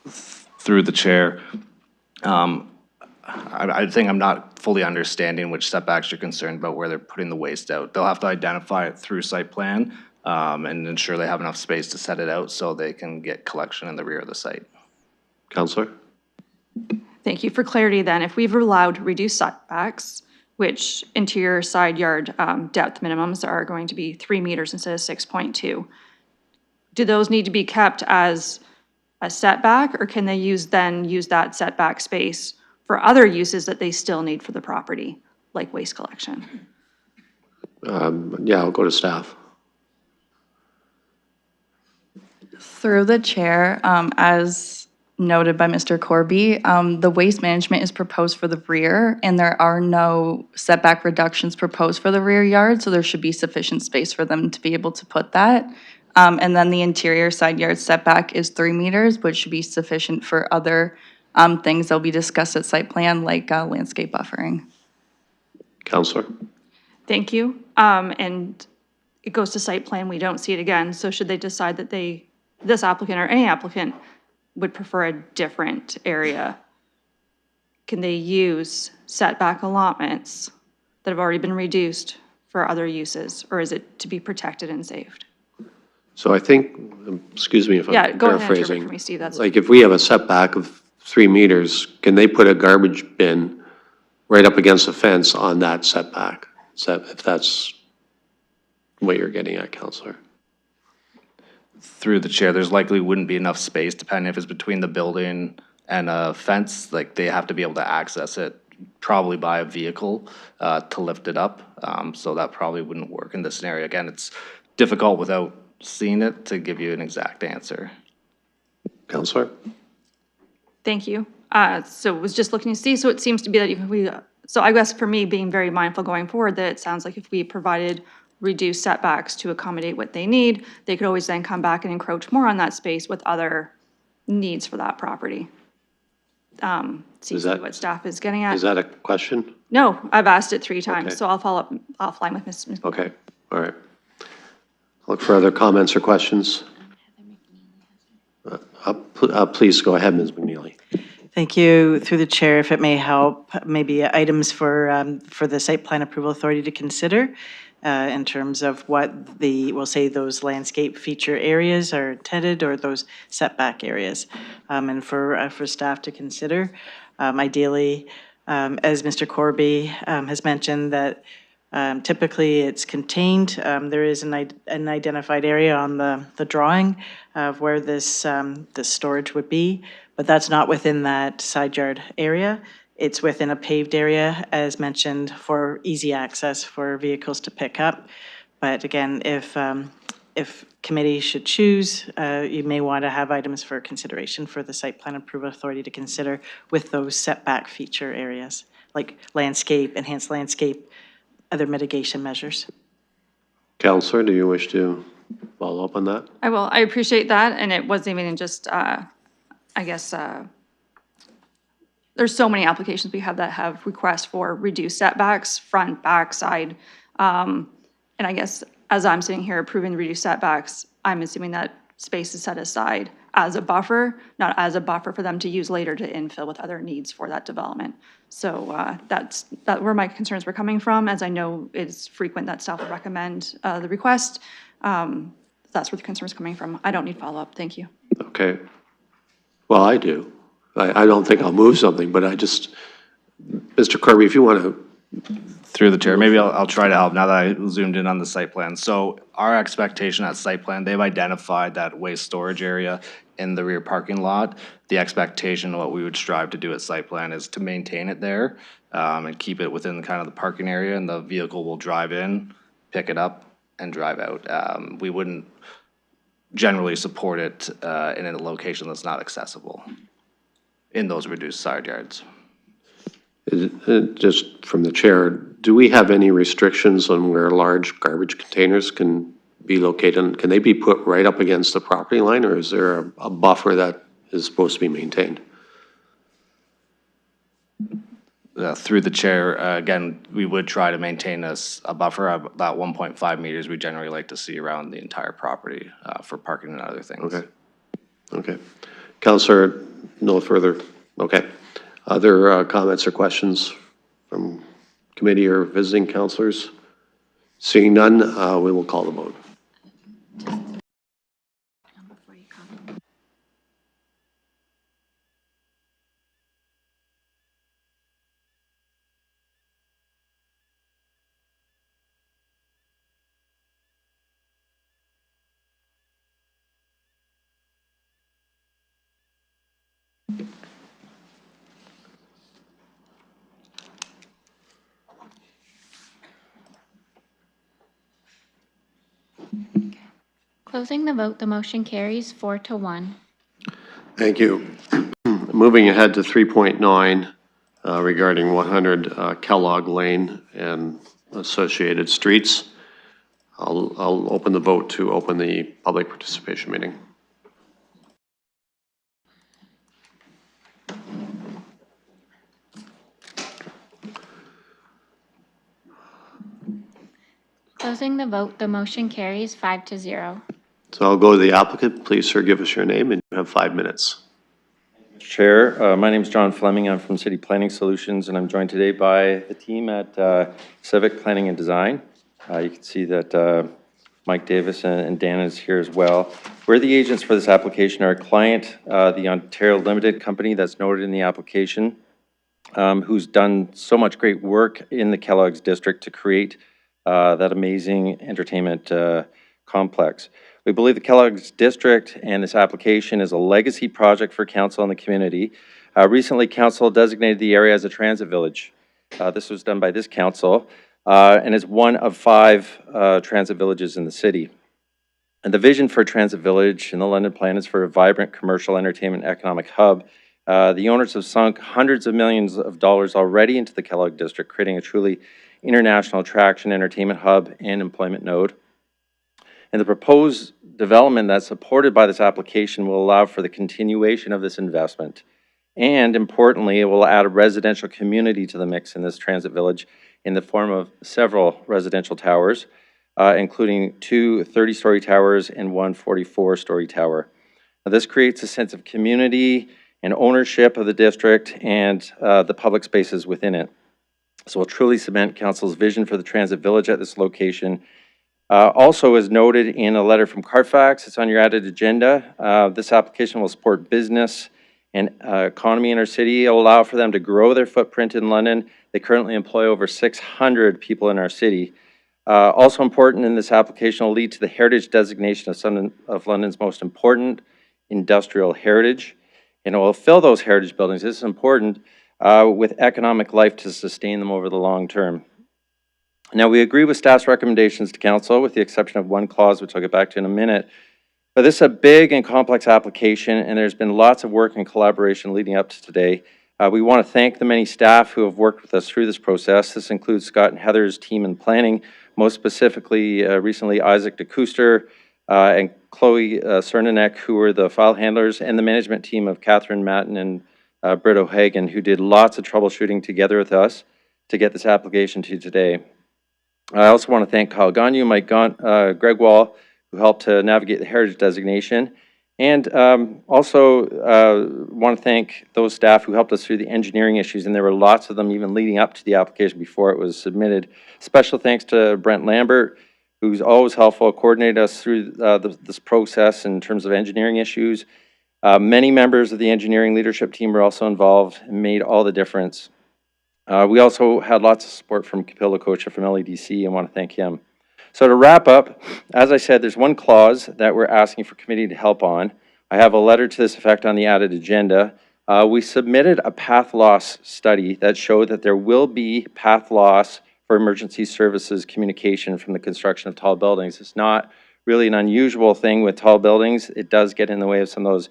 Through the chair, I think I'm not fully understanding which setbacks you're concerned about where they're putting the waste out. They'll have to identify it through site plan and ensure they have enough space to set it out so they can get collection in the rear of the site. Councilor. Thank you for clarity then. If we've allowed reduced setbacks, which interior side yard depth minimums are going to be 3 meters instead of 6.2, do those need to be kept as a setback, or can they use that setback space for other uses that they still need for the property, like waste collection? Yeah, I'll go to staff. Through the chair, as noted by Mr. Corby, the waste management is proposed for the rear, and there are no setback reductions proposed for the rear yard, so there should be sufficient space for them to be able to put that. And then the interior side yard setback is 3 meters, which should be sufficient for other things that'll be discussed at site plan, like landscape buffering. Councilor. Thank you. And it goes to site plan, we don't see it again. So should they decide that this applicant or any applicant would prefer a different area, can they use setback allotments that have already been reduced for other uses, or is it to be protected and saved? So I think, excuse me if Yeah, I'm go ahead and interpret paraphrasing. for me, Steve, that's. Like if we have a setback of 3 meters, can they put a garbage bin right up against the fence on that setback? If that's what you're getting at, Counselor? Through the chair, there's likely wouldn't be enough space, depending if it's between the building and a fence, like they have to be able to access it probably by a vehicle to lift it up. So that probably wouldn't work in this scenario. Again, it's difficult without seeing it to give you an exact answer. Counselor? Thank you. So was just looking to see, so it seems to be that if we, so I guess for me, being very mindful going forward, that it sounds like if we provided reduced setbacks to accommodate what they need, they could always then come back and encroach more on that space with other needs for that property. Seems to be what staff is getting at. Is that a question? No, I've asked it 3 times, Okay. so I'll follow up offline with Ms. Okay, all right. Look for other comments or questions. Please go ahead, Ms. McNeely. Thank you. Through the chair, if it may help, maybe items for the site plan approval authority to consider in terms of what we'll say those landscape feature areas are intended, or those setback areas. And for staff to consider, ideally, as Mr. Corby has mentioned, that typically it's contained. There is an identified area on the drawing of where this storage would be, but that's not within that side yard area. It's within a paved area, as mentioned, for easy access for vehicles to pick up. But again, if committee should choose, you may want to have items for consideration for the site plan approval authority to consider with those setback feature areas, like landscape, enhanced landscape, other mitigation measures. Counselor, do you wish to follow up on that? I will. I appreciate that, and it wasn't even just, I guess, there's so many applications we have that have requests for reduced setbacks, front, back, side. And I guess as I'm sitting here approving the reduced setbacks, I'm assuming that space is set aside as a buffer, not as a buffer for them to use later to infill with other needs for that development. So that's where my concerns were coming from, as I know it's frequent that staff will recommend the request. That's where the concern's coming from. I don't need follow-up. Thank you. Okay. Well, I do. I don't think I'll move something, but Mr. Corby, if you want to. Through the chair, maybe I'll try to help now that I zoomed in on the site plan. So our expectation at site plan, they've identified that waste storage area in the rear parking lot. The expectation, what we would strive to do at site plan is to maintain it there and keep it within kind of the parking area, and the vehicle will drive in, pick it up, and drive out. We wouldn't generally support it in a location that's not accessible in those reduced side yards. Just from the chair, do we have any restrictions on where large garbage containers can be located? Can they be put right up against the property line, or is there a buffer that is supposed to be maintained? Through the chair, again, we would try to maintain a buffer of about 1.5 meters. We generally like to see around the entire property for parking and other things. Okay. Okay. Councillor, no further. Okay. Other comments or questions from committee or visiting councillors? Seeing none, we will call the vote. Closing the vote, the motion carries 4-1. Thank you. Moving ahead to 3.9 regarding 100 Kellogg Lane and associated streets. I'll open the vote to open the public participation meeting. Closing the vote, the motion carries 5-0. So I'll go to the applicant. Please, sir, give us your name, and you have 5 minutes. Mr. Chair, my name is John Fleming. I'm from City Planning Solutions, and I'm joined today by the team at Civic Planning and Design. You can see that Mike Davis and Dan is here as well. We're the agents for this application. Our client, the Ontario Limited Company that's noted in the application, who's done so much great work in the Kellogg's district to create that amazing entertainment complex. We believe the Kellogg's district and this application is a legacy project for council and the community. Recently, council designated the area as a transit village. This was done by this council and is one of 5 transit villages in the city. And the vision for Transit Village in the London plan is for a vibrant commercial entertainment economic hub. The owners have sunk hundreds of millions of dollars already into the Kellogg district, creating a truly international attraction, entertainment hub, and employment node. And the proposed development that's supported by this application will allow for the continuation of this investment. And importantly, it will add a residential community to the mix in this transit village in the form of several residential towers, including 2 30-story towers and 1 44-story tower. Now, this creates a sense of community and ownership of the district and the public spaces within it. So we'll truly cement council's vision for the transit village at this location. Also, as noted in a letter from Carfax, it's on your added agenda. This application will support business and economy in our city. It will allow for them to grow their footprint in London. They currently employ over 600 people in our city. Also important in this application will lead to the heritage designation of some of London's most important industrial heritage. And it will fill those heritage buildings, this is important, with economic life to sustain them over the long term. Now, we agree with staff's recommendations to council, with the exception of one clause, which I'll get back to in a minute. But this is a big and complex application, and there's been lots of work and collaboration leading up to today. We want to thank the many staff who have worked with us through this process. This includes Scott and Heather's team in planning, most specifically recently Isaac DeCooster and Chloe Cernanek, who were the file handlers, and the management team of Catherine Matten and Britt O'Hagan, who did lots of troubleshooting together with us to get this application to today. I also want to thank Kyle Gagnon, Mike Greg Wall, who helped to navigate the heritage designation. And also want to thank those staff who helped us through the engineering issues, and there were lots of them even leading up to the application before it was submitted. Special thanks to Brent Lambert, who's always helpful, coordinated us through this process in terms of engineering issues. Many members of the engineering leadership team were also involved and made all the difference. We also had lots of support from Capilla Kocha from LEDC, and want to thank him. So to wrap up, as I said, there's one clause that we're asking for committee to help on. I have a letter to this effect on the added agenda. We submitted a path loss study that showed that there will be path loss for emergency services communication from the construction of tall buildings. It's not really an unusual thing with tall buildings. It does get in the way of some of those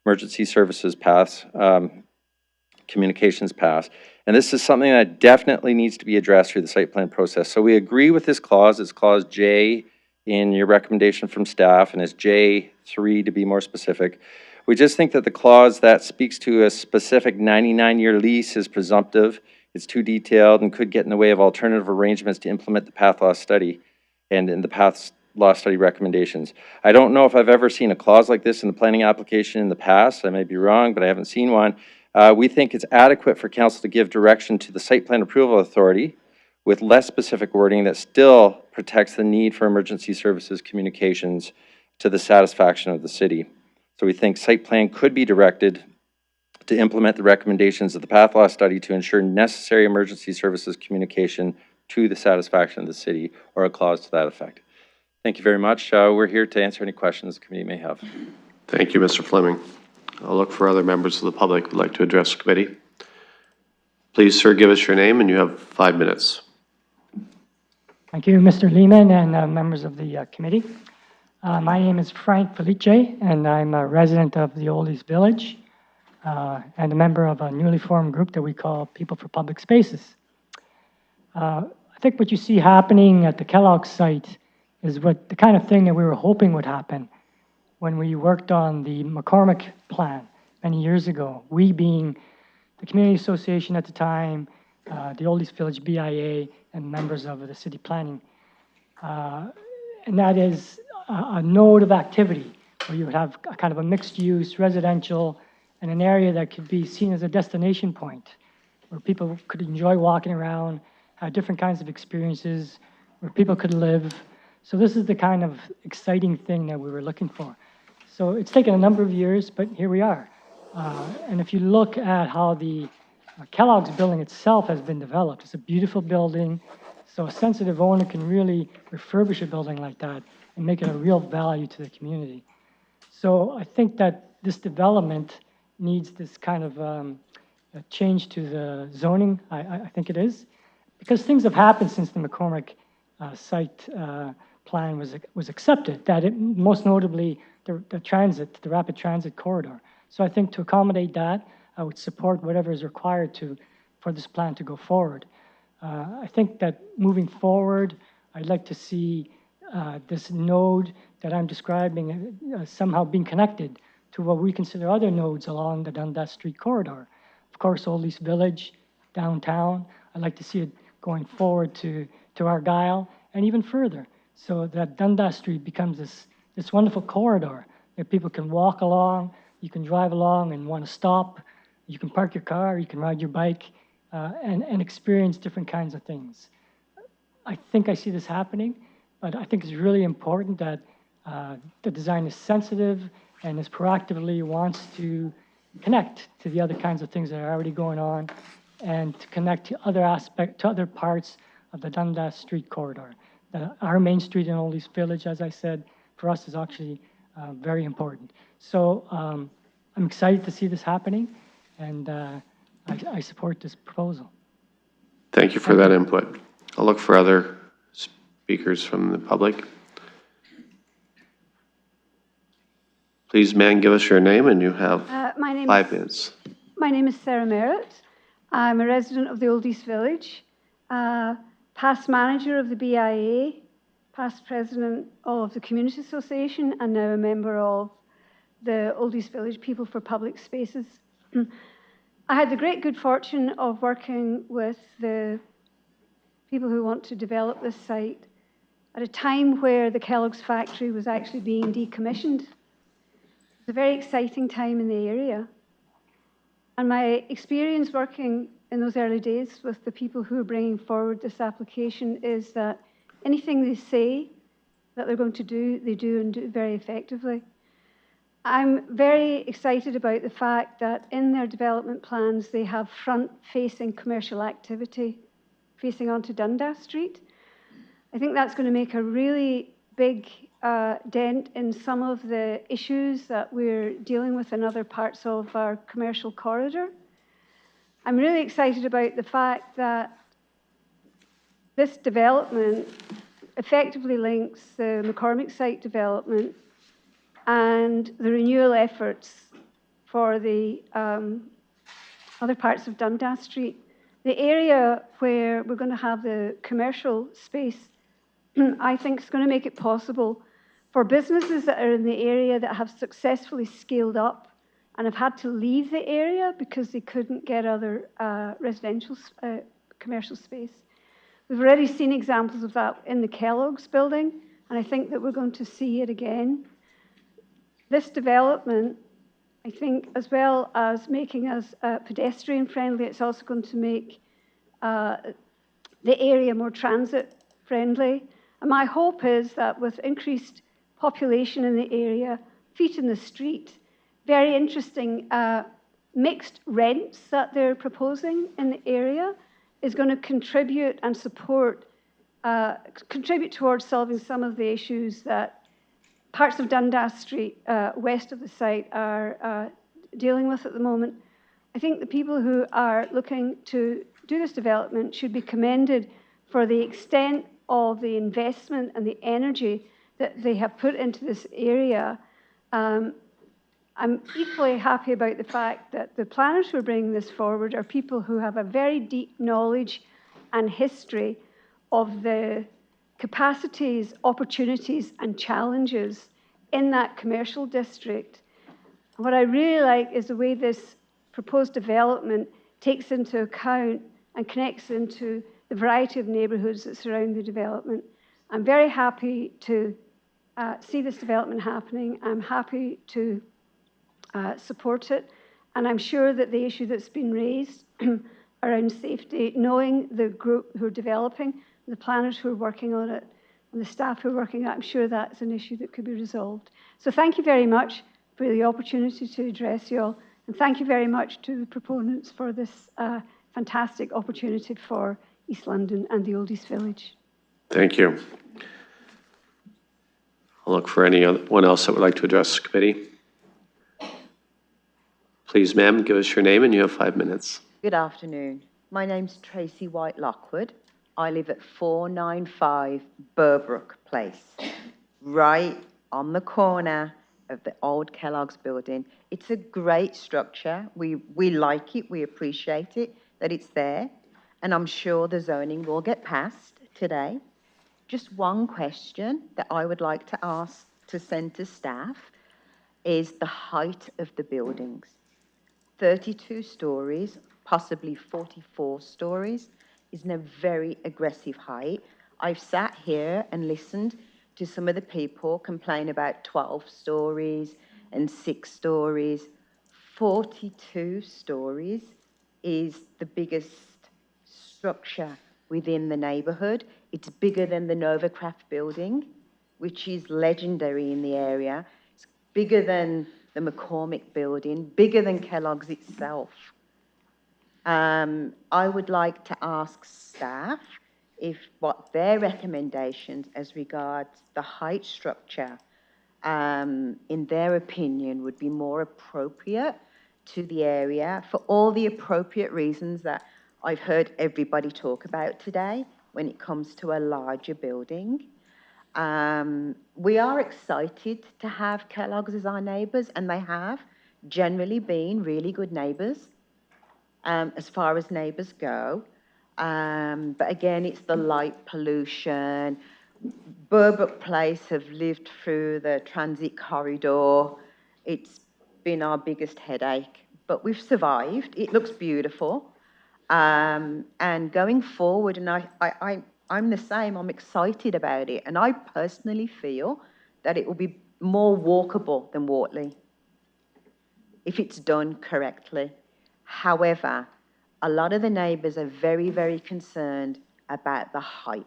emergency services paths, communications paths. And this is something that definitely needs to be addressed through the site plan process. So we agree with this clause. It's clause J in your recommendation from staff, and it's J3 to be more specific. We just think that the clause that speaks to a specific 99-year lease is presumptive. It's too detailed and could get in the way of alternative arrangements to implement the path loss study and in the path loss study recommendations. I don't know if I've ever seen a clause like this in the planning application in the past. I may be wrong, but I haven't seen one. We think it's adequate for council to give direction to the site plan approval authority with less specific wording that still protects the need for emergency services communications to the satisfaction of the city. So we think site plan could be directed to implement the recommendations of the path loss study to ensure necessary emergency services communication to the satisfaction of the city, or a clause to that effect. Thank you very much. We're here to answer any questions the committee may have. Thank you, Mr. Fleming. I'll look for other members of the public who would like to address the committee. Please, sir, give us your name, and you have 5 minutes. Thank you, Mr. Lehman and members of the committee. My name is Frank Felice, and I'm a resident of the Oldies Village and a member of a newly formed group that we call People for Public Spaces. I think what you see happening at the Kellogg site is what the kind of thing that we were hoping would happen when we worked on the McCormick plan many years ago. We being the community association at the time, the Oldies Village BIA, and members of the city planning. and that is a node of activity where you would have a kind of a mixed use residential and an area that could be seen as a destination point where people could enjoy walking around, have different kinds of experiences, where people could live. So this is the kind of exciting thing that we were looking for. So it's taken a number of years, but here we are. And if you look at how the Kellogg's building itself has been developed, it's a beautiful building. So a sensitive owner can really refurbish a building like that and make it a real value to the community. So I think that this development needs this kind of a change to the zoning. I think it is, because things have happened since the McCormick site plan was accepted. That it, most notably the rapid transit corridor. So I think to accommodate that, I would support whatever is required for this plan to go forward. I think that moving forward, I'd like to see this node that I'm describing somehow being connected to what we consider other nodes along the Dundas Street corridor. Of course, Old East Village, downtown. I'd like to see it going forward to Argyle and even further, so that Dundas Street becomes this wonderful corridor that people can walk along, you can drive along and want to stop, you can park your car, you can ride your bike, and experience different kinds of things. I think I see this happening, but I think it's really important that the design is sensitive and is proactively wants to connect to the other kinds of things that are already going on and to connect to other parts of the Dundas Street corridor. Our main street in Old East Village, as I said, for us is actually very important. So I'm excited to see this happening, and I support this proposal. Thank you for that input. I'll look for other speakers from the public. Please, ma'am, give us your name, and you have 5 minutes. My name is Sarah Merritt. I'm a resident of the Old East Village, past manager of the BIA, past president of the Community Association, and now a member of the Old East Village People for Public Spaces. I had the great good fortune of working with the people who want to develop this site at a time where the Kellogg's factory was actually being decommissioned. It's a very exciting time in the area. And my experience working in those early days with the people who are bringing forward this application is that anything they say that they're going to do, they do and do very effectively. I'm very excited about the fact that in their development plans, they have front-facing commercial activity facing onto Dundas Street. I think that's going to make a really big dent in some of the issues that we're dealing with in other parts of our commercial corridor. I'm really excited about the fact that this development effectively links the McCormick site development and the renewal efforts for the other parts of Dundas Street. The area where we're going to have the commercial space, I think, is going to make it possible for businesses that are in the area that have successfully scaled up and have had to leave the area because they couldn't get other residential commercial space. We've already seen examples of that in the Kellogg's building, and I think that we're going to see it again. This development, I think, as well as making us pedestrian friendly, it's also going to make the area more transit friendly. And my hope is that with increased population in the area, feet in the street, very interesting mixed rents that they're proposing in the area is going to contribute and contribute towards solving some of the issues that parts of Dundas Street west of the site are dealing with at the moment. I think the people who are looking to do this development should be commended for the extent of the investment and the energy that they have put into this area. I'm equally happy about the fact that the planners who are bringing this forward are people who have a very deep knowledge and history of the capacities, opportunities, and challenges in that commercial district. And what I really like is the way this proposed development takes into account and connects into the variety of neighbourhoods that surround the development. I'm very happy to see this development happening. I'm happy to support it. And I'm sure that the issue that's been raised around safety, knowing the group who are developing, the planners who are working on it, and the staff who are working on it, I'm sure that's an issue that could be resolved. So thank you very much for the opportunity to address you all. And thank you very much to the proponents for this fantastic opportunity for East London and the Old East Village. Thank you. I'll look for anyone else that would like to address the committee. Please, ma'am, give us your name and you have 5 minutes. Good afternoon. My name's Tracy White Lockwood. I live at 495 Burbrook Place, right on the corner of the old Kellogg's building. It's a great structure. We like it. We appreciate it, that it's there. And I'm sure the zoning will get passed today. Just one question that I would like to ask to send to staff is the height of the buildings. 32 stories, possibly 44 stories, is a very aggressive height. I've sat here and listened to some of the people complain about 12 stories and 6 stories. 42 stories is the biggest structure within the neighbourhood. It's bigger than the Novacraft building, which is legendary in the area. It's bigger than the McCormick building, bigger than Kellogg's itself. I would like to ask staff if what their recommendations as regards the height structure, in their opinion, would be more appropriate to the area for all the appropriate reasons that I've heard everybody talk about today when it comes to a larger building. We are excited to have Kellogg's as our neighbours, and they have generally been really good neighbours as far as neighbours go. But again, it's the light pollution. Burbrook Place have lived through the transit corridor. It's been our biggest headache, but we've survived. It looks beautiful. And going forward, and I'm the same, I'm excited about it. And I personally feel that it will be more walkable than Wortley if it's done correctly. However, a lot of the neighbours are very, very concerned about the height.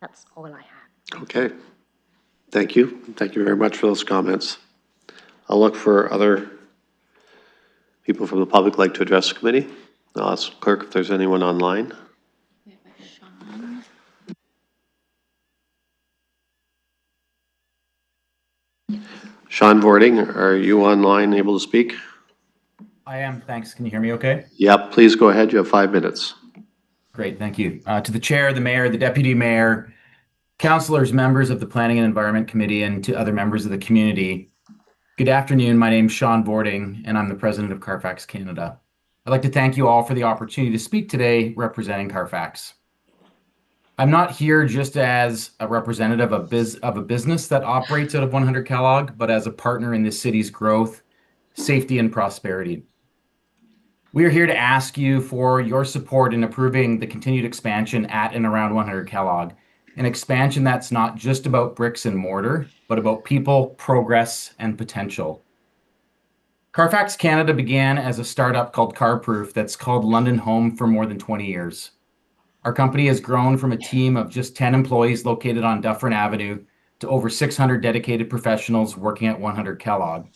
That's all I have. Okay. Thank you. Thank you very much for those comments. I'll look for other people from the public who'd like to address the committee. I'll ask clerk if there's anyone online. Sean Vording, are you online, able to speak? I am, thanks. Can you hear me okay? Yep, please go ahead. You have 5 minutes. Great, thank you. To the chair, the mayor, the deputy mayor, councillors, members of the Planning and Environment Committee, and to other members of the community, good afternoon. My name's Sean Vording, and I'm the president of Carfax Canada. I'd like to thank you all for the opportunity to speak today representing Carfax. I'm not here just as a representative of a business that operates out of 100 Kellogg, but as a partner in this city's growth, safety, and prosperity. We are here to ask you for your support in approving the continued expansion at and around 100 Kellogg, an expansion that's not just about bricks and mortar, but about people, progress, and potential. Carfax Canada began as a startup called CarProof that's called London home for more than 20 years. Our company has grown from a team of just 10 employees located on Dufferin Avenue to over 600 dedicated professionals working at 100 Kellogg.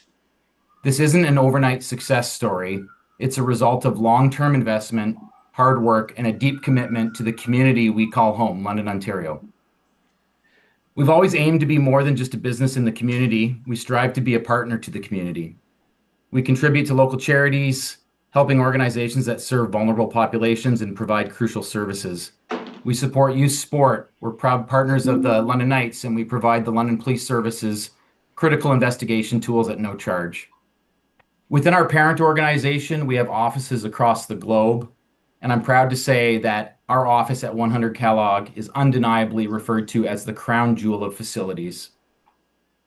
This isn't an overnight success story. It's a result of long-term investment, hard work, and a deep commitment to the community we call home, London, Ontario. We've always aimed to be more than just a business in the community. We strive to be a partner to the community. We contribute to local charities, helping organizations that serve vulnerable populations and provide crucial services. We support youth sport. We're proud partners of the London Knights, and we provide the London Police Services critical investigation tools at no charge. Within our parent organization, we have offices across the globe, and I'm proud to say that our office at 100 Kellogg is undeniably referred to as the crown jewel of facilities.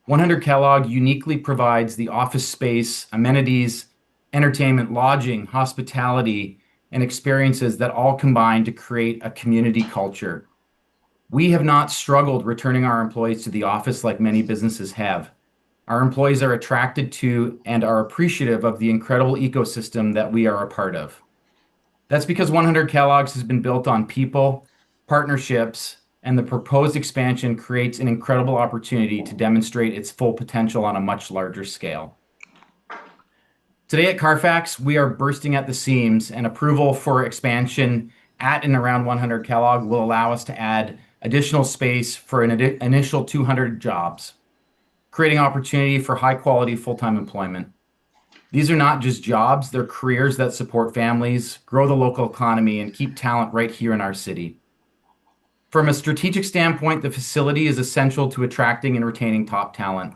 100 Kellogg uniquely provides the office space, amenities, entertainment, lodging, hospitality, and experiences that all combine to create a community culture. We have not struggled returning our employees to the office like many businesses have. Our employees are attracted to and are appreciative of the incredible ecosystem that we are a part of. That's because 100 Kellogg's has been built on people, partnerships, and the proposed expansion creates an incredible opportunity to demonstrate its full potential on a much larger scale. Today at Carfax, we are bursting at the seams, and approval for expansion at and around 100 Kellogg will allow us to add additional space for an initial 200 jobs, creating opportunity for high-quality full-time employment. These are not just jobs, they're careers that support families, grow the local economy, and keep talent right here in our city. From a strategic standpoint, the facility is essential to attracting and retaining top talent.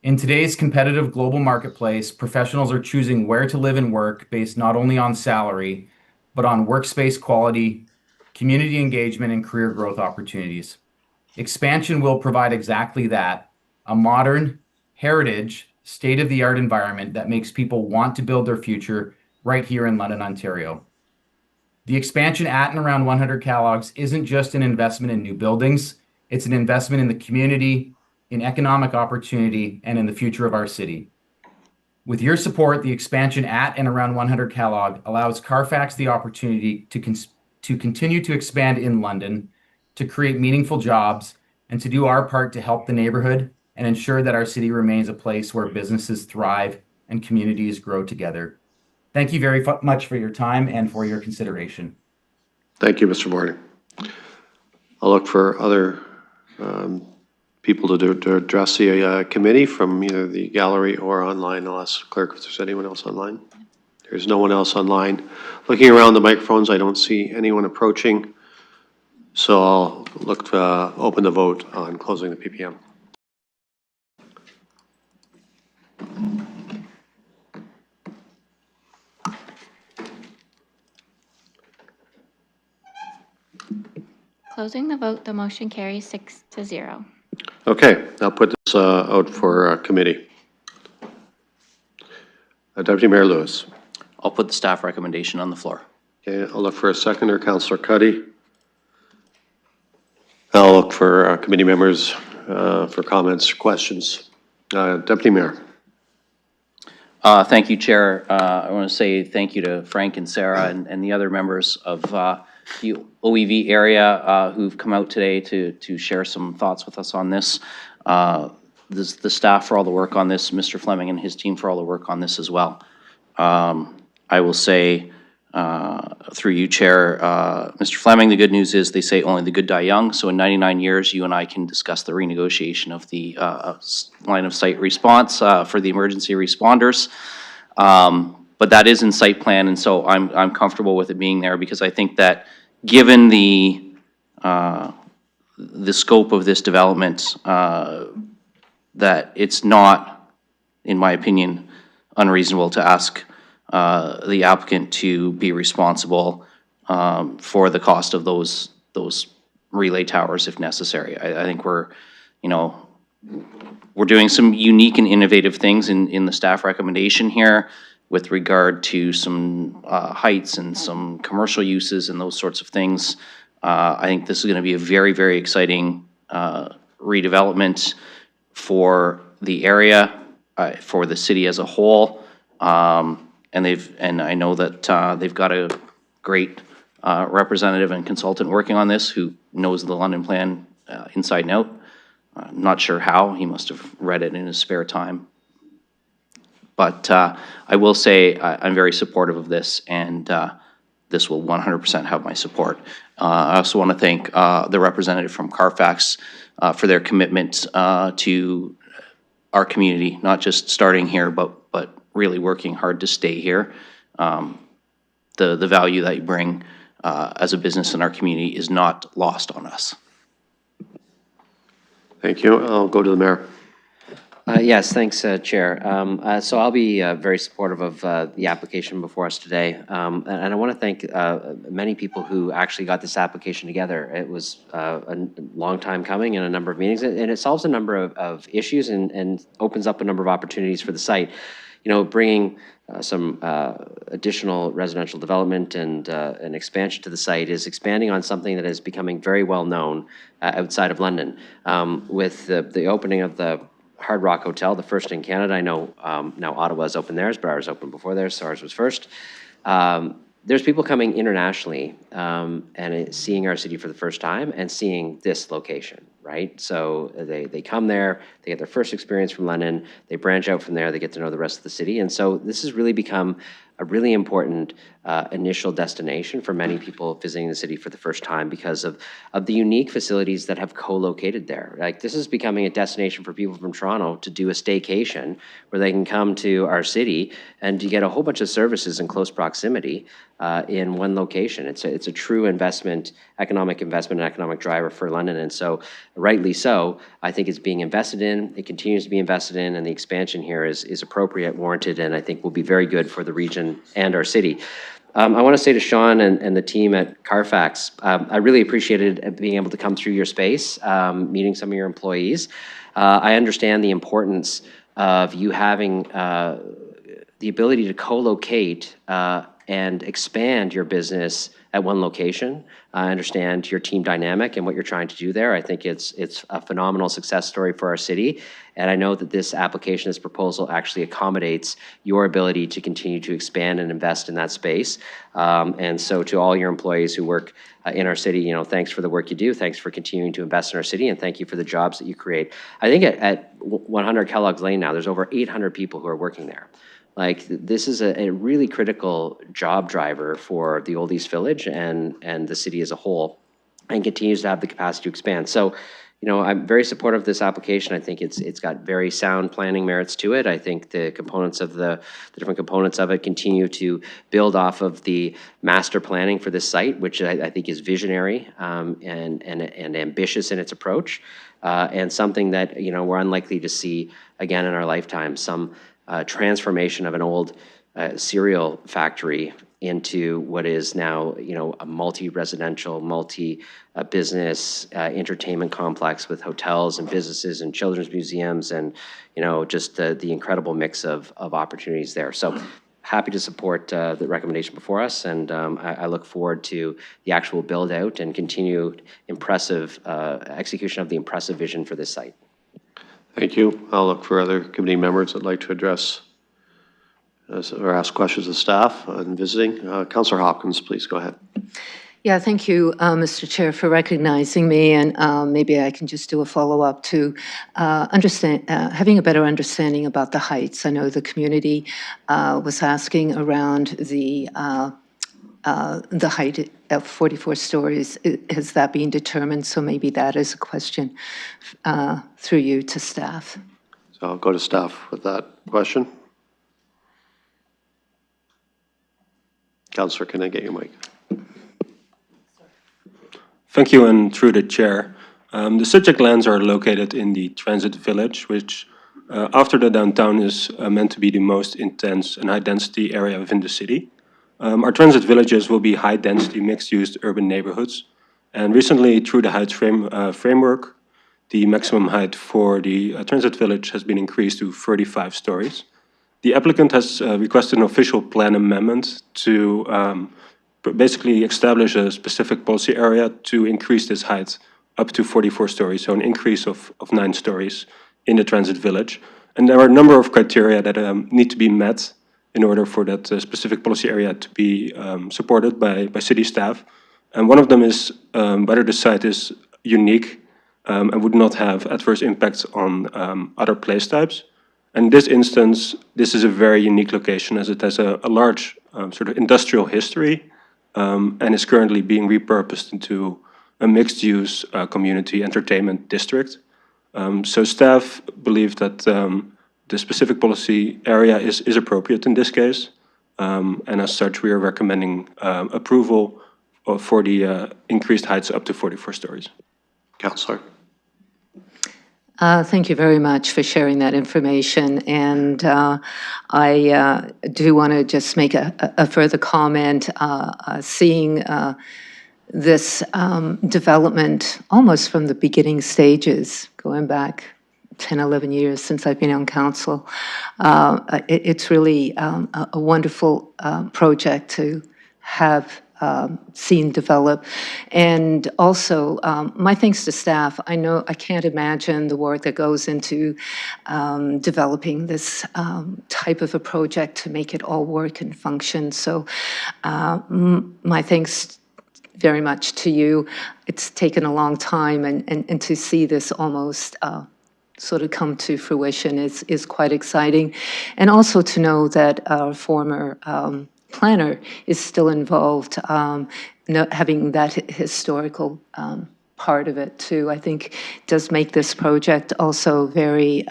In today's competitive global marketplace, professionals are choosing where to live and work based not only on salary, but on workspace quality, community engagement, and career growth opportunities. Expansion will provide exactly that, a modern, heritage, state-of-the-art environment that makes people want to build their future right here in London, Ontario. The expansion at and around 100 Kellogg's isn't just an investment in new buildings, it's an investment in the community, in economic opportunity, and in the future of our city. With your support, the expansion at and around 100 Kellogg allows Carfax the opportunity to continue to expand in London, to create meaningful jobs, and to do our part to help the neighborhood and ensure that our city remains a place where businesses thrive and communities grow together. Thank you very much for your time and for your consideration. Thank you, Mr. Morning. I'll look for other people to address the committee from either the gallery or online. I'll ask clerk if there's anyone else online. There's no one else online. Looking around the microphones, I don't see anyone approaching. So I'll look to open the vote on closing the PPM. Closing the vote, the motion carries 6-0. Okay, I'll put this out for committee. Deputy Mayor Lewis. I'll put the staff recommendation on the floor. Okay, I'll look for a seconder, Councillor Cuddy. I'll look for committee members for comments, questions. Deputy Mayor. Thank you, Chair. I want to say thank you to Frank and Sarah and the other members of the OEV area who've come out today to share some thoughts with us on this. The staff for all the work on this, Mr. Fleming and his team for all the work on this as well. I will say through you, Chair, Mr. Fleming, the good news is they say only the good die young. So in 99 years, you and I can discuss the renegotiation of the line of sight response for the emergency responders. But that is in site plan, and so I'm comfortable with it being there because I think that given the scope of this development, that it's not, in my opinion, unreasonable to ask the applicant to be responsible for the cost of those relay towers if necessary. I think we're doing some unique and innovative things in the staff recommendation here with regard to some heights and some commercial uses and those sorts of things. I think this is going to be a very, very exciting redevelopment for the area, for the city as a whole. And I know that they've got a great representative and consultant working on this who knows the London plan inside and out. I'm not sure how. He must have read it in his spare time. But I will say I'm very supportive of this, and this will 100% have my support. I also want to thank the representative from Carfax for their commitment to our community, not just starting here, but really working hard to stay here. The value that you bring as a business in our community is not lost on us. Thank you. I'll go to the mayor. Yes, thanks, Chair. So I'll be very supportive of the application before us today. And I want to thank many people who actually got this application together. It was a long time coming and a number of meetings, and it solves a number of issues and opens up a number of opportunities for the site. bringing some additional residential development and an expansion to the site is expanding on something that is becoming very well known outside of London. With the opening of the Hard Rock Hotel, the first in Canada. I know now Ottawa's opened theirs, but ours opened before theirs, so ours was first. There's people coming internationally and seeing our city for the first time and seeing this location, right? So they come there, they get their first experience from London, they branch out from there, they get to know the rest of the city. And so this has really become a really important initial destination for many people visiting the city for the first time because of the unique facilities that have co-located there. Like, this is becoming a destination for people from Toronto to do a staycation where they can come to our city and to get a whole bunch of services in close proximity in one location. It's a true investment, economic investment and economic driver for London. And so, rightly so, I think it's being invested in, it continues to be invested in, and the expansion here is appropriate, warranted, and I think will be very good for the region and our city. I want to say to Sean and the team at Carfax, I really appreciated being able to come through your space, meeting some of your employees. I understand the importance of you having the ability to co-locate and expand your business at one location. I understand your team dynamic and what you're trying to do there. I think it's a phenomenal success story for our city. And I know that this application, this proposal actually accommodates your ability to continue to expand and invest in that space. And so to all your employees who work in our city, thanks for the work you do. Thanks for continuing to invest in our city, and thank you for the jobs that you create. I think at 100 Kellogg's Lane now, there's over 800 people who are working there. Like, this is a really critical job driver for the Old East Village and the city as a whole, and continues to have the capacity to expand. So, I'm very supportive of this application. I think it's got very sound planning merits to it. I think the components of the different components of it continue to build off of the master planning for this site, which I think is visionary and ambitious in its approach, and something that we're unlikely to see again in our lifetime. Some transformation of an old cereal factory into what is now, a multi-residential, multi-business entertainment complex with hotels and businesses and children's museums and, just the incredible mix of opportunities there. So happy to support the recommendation before us, and I look forward to the actual build out and continued impressive execution of the impressive vision for this site. Thank you. I'll look for other committee members that'd like to address or ask questions of staff on visiting. Councillor Hopkins, please go ahead. Yeah, thank you, Mr. Chair, for recognizing me, and maybe I can just do a follow-up to having a better understanding about the heights. I know the community was asking around the height of 44 stories. Has that been determined? So maybe that is a question through you to staff. So I'll go to staff with that question. Councillor, can I get your mic? Thank you, and through the chair. The subject lands are located in the Transit Village, which after the downtown is meant to be the most intense and high-density area within the city. Our transit villages will be high-density, mixed-use urban neighborhoods. And recently, through the heights framework, the maximum height for the transit village has been increased to 35 stories. The applicant has requested an official plan amendment to basically establish a specific policy area to increase this height up to 44 stories, so an increase of 9 stories in the transit village. And there are a number of criteria that need to be met in order for that specific policy area to be supported by city staff. And one of them is whether the site is unique and would not have adverse impacts on other place types. And in this instance, this is a very unique location as it has a large sort of industrial history and is currently being repurposed into a mixed-use community entertainment district. So staff believe that the specific policy area is appropriate in this case, and as such, we are recommending approval for the increased heights up to 44 stories. Councillor. Thank you very much for sharing that information. And I do want to just make a further comment. Seeing this development almost from the beginning stages, going back 10, 11 years since I've been on council. It's really a wonderful project to have seen develop. And also, my thanks to staff. I know I can't imagine the work that goes into developing this type of a project to make it all work and function. So my thanks very much to you. It's taken a long time, and to see this almost sort of come to fruition is quite exciting. And also to know that our former planner is still involved, having that historical part of it too, I think does make this project also very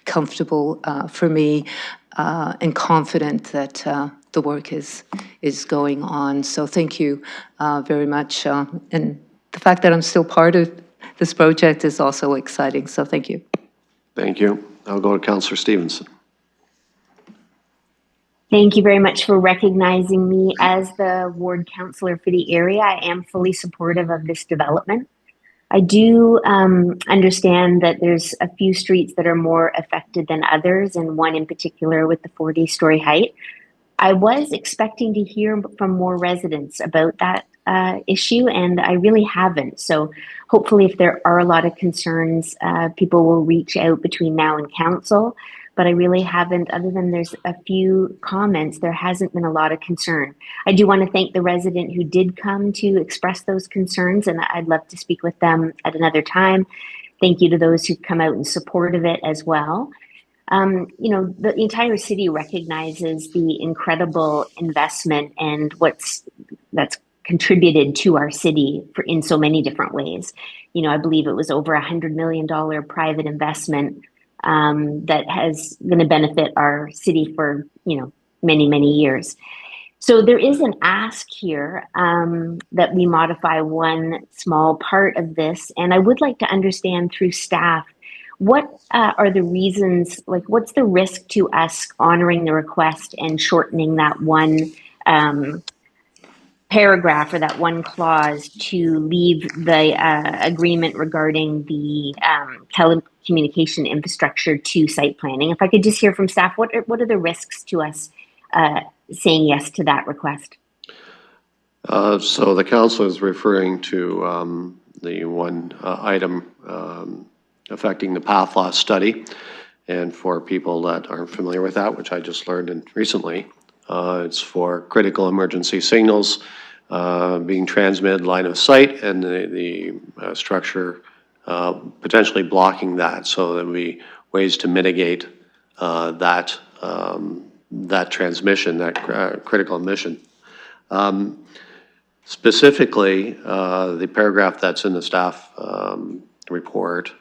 comfortable for me and confident that the work is going on. So thank you very much. And the fact that I'm still part of this project is also exciting. So thank you. Thank you. I'll go to Councillor Stevenson. Thank you very much for recognizing me as the ward councillor for the area. I am fully supportive of this development. I do understand that there's a few streets that are more affected than others, and one in particular with the 40-story height. I was expecting to hear from more residents about that issue, and I really haven't. So hopefully if there are a lot of concerns, people will reach out between now and council. But I really haven't, other than there's a few comments, there hasn't been a lot of concern. I do want to thank the resident who did come to express those concerns, and I'd love to speak with them at another time. Thank you to those who've come out in support of it as well. You know, the entire city recognizes the incredible investment and that's contributed to our city in so many different ways. You know, I believe it was over $100 million private investment that has going to benefit our city for, you know, many, many years. So there is an ask here that we modify one small part of this. And I would like to understand through staff, what are the reasons, like what's the risk to us honoring the request and shortening that one paragraph or that one clause to leave the agreement regarding the telecommunication infrastructure to site planning? If I could just hear from staff, what are the risks to us saying yes to that request? So the council is referring to the one item affecting the path loss study. And for people that aren't familiar with that, which I just learned recently, it's for critical emergency signals being transmitted line of sight, and the structure potentially blocking that. So there will be ways to mitigate that transmission, that critical emission. Specifically, the paragraph that's in the staff report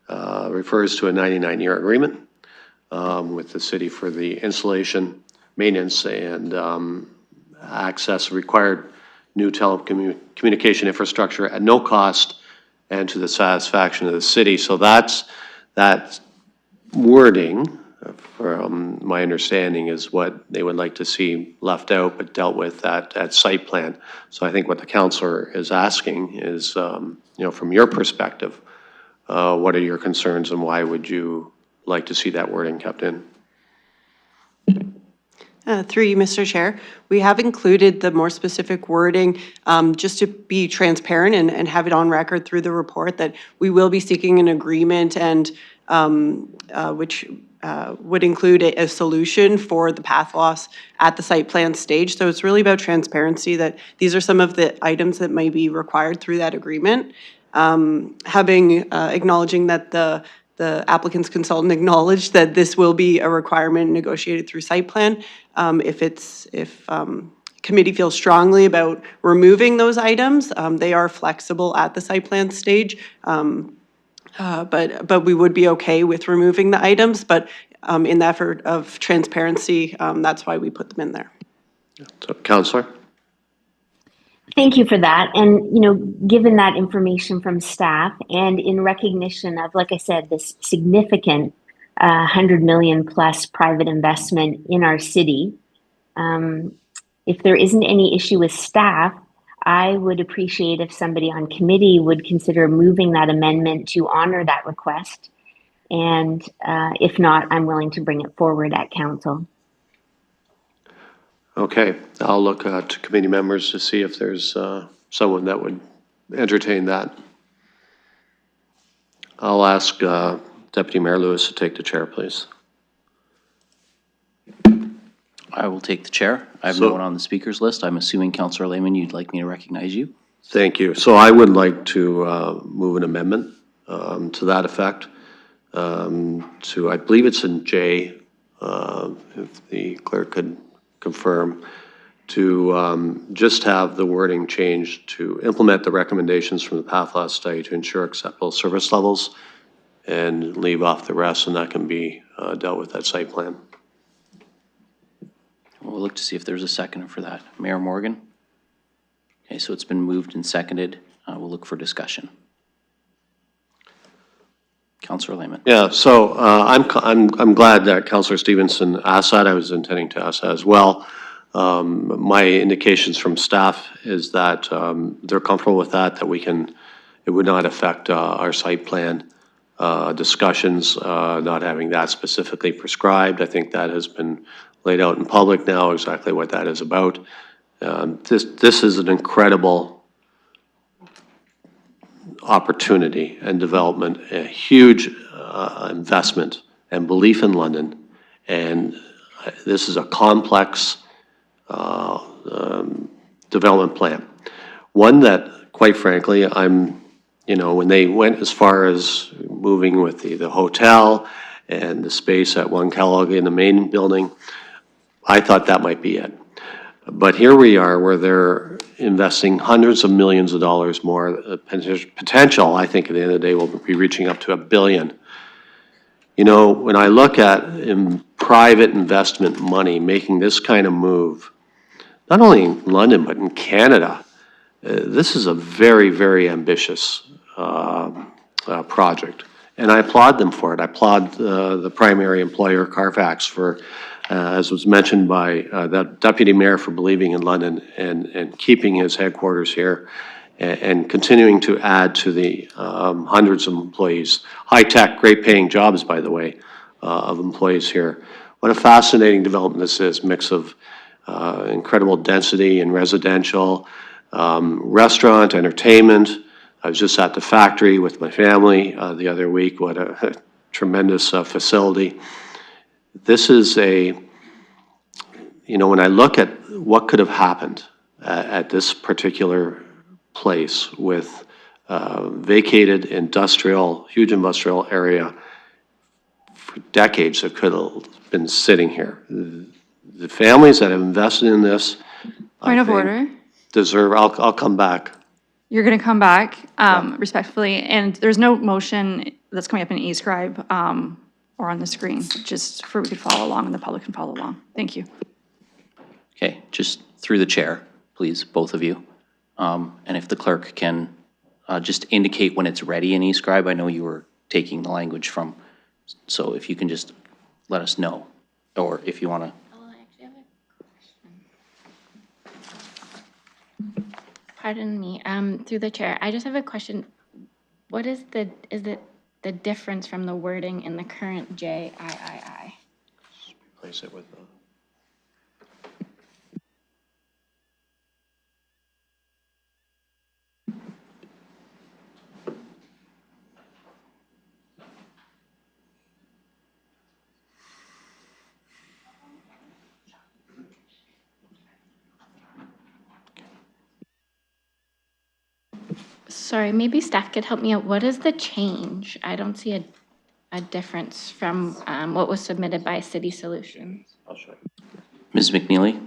refers to a 99-year agreement with the city for the installation, maintenance, and access required new telecommunication infrastructure at no cost and to the satisfaction of the city. So that wording, from my understanding, is what they would like to see left out but dealt with at site plan. So I think what the councillor is asking is, you know, from your perspective, what are your concerns and why would you like to see that wording kept in? Through you, Mr. Chair, we have included the more specific wording just to be transparent and have it on record through the report that we will be seeking an agreement and which would include a solution for the path loss at the site plan stage. So it's really about transparency that these are some of the items that may be required through that agreement. Acknowledging that the applicant's consultant acknowledged that this will be a requirement negotiated through site plan. If committee feels strongly about removing those items, they are flexible at the site plan stage. But we would be okay with removing the items, but in the effort of transparency, that's why we put them in there. So, Councillor? Thank you for that. And, you know, given that information from staff and in recognition of, like I said, this significant 100 million plus private investment in our city, if there isn't any issue with staff, I would appreciate if somebody on committee would consider moving that amendment to honor that request And if not, I'm willing to bring it forward at council. Okay, I'll look to committee members to see if there's someone that would entertain that. I'll ask Deputy Mayor Lewis to take the chair, please. I will take the chair. I have no one on the speakers list. I'm assuming Councillor Lehman, you'd like me to recognize you? Thank you. So I would like to move an amendment to that effect. To, I believe it's in J, if the clerk could confirm, to just have the wording changed to implement the recommendations from the path law study to ensure acceptable service levels and leave off the rest, and that can be dealt with at site plan. We'll look to see if there's a seconder for that. Mayor Morgan? Okay, so it's been moved and seconded. We'll look for discussion. Councillor Lehman. Yeah, so I'm glad that Councillor Stevenson asked that. I was intending to ask that as well. My indications from staff is that they're comfortable with that, that we can, it would not affect our site plan discussions, not having that specifically prescribed. I think that has been laid out in public now, exactly what that is about. This is an incredible opportunity and development, a huge investment and belief in London. And this is a complex development plan. One that, quite frankly, when they went as far as moving with the hotel and the space at 1 Kellogg in the main building, I thought that might be it. But here we are, where they're investing hundreds of millions of dollars more. Potential, I think, at the end of the day, will be reaching up to $1 billion. You know, when I look at private investment money making this kind of move, not only in London, but in Canada, this is a very, very ambitious project. And I applaud them for it. I applaud the primary employer, Carfax, for as was mentioned by the Deputy Mayor, for believing in London and keeping his headquarters here and continuing to add to the hundreds of employees, high-tech, great-paying jobs, by the way, of employees here. What a fascinating development this is, mix of incredible density and residential, restaurant, entertainment. I was just at the factory with my family the other week. What a tremendous facility. This is when I look at what could have happened at this particular place with vacated huge industrial area for decades that could have been sitting here. The families that have invested in this, Point of order. deserve, I'll come back. You're going to come back respectfully, and there's no motion that's coming up in e-scribe or on the screen, just for we could follow along and the public can follow along. Thank you. Okay, just through the chair, please, both of you. And if the clerk can just indicate when it's ready in e-scribe. I know you were taking the language from, so if you can just let us know, or if you want to. Pardon me, through the chair, I just have a question. What is the difference from the wording in the current JIII? Replace it with Sorry, maybe staff could help me out. What is the change? I don't see a difference from what was submitted by City Solutions. I'll show you. Ms. McNeely?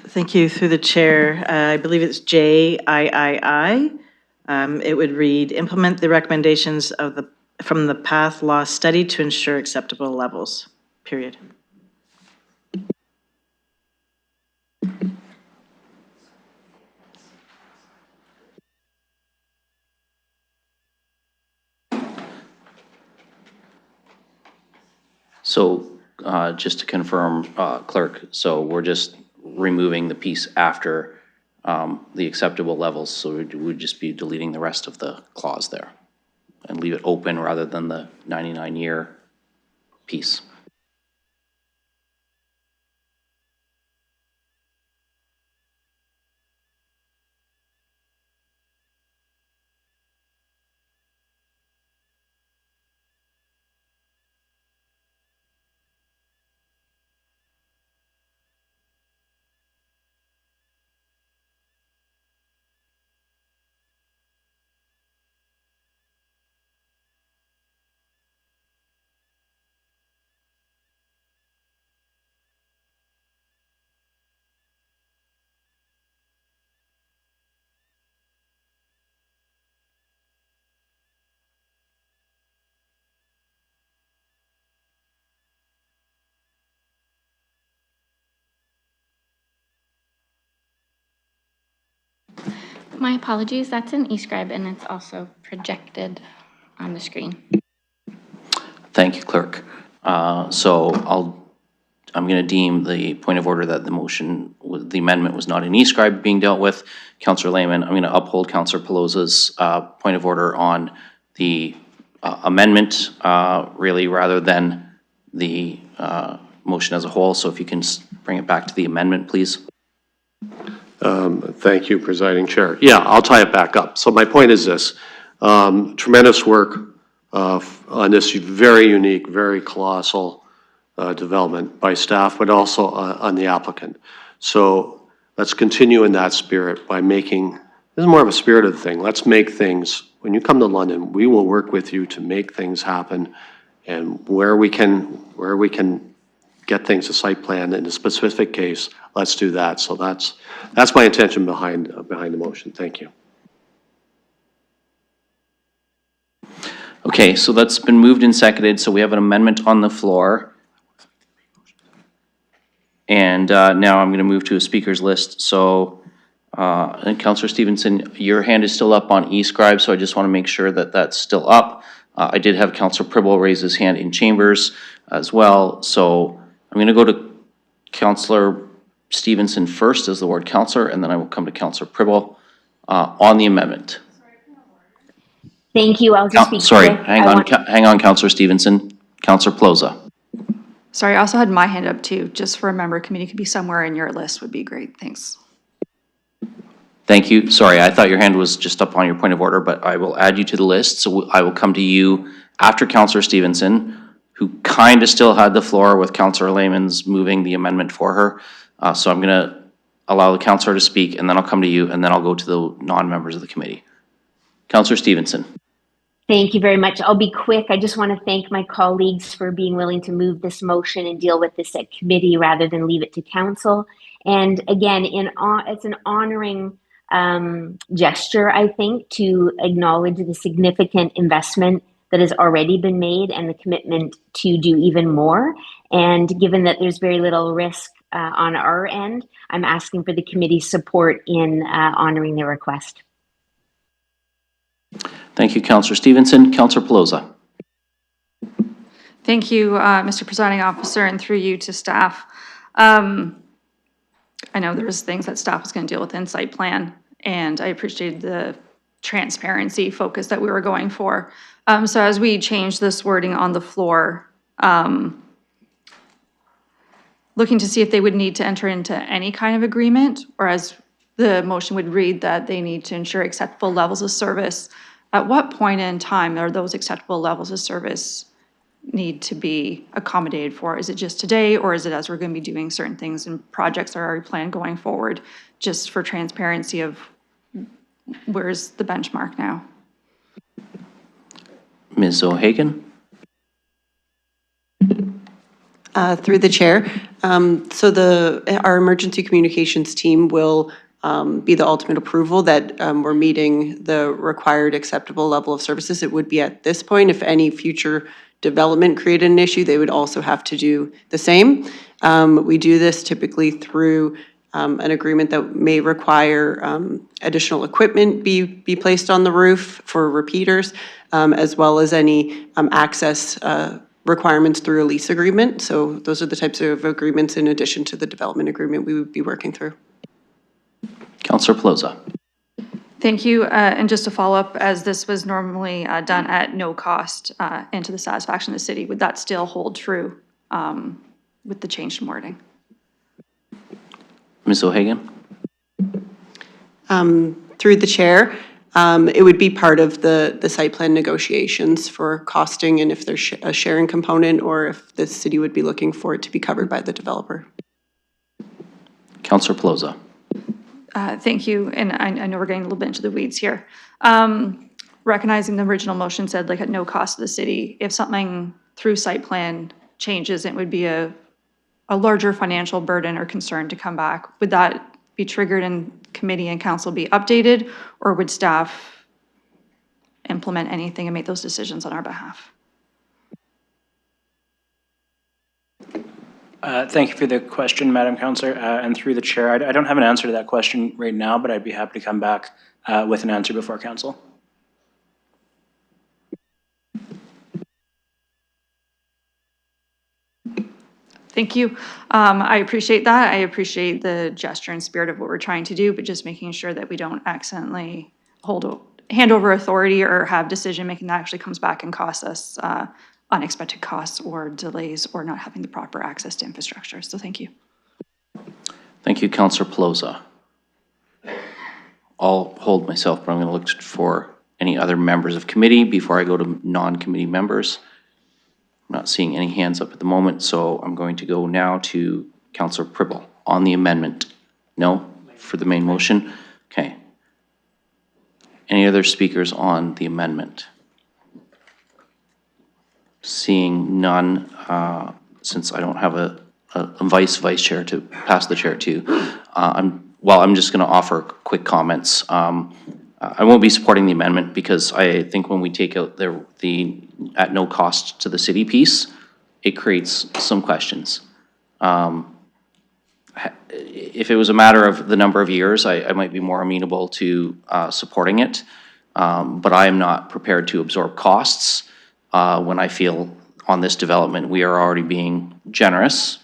Thank you. Through the chair, I believe it's JIII. It would read, implement the recommendations from the path law study to ensure acceptable levels, period. So just to confirm, clerk, so we're just removing the piece after the acceptable levels, so we would just be deleting the rest of the clause there. and leave it open rather than the 99-year piece. My apologies, that's an e-scribe and it's also projected on the screen. Thank you, Clerk. So I'm going to deem the point of order that the amendment was not an e-scribe being dealt with. Councillor Lehman, I'm going to uphold Councillor Pelosa's point of order on the amendment, really, rather than the motion as a whole. So if you can bring it back to the amendment, please. Thank you, Presiding Chair. Yeah, I'll tie it back up. So my point is this. Tremendous work on this very unique, very colossal development by staff, but also on the applicant. So let's continue in that spirit by making, this is more of a spirited thing. Let's make things, when you come to London, we will work with you to make things happen. And where we can get things to site plan in a specific case, let's do that. So that's my intention behind the motion. Thank you. Okay, so that's been moved and seconded. So we have an amendment on the floor. And now I'm going to move to a speaker's list. So, and Councillor Stevenson, your hand is still up on e-scribe, so I just want to make sure that that's still up. I did have Councillor Pribble raise his hand in chambers as well. So I'm going to go to Councillor Stevenson first as the ward councillor, and then I will come to Councillor Pribble on the amendment. Thank you. I'll just speak. Sorry, hang on, Councillor Stevenson. Councillor Pelosa. Sorry, I also had my hand up too, just for a member committee, could be somewhere in your list would be great, thanks. Thank you. Sorry, I thought your hand was just up on your point of order, but I will add you to the list. So I will come to you after Councillor Stevenson, who kind of still had the floor with Councillor Lehman's moving the amendment for her. So I'm going to allow the councillor to speak, and then I'll come to you, and then I'll go to the non-members of the committee. Councillor Stevenson. Thank you very much. I'll be quick. I just want to thank my colleagues for being willing to move this motion and deal with this at committee rather than leave it to council. And again, it's an honoring gesture, I think, to acknowledge the significant investment that has already been made and the commitment to do even more. And given that there's very little risk on our end, I'm asking for the committee's support in honoring the request. Thank you, Councillor Stevenson. Councillor Pelosa. Thank you, Mr. Presiding Officer, and through you to staff. I know there's things that staff was going to deal with in site plan, and I appreciated the transparency focus that we were going for. So as we change this wording on the floor, looking to see if they would need to enter into any kind of agreement, or as the motion would read that they need to ensure acceptable levels of service. At what point in time are those acceptable levels of service need to be accommodated for? Is it just today, or is it as we're going to be doing certain things and projects are already planned going forward, just for transparency of where's the benchmark now? Ms. O'Hagan. Through the chair. So our emergency communications team will be the ultimate approval that we're meeting the required acceptable level of services. It would be at this point. If any future development created an issue, they would also have to do the same. We do this typically through an agreement that may require additional equipment be placed on the roof for repeaters, as well as any access requirements through a lease agreement. So those are the types of agreements in addition to the development agreement we would be working through. Councillor Pelosa. Thank you. And just to follow up, as this was normally done at no cost and to the satisfaction of the city, would that still hold true with the change in wording? Ms. O'Hagan? Through the chair, it would be part of the site plan negotiations for costing and if there's a sharing component or if the city would be looking for it to be covered by the developer. Councillor Pelosa? Thank you. And I know we're getting a little bit into the weeds here. Recognizing the original motion said like at no cost to the city, if something through site plan changes, it would be a larger financial burden or concern to come back. Would that be triggered and committee and council be updated, or would staff implement anything and make those decisions on our behalf? Thank you for the question, Madam Councillor, and through the chair. I don't have an answer to that question right now, but I'd be happy to come back with an answer before council. Thank you. I appreciate that. I appreciate the gesture and spirit of what we're trying to do, but just making sure that we don't accidentally hand over authority or have decision-making that actually comes back and costs us unexpected costs or delays or not having the proper access to infrastructure. So thank you. Thank you, Councillor Pelosa. I'll hold myself, but I'm going to look for any other members of committee before I go to non-committee members. I'm not seeing any hands up at the moment, so I'm going to go now to Councillor Pribble on the amendment. No? For the main motion? Okay. Any other speakers on the amendment? Seeing none, since I don't have a vice chair to pass the chair to, I'm just going to offer quick comments. I won't be supporting the amendment because I think when we take out the at no cost to the city piece, it creates some questions. If it was a matter of the number of years, I might be more amenable to supporting it, but I am not prepared to absorb costs when I feel on this development we are already being generous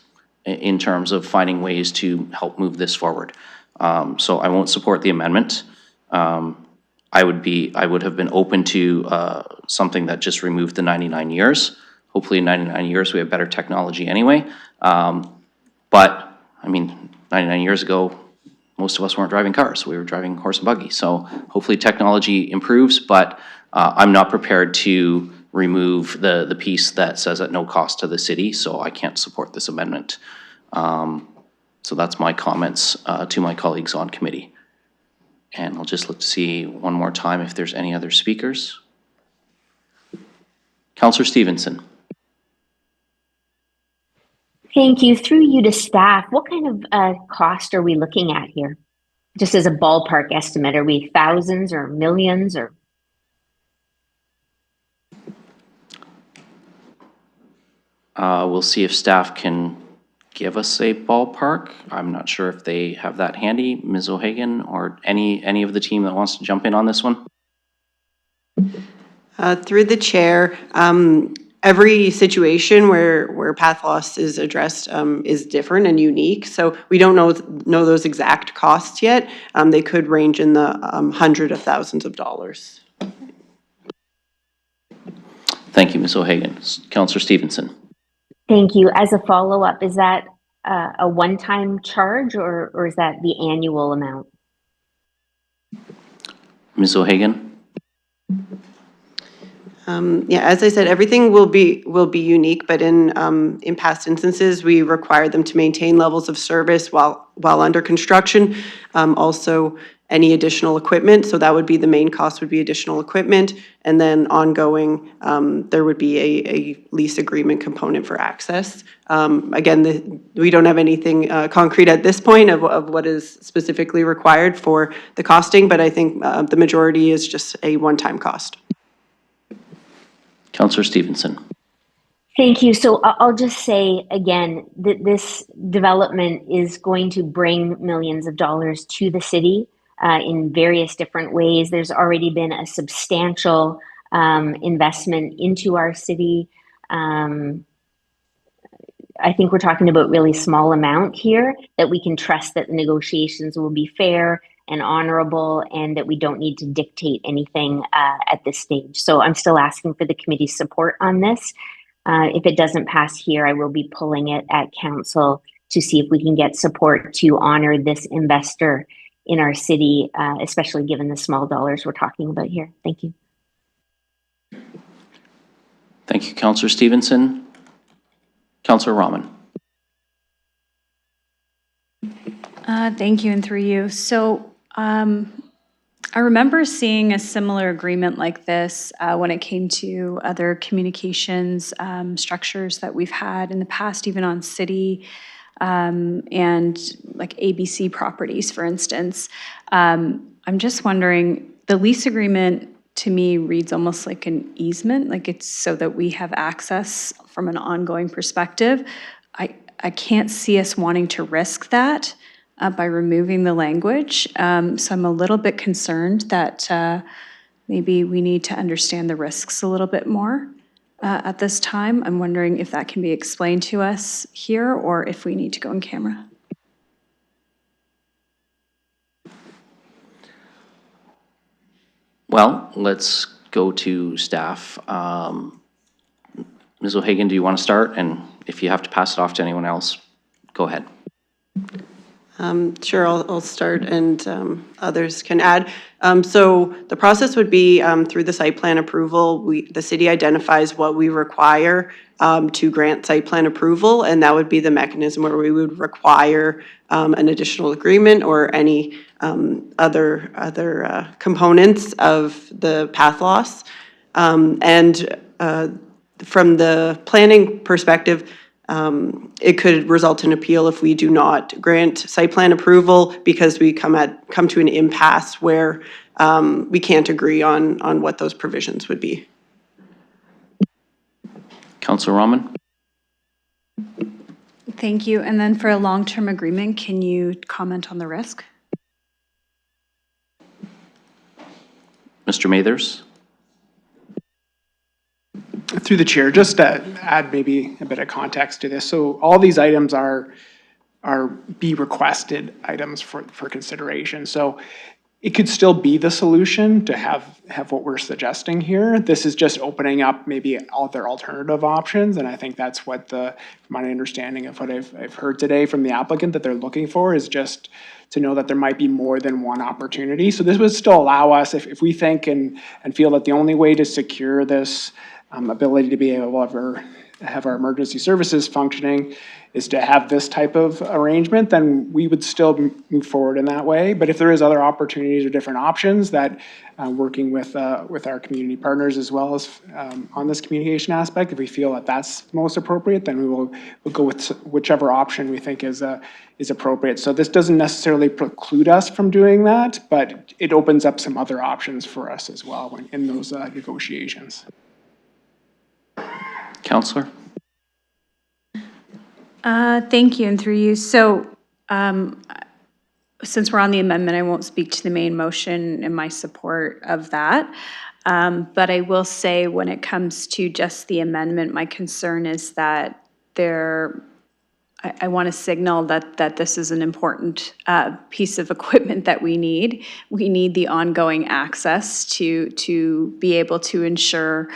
in terms of finding ways to help move this forward. So I won't support the amendment. I would have been open to something that just removed the 99 years. Hopefully in 99 years we have better technology anyway. But I mean, 99 years ago, most of us weren't driving cars. We were driving horse and buggy. So hopefully technology improves, but I'm not prepared to remove the piece that says at no cost to the city, so I can't support this amendment. So that's my comments to my colleagues on committee. And I'll just look to see one more time if there's any other speakers. Councillor Stevenson. Thank you. Through you to staff, what kind of cost are we looking at here? Just as a ballpark estimate, are we thousands or millions or? We'll see if staff can give us a ballpark. I'm not sure if they have that handy. Ms. O'Hagan or any of the team that wants to jump in on this one? Through the chair, every situation where path loss is addressed is different and unique. So we don't know those exact costs yet. They could range in the hundreds of thousands of dollars. Thank you, Ms. O'Hagan. Councillor Stevenson. Thank you. As a follow-up, is that a one-time charge or is that the annual amount? Ms. O'Hagan. Yeah, as I said, everything will be unique, but in past instances, we require them to maintain levels of service while under construction. Also, any additional equipment, so that would be the main cost, would be additional equipment, and then ongoing, there would be a lease agreement component for access. Again, we don't have anything concrete at this point of what is specifically required for the costing, but I think the majority is just a one-time cost. Councillor Stevenson. Thank you. So I'll just say again that this development is going to bring millions of dollars to the city in various different ways. There's already been a substantial investment into our city. I think we're talking about really small amount here that we can trust that the negotiations will be fair and honorable, and that we don't need to dictate anything at this stage. So I'm still asking for the committee's support on this. If it doesn't pass here, I will be pulling it at council to see if we can get support to honor this investor in our city, especially given the small dollars we're talking about here. Thank you. Thank you, Councillor Stevenson. Councillor Rahman. Thank you, and through you. So I remember seeing a similar agreement like this when it came to other communications structures that we've had in the past, even on city and like ABC properties, for instance. I'm just wondering, the lease agreement to me reads almost like an easement, like it's so that we have access from an ongoing perspective. I can't see us wanting to risk that by removing the language. So I'm a little bit concerned that maybe we need to understand the risks a little bit more at this time. I'm wondering if that can be explained to us here or if we need to go in camera. Well, let's go to staff. Ms. O'Hagan, do you want to start? And if you have to pass it off to anyone else, go ahead. Sure, I'll start and others can add. So the process would be through the site plan approval, the city identifies what we require to grant site plan approval, and that would be the mechanism where we would require an additional agreement or any other components of the path loss. And from the planning perspective, it could result in appeal if we do not grant site plan approval because we come to an impasse where we can't agree on what those provisions would be. Councillor Rahman. Thank you. And then for a long-term agreement, can you comment on the risk? Mr. Mathers. Through the chair, just to add maybe a bit of context to this. So all these items are be requested items for consideration. So it could still be the solution to have what we're suggesting here. This is just opening up maybe other alternative options. And I think that's what my understanding of what I've heard today from the applicant that they're looking for is just to know that there might be more than one opportunity. So this would still allow us, if we think and feel that the only way to secure this ability to be able to have our emergency services functioning is to have this type of arrangement, then we would still move forward in that way. But if there is other opportunities or different options that working with our community partners as well as on this communication aspect, if we feel that that's most appropriate, then we'll go with whichever option we think is appropriate. So this doesn't necessarily preclude us from doing that, but it opens up some other options for us as well when in those negotiations. Councillor. Thank you, and through you. So since we're on the amendment, I won't speak to the main motion and my support of that. But I will say when it comes to just the amendment, my concern is that I want to signal that this is an important piece of equipment that we need. We need the ongoing access to be able to ensure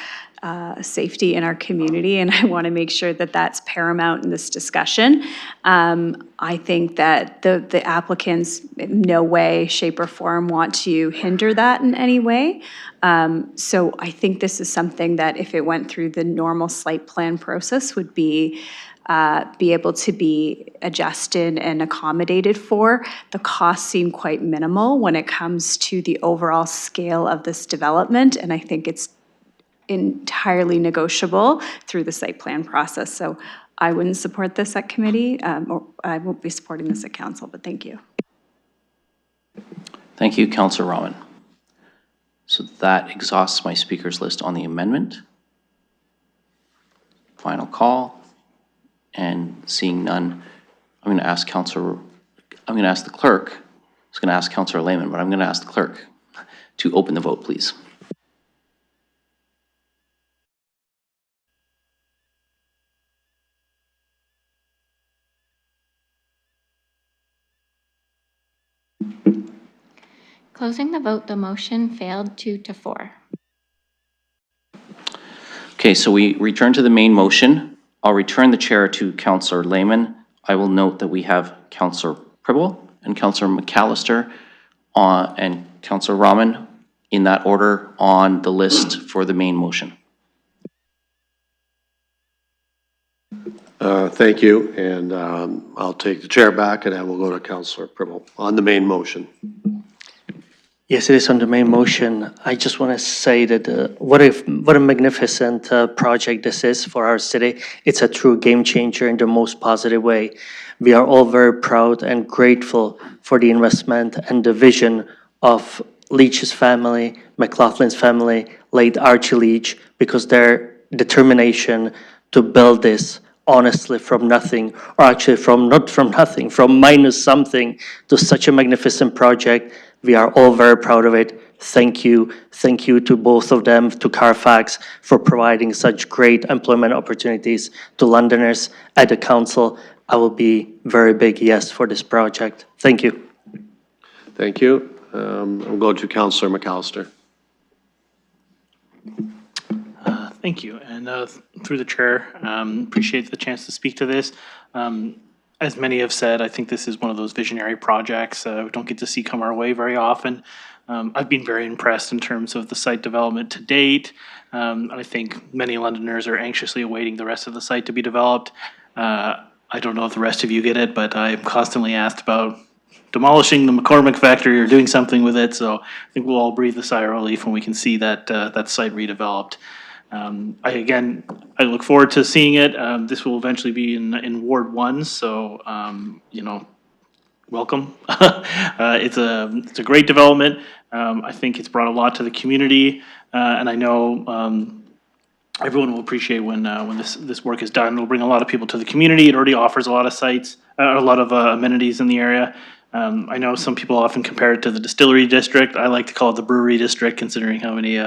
safety in our community, and I want to make sure that that's paramount in this discussion. I think that the applicants in no way, shape, or form want to hinder that in any way. So I think this is something that if it went through the normal site plan process would be able to be adjusted and accommodated for. The costs seem quite minimal when it comes to the overall scale of this development, and I think it's entirely negotiable through the site plan process. So I wouldn't support this at committee, or I won't be supporting this at council, but thank you. Thank you, Councillor Rahman. So that exhausts my speakers list on the amendment. Final call. And seeing none, I'm going to ask the clerk. I was going to ask Councillor Lehman, but I'm going to ask the clerk to open the vote, please. Closing the vote, the motion failed 2-4. Okay, so we return to the main motion. I'll return the chair to Councillor Lehman. I will note that we have Councillor Pribble and Councillor McAllister and Councillor Rahman in that order on the list for the main motion. Thank you, and I'll take the chair back, and I will go to Councillor Pribble on the main motion. Yes, it is on the main motion. I just want to say that what a magnificent project this is for our city. It's a true game changer in the most positive way. We are all very proud and grateful for the investment and the vision of Leach's family, McLaughlin's family, late Archie Leach, because their determination to build this honestly from nothing, or actually not from nothing, from minus something to such a magnificent project. We are all very proud of it. Thank you. Thank you to both of them, to Carfax, for providing such great employment opportunities to Londoners at the council. I will be very big yes for this project. Thank you. Thank you. We'll go to Councillor McAllister. Thank you, and through the chair, appreciate the chance to speak to this. As many have said, I think this is one of those visionary projects we don't get to see come our way very often. I've been very impressed in terms of the site development to date. I think many Londoners are anxiously awaiting the rest of the site to be developed. I don't know if the rest of you get it, but I'm constantly asked about demolishing the McCormick factory or doing something with it, so I think we'll all breathe a sigh of relief when we can see that that site redeveloped. I look forward to seeing it. This will eventually be in Ward 1, so, welcome. It's a great development. I think it's brought a lot to the community, and I know everyone will appreciate when this work is done. It'll bring a lot of people to the community. It already offers a lot of sites, a lot of amenities in the area. I know some people often compare it to the distillery district. I like to call it the brewery district, considering how many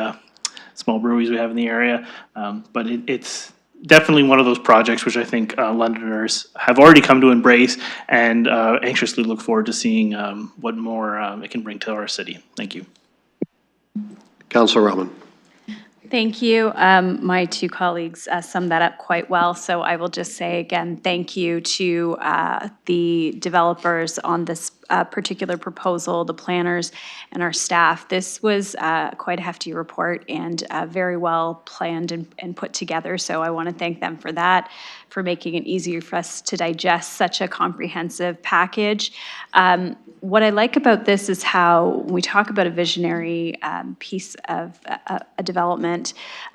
small breweries we have in the area, but it's definitely one of those projects which I think Londoners have already come to embrace and anxiously look forward to seeing what more it can bring to our city. Thank you. Councillor Rahman. Thank you. My two colleagues summed that up quite well, so I will just say again, thank you to the developers on this particular proposal, the planners, and our staff. This was quite a hefty report and very well planned and put together, so I want to thank them for that, for making it easier for us to digest such a comprehensive package. What I like about this is how when we talk about a visionary piece of a development,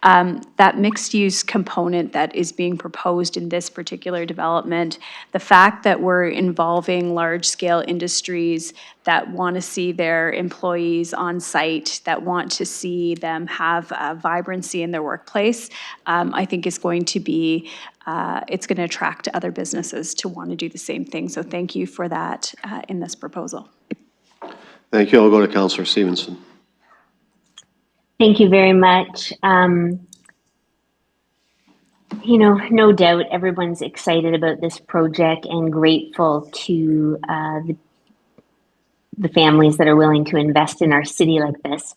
that mixed-use component that is being proposed in this particular development, the fact that we're involving large-scale industries that want to see their employees on site, that want to see them have vibrancy in their workplace, I think is going to be it's going to attract other businesses to want to do the same thing. So thank you for that in this proposal. Thank you. I'll go to Councillor Stevenson. Thank you very much. No doubt everyone's excited about this project and grateful to the families that are willing to invest in our city like this.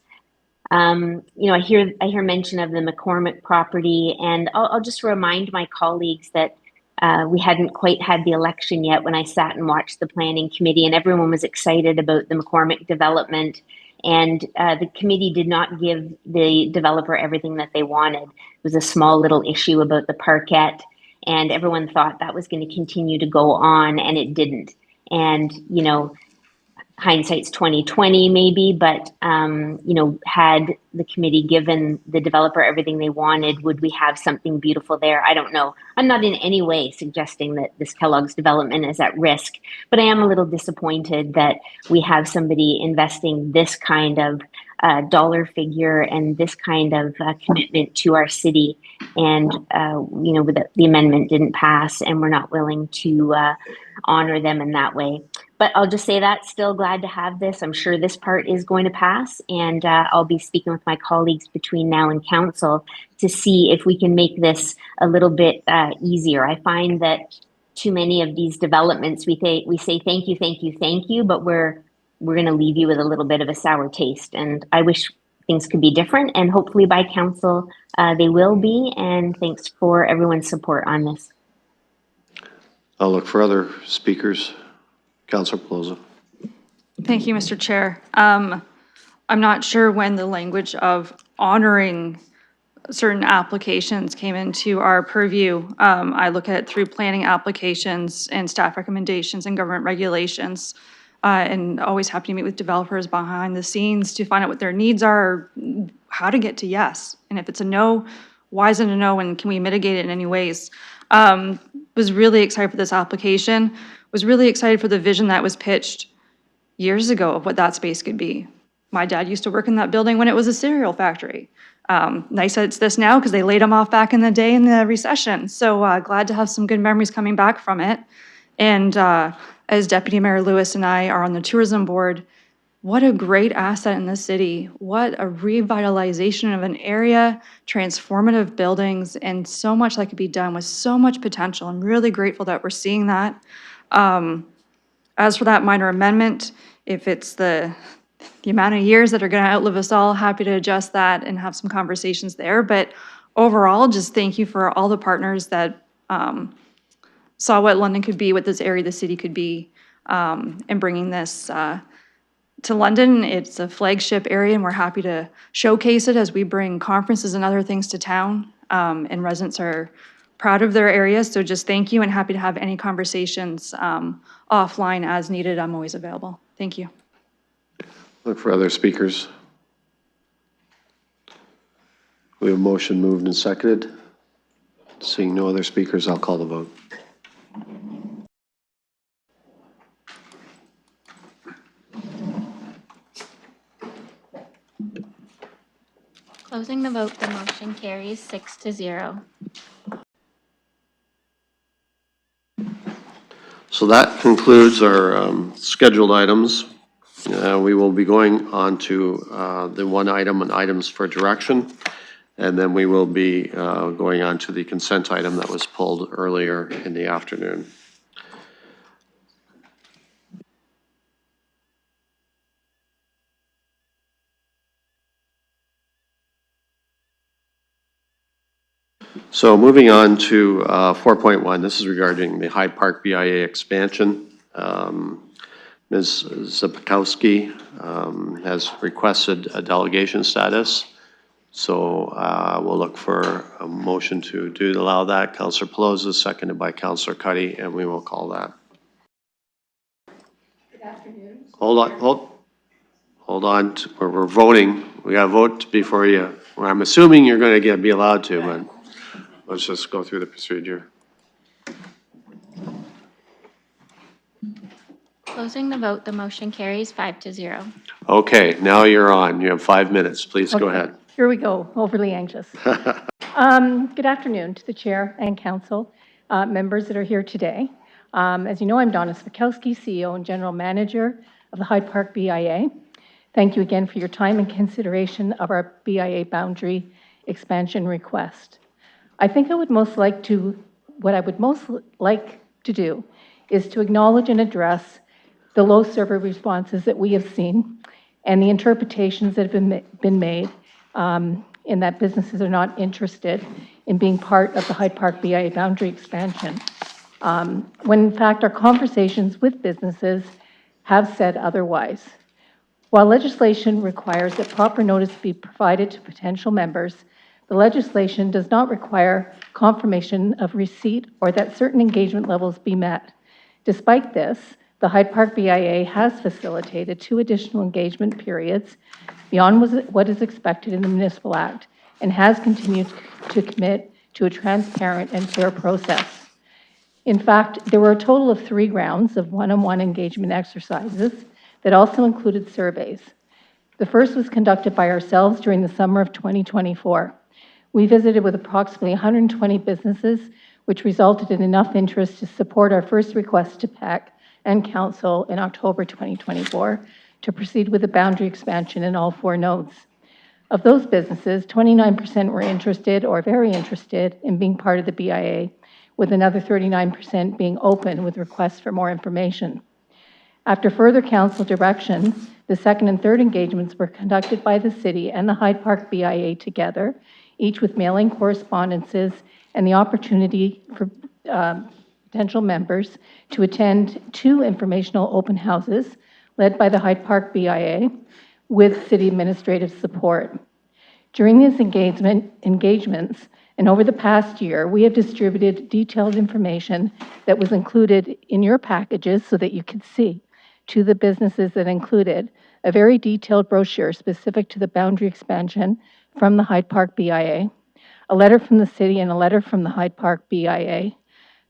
I hear mention of the McCormick property, and I'll just remind my colleagues that we hadn't quite had the election yet when I sat and watched the planning committee, and everyone was excited about the McCormick development. And the committee did not give the developer everything that they wanted. It was a small little issue about the parkette, and everyone thought that was going to continue to go on, and it didn't. And, hindsight's 2020 maybe, but, had the committee given the developer everything they wanted, would we have something beautiful there? I don't know. I'm not in any way suggesting that this Kellogg's development is at risk, but I am a little disappointed that we have somebody investing this kind of dollar figure and this kind of commitment to our city. And, the amendment didn't pass, and we're not willing to honor them in that way. But I'll just say that, still glad to have this. I'm sure this part is going to pass, and I'll be speaking with my colleagues between now and council to see if we can make this a little bit easier. I find that too many of these developments, we say thank you, thank you, thank you, but we're we're going to leave you with a little bit of a sour taste. And I wish things could be different, and hopefully by council they will be. And thanks for everyone's support on this. I'll look for other speakers. Councillor Pelosi. Thank you, Mr. Chair. I'm not sure when the language of honoring certain applications came into our purview. I look at it through planning applications and staff recommendations and government regulations, and always happy to meet with developers behind the scenes to find out what their needs are, how to get to yes. And if it's a no, why is it a no, and can we mitigate it in any ways? Was really excited for this application, was really excited for the vision that was pitched years ago of what that space could be. My dad used to work in that building when it was a cereal factory. Nice that it's this now because they laid them off back in the day in the recession. So glad to have some good memories coming back from it. And as Deputy Mayor Lewis and I are on the tourism board, what a great asset in the city. What a revitalization of an area, transformative buildings, and so much that could be done with so much potential. I'm really grateful that we're seeing that. As for that minor amendment, if it's the amount of years that are going to outlive us all, happy to adjust that and have some conversations there. But overall, just thank you for all the partners that saw what London could be, what this area of the city could be, and bringing this to London. It's a flagship area, and we're happy to showcase it as we bring conferences and other things to town, and residents are proud of their areas. So just thank you, and happy to have any conversations offline as needed. I'm always available. Thank you. Look for other speakers. We have a motion moved and seconded. Seeing no other speakers, I'll call the vote. Closing the vote, the motion carries 6-0. So that concludes our scheduled items. We will be going on to the one item and items for direction, and then we will be going on to the consent item that was pulled earlier in the afternoon. So moving on to 4.1, this is regarding the Hyde Park BIA expansion. Ms. Zapkowski has requested a delegation status. So we'll look for a motion to allow that. Councillor Pelosi, seconded by Councillor Cuddy, and we will call that. Good afternoon. Hold on. We're voting. We got to vote before you. I'm assuming you're going to be allowed to, but let's just go through the procedure. Closing the vote, the motion carries 5-0. Okay, now you're on. You have 5 minutes. Please go ahead. Here we go, overly anxious. Good afternoon to the chair and council, members that are here today. As you know, I'm Donna Zapkowski, CEO and General Manager of the Hyde Park BIA. Thank you again for your time and consideration of our BIA boundary expansion request. I think what I would most like to do is to acknowledge and address the low survey responses that we have seen and the interpretations that have been made in that businesses are not interested in being part of the Hyde Park BIA boundary expansion. When in fact our conversations with businesses have said otherwise. While legislation requires that proper notice be provided to potential members, the legislation does not require confirmation of receipt or that certain engagement levels be met. Despite this, the Hyde Park BIA has facilitated 2 additional engagement periods beyond what is expected in the Municipal Act and has continued to commit to a transparent and fair process. In fact, there were a total of 3 rounds of one-on-one engagement exercises that also included surveys. The first was conducted by ourselves during the summer of 2024. We visited with approximately 120 businesses, which resulted in enough interest to support our first request to PEC and Council in October 2024 to proceed with the boundary expansion in all 4 nodes. Of those businesses, 29% were interested or very interested in being part of the BIA, with another 39% being open with requests for more information. After further council direction, the second and third engagements were conducted by the city and the Hyde Park BIA together, each with mailing correspondences and the opportunity for potential members to attend 2 informational open houses led by the Hyde Park BIA with city administrative support. During these engagements and over the past year, we have distributed detailed information that was included in your packages so that you could see to the businesses that included a very detailed brochure specific to the boundary expansion from the Hyde Park BIA, a letter from the city and a letter from the Hyde Park BIA,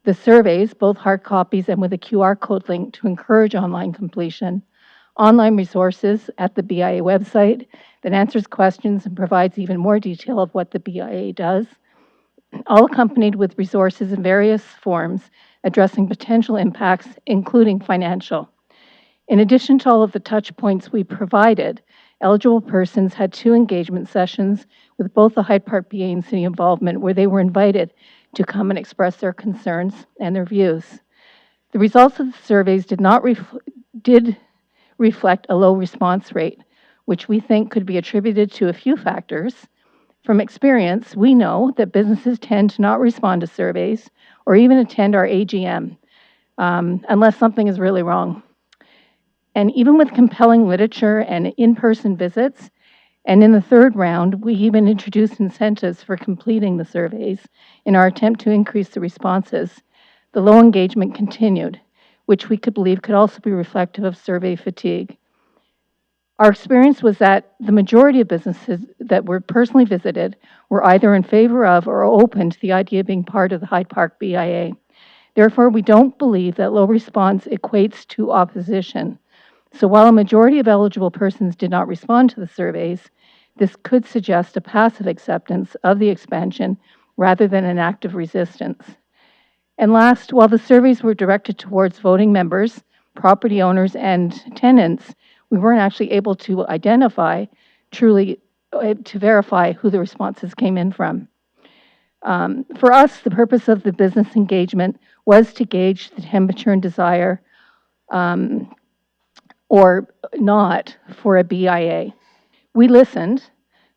the surveys, both hard copies and with a QR code link to encourage online completion, online resources at the BIA website that answers questions and provides even more detail of what the BIA does, all accompanied with resources in various forms addressing potential impacts, including financial. In addition to all of the touch points we provided, eligible persons had 2 engagement sessions with both the Hyde Park BIA and city involvement where they were invited to come and express their concerns and their views. The results of the surveys did reflect a low response rate, which we think could be attributed to a few factors. From experience, we know that businesses tend to not respond to surveys or even attend our AGM unless something is really wrong. And even with compelling literature and in-person visits, and in the third round, we even introduced incentives for completing the surveys in our attempt to increase the responses. The low engagement continued, which we could believe could also be reflective of survey fatigue. Our experience was that the majority of businesses that were personally visited were either in favor of or open to the idea of being part of the Hyde Park BIA. Therefore, we don't believe that low response equates to opposition. So while a majority of eligible persons did not respond to the surveys, this could suggest a passive acceptance of the expansion rather than an active resistance. And last, while the surveys were directed towards voting members, property owners, and tenants, we weren't actually able to identify to verify who the responses came in from. For us, the purpose of the business engagement was to gauge the temperature and desire or not for a BIA. We listened,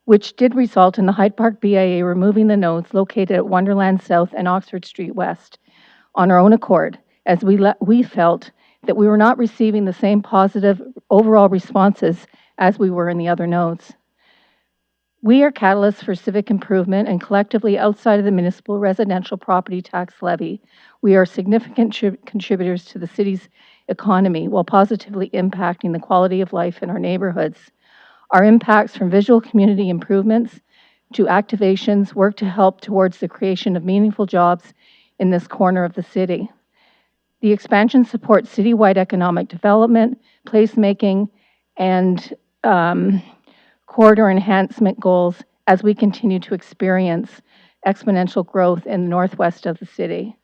which did result in the Hyde Park BIA removing the nodes located at Wonderland South and Oxford Street West on our own accord, as we felt that we were not receiving the same positive overall responses as we were in the other nodes. We are catalysts for civic improvement, and collectively outside of the municipal residential property tax levy, we are significant contributors to the city's economy while positively impacting the quality of life in our neighborhoods. Our impacts from visual community improvements to activations work to help towards the creation of meaningful jobs in this corner of the city. The expansion supports citywide economic development, placemaking, and corridor enhancement goals as we continue to experience exponential growth in the northwest of the city.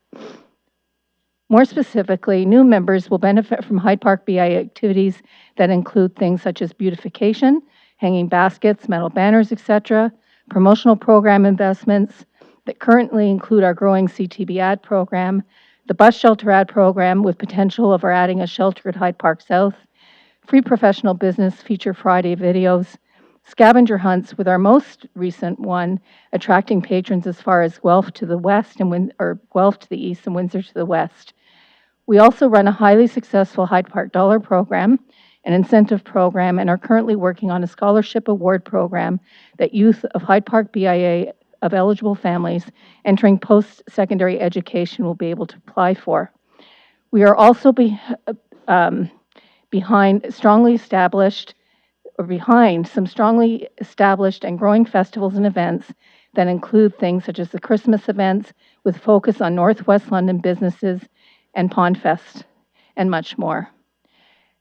More specifically, new members will benefit from Hyde Park BIA activities that include things such as beautification, hanging baskets, metal banners, etc., promotional program investments that currently include our growing CTB ad program, the bus shelter ad program with potential of our adding a shelter at Hyde Park South, free professional business feature Friday videos, scavenger hunts with our most recent one attracting patrons as far as Guelph to the west and Guelph to the east and Windsor to the west. We also run a highly successful Hyde Park Dollar program, an incentive program, and are currently working on a scholarship award program that youth of Hyde Park BIA of eligible families entering post-secondary education will be able to apply for. We are also behind some strongly established and growing festivals and events that include things such as the Christmas events with focus on Northwest London businesses and Pondfest, and much more.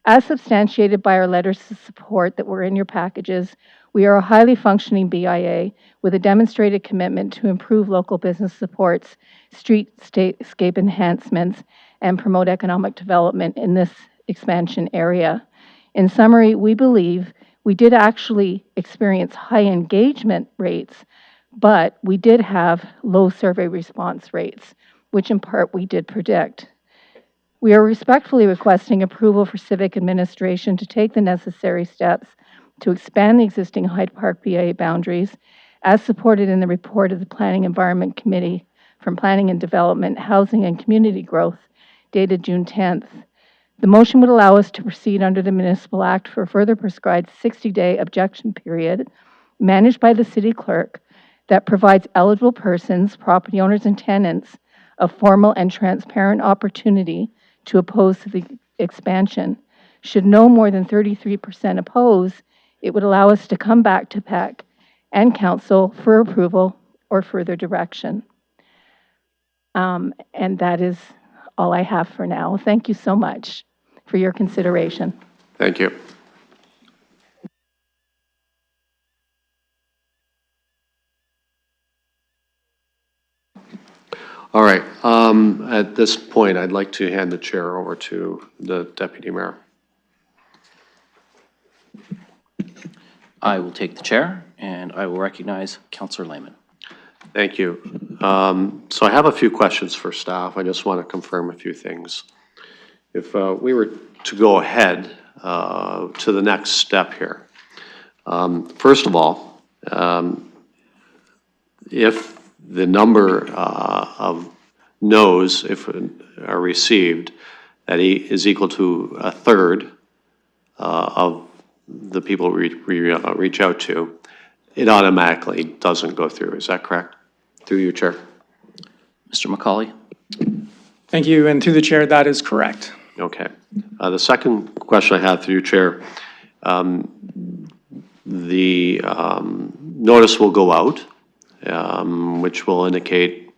As substantiated by our letters of support that were in your packages, we are a highly functioning BIA with a demonstrated commitment to improve local business supports, streetscape enhancements, and promote economic development in this expansion area. In summary, we believe we did actually experience high engagement rates, but we did have low survey response rates, which in part we did predict. We are respectfully requesting approval for Civic Administration to take the necessary steps to expand the existing Hyde Park BIA boundaries as supported in the report of the Planning Environment Committee from Planning and Development, Housing and Community Growth dated June 10th. The motion would allow us to proceed under the Municipal Act for a further prescribed 60-day objection period managed by the city clerk that provides eligible persons, property owners, and tenants a formal and transparent opportunity to oppose the expansion. Should no more than 33% oppose, it would allow us to come back to PEC and Council for approval or further direction. And that is all I have for now. Thank you so much for your consideration. Thank you. All right, at this point, I'd like to hand the chair over to the Deputy Mayor. I will take the chair, and I will recognize Councillor Lehman. Thank you. So I have a few questions for staff. I just want to confirm a few things. If we were to go ahead to the next step here, first of all, if the number of no's are received that is equal to a third of the people we reach out to, it automatically doesn't go through. Is that correct? Through you, Chair. Mr. McCauley? Thank you, and through the chair, that is correct. Okay. The second question I have through you, Chair, the notice will go out, which will indicate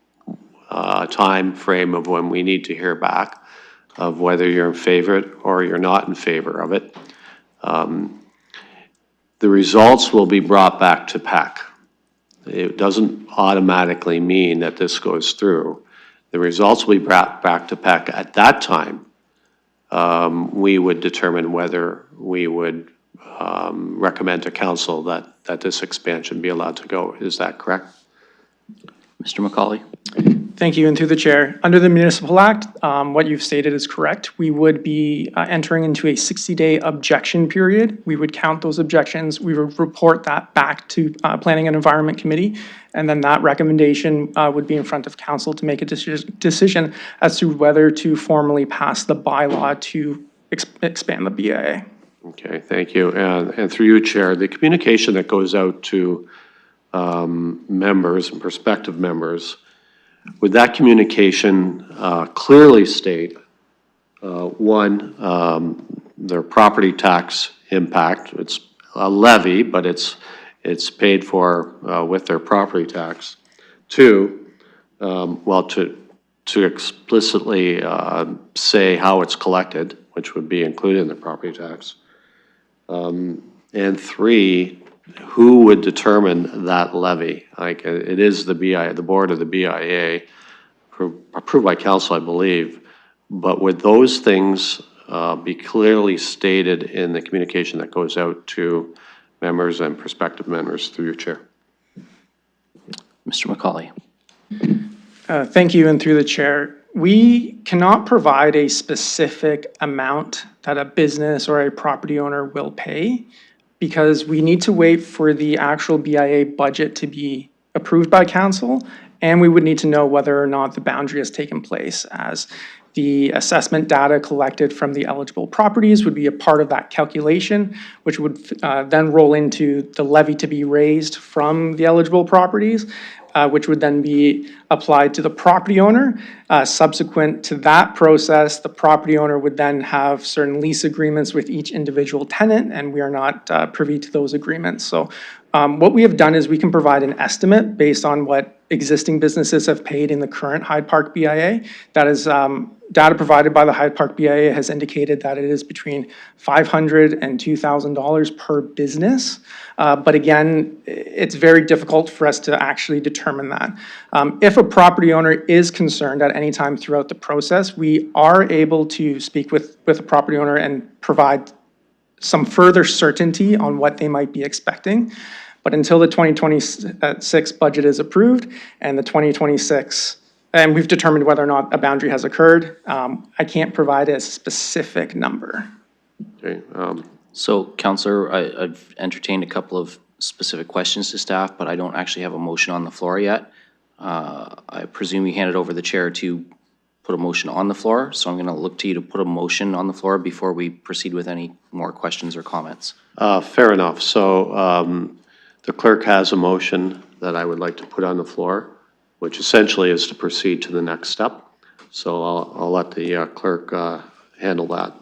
a time frame of when we need to hear back of whether you're in favor or you're not in favor of it. The results will be brought back to PEC. It doesn't automatically mean that this goes through. The results will be brought back to PEC. At that time, we would determine whether we would recommend to council that this expansion be allowed to go. Is that correct? Mr. McCauley? Thank you, and through the chair, under the Municipal Act, what you've stated is correct. We would be entering into a 60-day objection period. We would count those objections. We would report that back to Planning and Environment Committee, and then that recommendation would be in front of council to make a decision as to whether to formally pass the bylaw to expand the BIA. Okay, thank you. And through you, Chair, the communication that goes out to members and prospective members, would that communication clearly state, one, their property tax impact? It's a levy, but it's paid for with their property tax. Two, well, to explicitly say how it's collected, which would be included in the property tax. And three, who would determine that levy? Like, it is the BIA, the board of the BIA, approved by council, I believe. But would those things be clearly stated in the communication that goes out to members and prospective members through your chair? Mr. McCauley? Thank you, and through the chair. We cannot provide a specific amount that a business or a property owner will pay, because we need to wait for the actual BIA budget to be approved by council, and we would need to know whether or not the boundary has taken place, as the assessment data collected from the eligible properties would be a part of that calculation, which would then roll into the levy to be raised from the eligible properties, which would then be applied to the property owner. Subsequent to that process, the property owner would then have certain lease agreements with each individual tenant, and we are not privy to those agreements. So what we have done is we can provide an estimate based on what existing businesses have paid in the current Hyde Park BIA. That is data provided by the Hyde Park BIA has indicated that it is between $500 and $2,000 per business. But again, it's very difficult for us to actually determine that. If a property owner is concerned at any time throughout the process, we are able to speak with a property owner and provide some further certainty on what they might be expecting. But until the 2026 budget is approved and the 2026 and we've determined whether or not a boundary has occurred. I can't provide a specific number. Okay, So, Counselor, I've entertained a couple of specific questions to staff, but I don't actually have a motion on the floor yet. I presume you handed over the chair to put a motion on the floor, so I'm going to look to you to put a motion on the floor before we proceed with any more questions or comments. Fair enough. So the clerk has a motion that I would like to put on the floor, which essentially is to proceed to the next step. So I'll let the clerk handle that.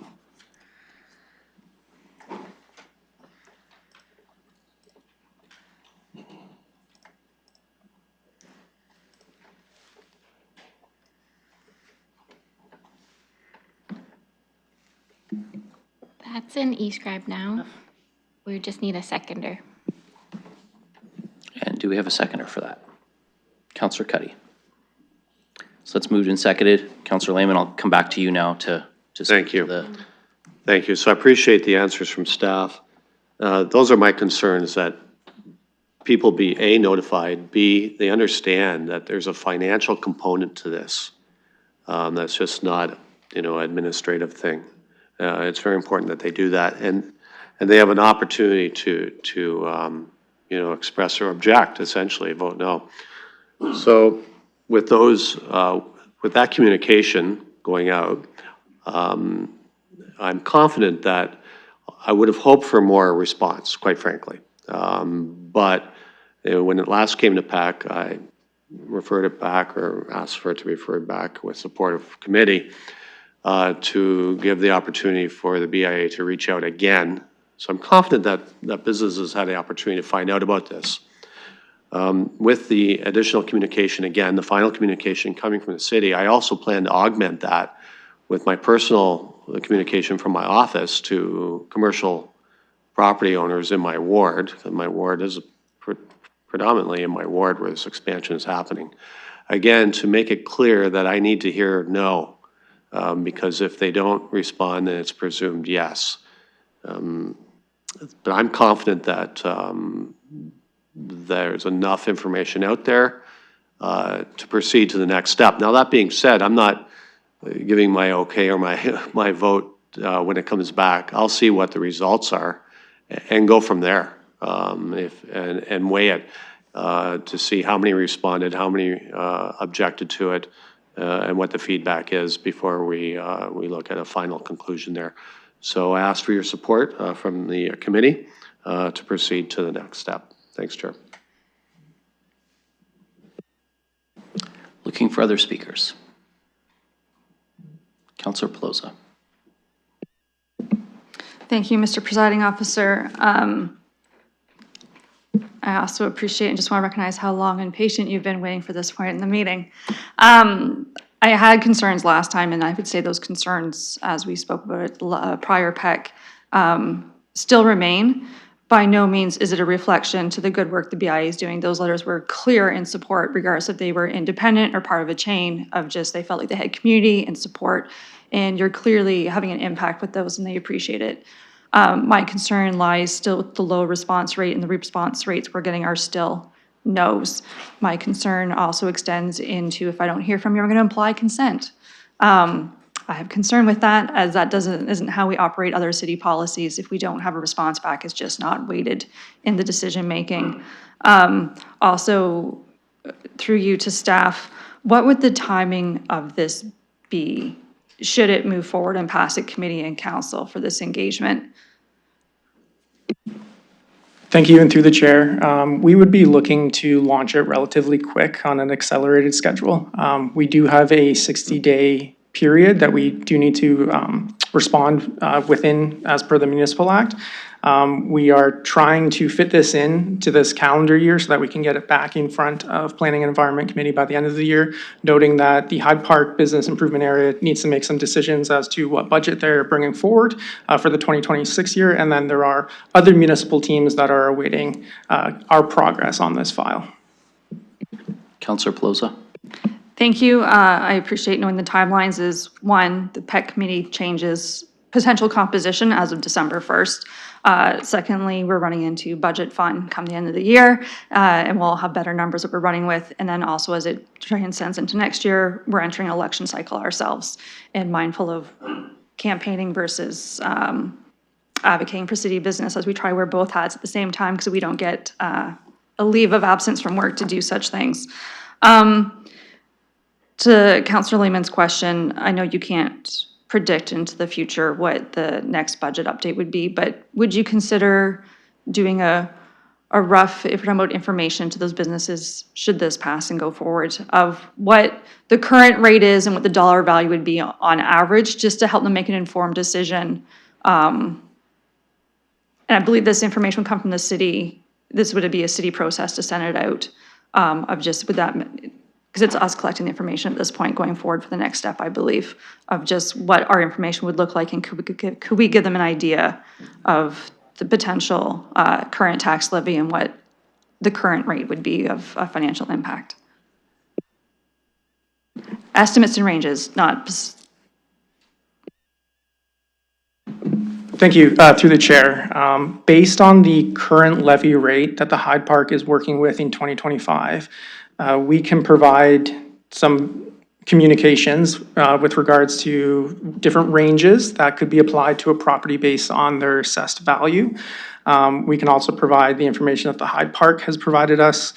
That's an e-scribe now. We just need a seconder. And do we have a seconder for that? Counselor Cuddy. So that's moved and seconded. Counselor Lehman, I'll come back to you now to Thank you. Thank you. So I appreciate the answers from staff. Those are my concerns, that people be A, notified, B, they understand that there's a financial component to this. That's just not, administrative thing. It's very important that they do that, and they have an opportunity to express or object, essentially, vote no. So with those, with that communication going out, I'm confident that I would have hoped for more response, quite frankly. But when it last came to PAC, I referred it back or asked for it to be referred back with support of committee to give the opportunity for the BIA to reach out again. So I'm confident that businesses had the opportunity to find out about this. With the additional communication, again, the final communication coming from the city, I also plan to augment that with my personal communication from my office to commercial property owners in my ward. And my ward is predominantly in my ward where this expansion is happening. Again, to make it clear that I need to hear no, because if they don't respond, then it's presumed yes. But I'm confident that there's enough information out there to proceed to the next step. Now, that being said, I'm not giving my okay or my vote when it comes back. I'll see what the results are and go from there, and weigh it to see how many responded, how many objected to it, and what the feedback is before we look at a final conclusion there. So I ask for your support from the committee to proceed to the next step. Thanks, Chair. Looking for other speakers. Councillor Pelosa. Thank you, Mr. Presiding Officer. I also appreciate and just want to recognize how long and patient you've been waiting for this point in the meeting. I had concerns last time, and I would say those concerns, as we spoke about it prior PEC, still remain. By no means is it a reflection to the good work the BIA is doing. Those letters were clear in support, regardless if they were independent or part of a chain of just they felt like they had community and support. And you're clearly having an impact with those, and they appreciate it. My concern lies still with the low response rate, and the response rates we're getting are still no's. My concern also extends into if I don't hear from you, I'm going to imply consent. I have concern with that, as that isn't how we operate other city policies. If we don't have a response back, it's just not weighted in the decision making. Also, through you to staff, what would the timing of this be? Should it move forward and pass at committee and council for this engagement? Thank you, and through the chair, we would be looking to launch it relatively quick on an accelerated schedule. We do have a 60-day period that we do need to respond within as per the Municipal Act. We are trying to fit this in to this calendar year so that we can get it back in front of Planning and Environment Committee by the end of the year, noting that the Hyde Park Business Improvement Area needs to make some decisions as to what budget they're bringing forward for the 2026 year, and then there are other municipal teams that are awaiting our progress on this file. Councillor Pelosa. Thank you. I appreciate knowing the timelines is one, the PEC committee changes potential composition as of December 1st. Secondly, we're running into budget fund come the end of the year, and we'll have better numbers that we're running with. And then also as it transcends into next year, we're entering an election cycle ourselves and mindful of campaigning versus advocating for city business as we try wear both hats at the same time because we don't get a leave of absence from work to do such things. To Councillor Lehman's question, I know you can't predict into the future what the next budget update would be, but would you consider doing a rough, if we're talking about information to those businesses, should this pass and go forward, of what the current rate is and what the dollar value would be on average, just to help them make an informed decision? And I believe this information would come from the city. This would be a city process to send it out, of just with that, because it's us collecting the information at this point going forward for the next step, I believe, of just what our information would look like and could we give them an idea of the potential current tax levy and what the current rate would be of financial impact. Estimates and ranges, not. Thank you. Through the chair, based on the current levy rate that the Hyde Park is working with in 2025, we can provide some communications with regards to different ranges that could be applied to a property based on their assessed value. We can also provide the information that the Hyde Park has provided us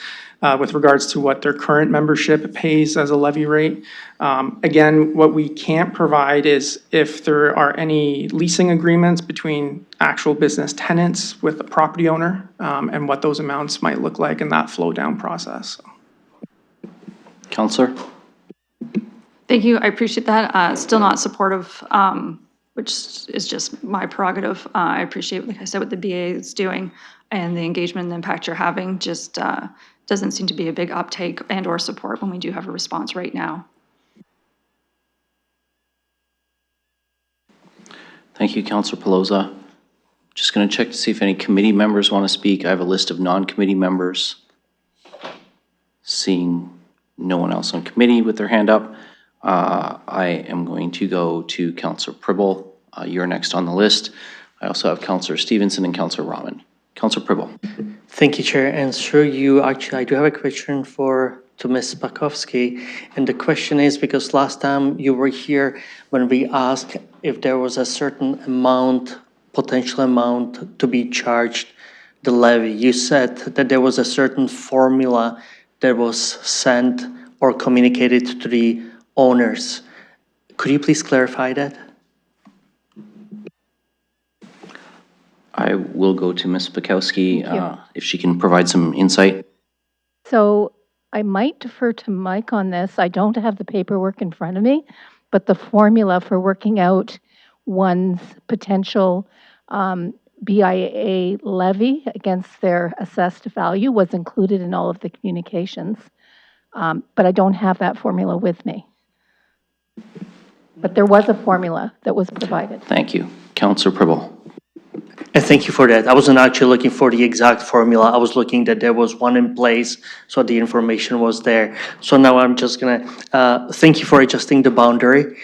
with regards to what their current membership pays as a levy rate. Again, what we can't provide is if there are any leasing agreements between actual business tenants with the property owner, and what those amounts might look like in that flow down process. Councillor? Thank you, I appreciate that. Still not supportive, which is just my prerogative. I appreciate, like I said, what the BA is doing and the engagement and the impact you're having. Just doesn't seem to be a big uptake and or support when we do have a response right now. Thank you, Councillor Pelosa. Just going to check to see if any committee members want to speak. I have a list of non-committee members. Seeing no one else on committee with their hand up, I am going to go to Councillor Pribble. You're next on the list. I also have Councillor Stevenson and Councillor Rahman. Councillor Pribble. Thank you, Chair. And through you, actually, I do have a question to Ms. Bakowski. And the question is because last time you were here when we asked if there was a certain amount, potential amount to be charged the levy, you said that there was a certain formula that was sent or communicated to the owners. Could you please clarify that? I will go to Ms. Bakowski if she can provide some insight. So I might defer to Mike on this. I don't have the paperwork in front of me, but the formula for working out one's potential BIA levy against their assessed value was included in all of the communications. But I don't have that formula with me. But there was a formula that was provided. Thank you. Councillor Pribble. And thank you for that. I wasn't actually looking for the exact formula. I was looking that there was one in place, so the information was there. So now I'm just gonna, thank you for adjusting the boundary.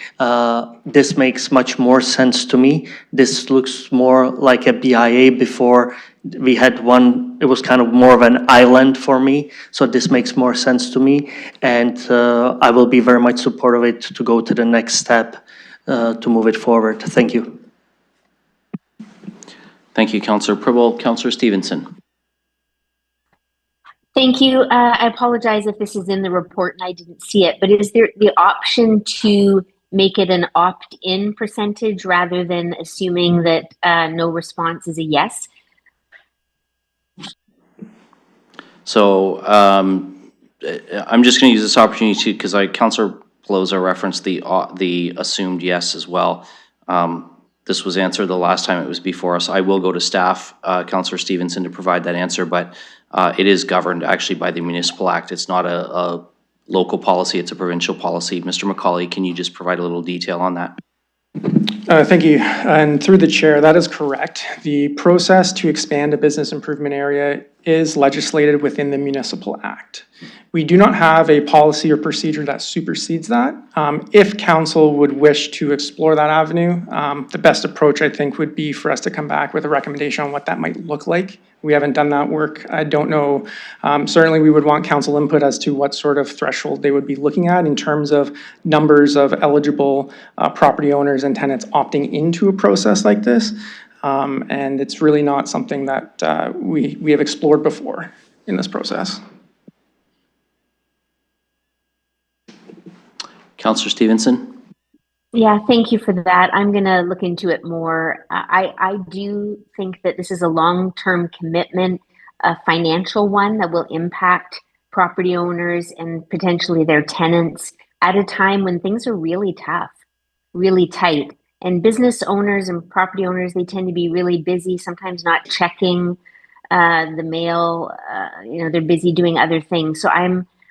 This makes much more sense to me. This looks more like a BIA before we had one, it was kind of more of an island for me. So this makes more sense to me. And I will be very much supportive of it to go to the next step to move it forward. Thank you. Thank you, Councillor Pribble. Councillor Stevenson. Thank you. I apologize if this is in the report and I didn't see it, but is there the option to make it an opt-in percentage rather than assuming that no response is a yes? So I'm just going to use this opportunity to, because Councillor Pelosa referenced the assumed yes as well. This was answered the last time it was before us. I will go to staff, Councillor Stevenson, to provide that answer, but it is governed actually by the Municipal Act. It's not a local policy, it's a provincial policy. Mr. McCauley, can you just provide a little detail on that? Thank you. And through the chair, that is correct. The process to expand a business improvement area is legislated within the Municipal Act. We do not have a policy or procedure that supersedes that. If council would wish to explore that avenue, the best approach, I think, would be for us to come back with a recommendation on what that might look like. We haven't done that work. I don't know. Certainly, we would want council input as to what sort of threshold they would be looking at in terms of numbers of eligible property owners and tenants opting into a process like this. And it's really not something that we have explored before in this process. Councillor Stevenson? Yeah, thank you for that. I'm going to look into it more. I do think that this is a long-term commitment, a financial one that will impact property owners and potentially their tenants at a time when things are really tough, really tight. And business owners and property owners, they tend to be really busy, sometimes not checking the mail. They're busy doing other things. So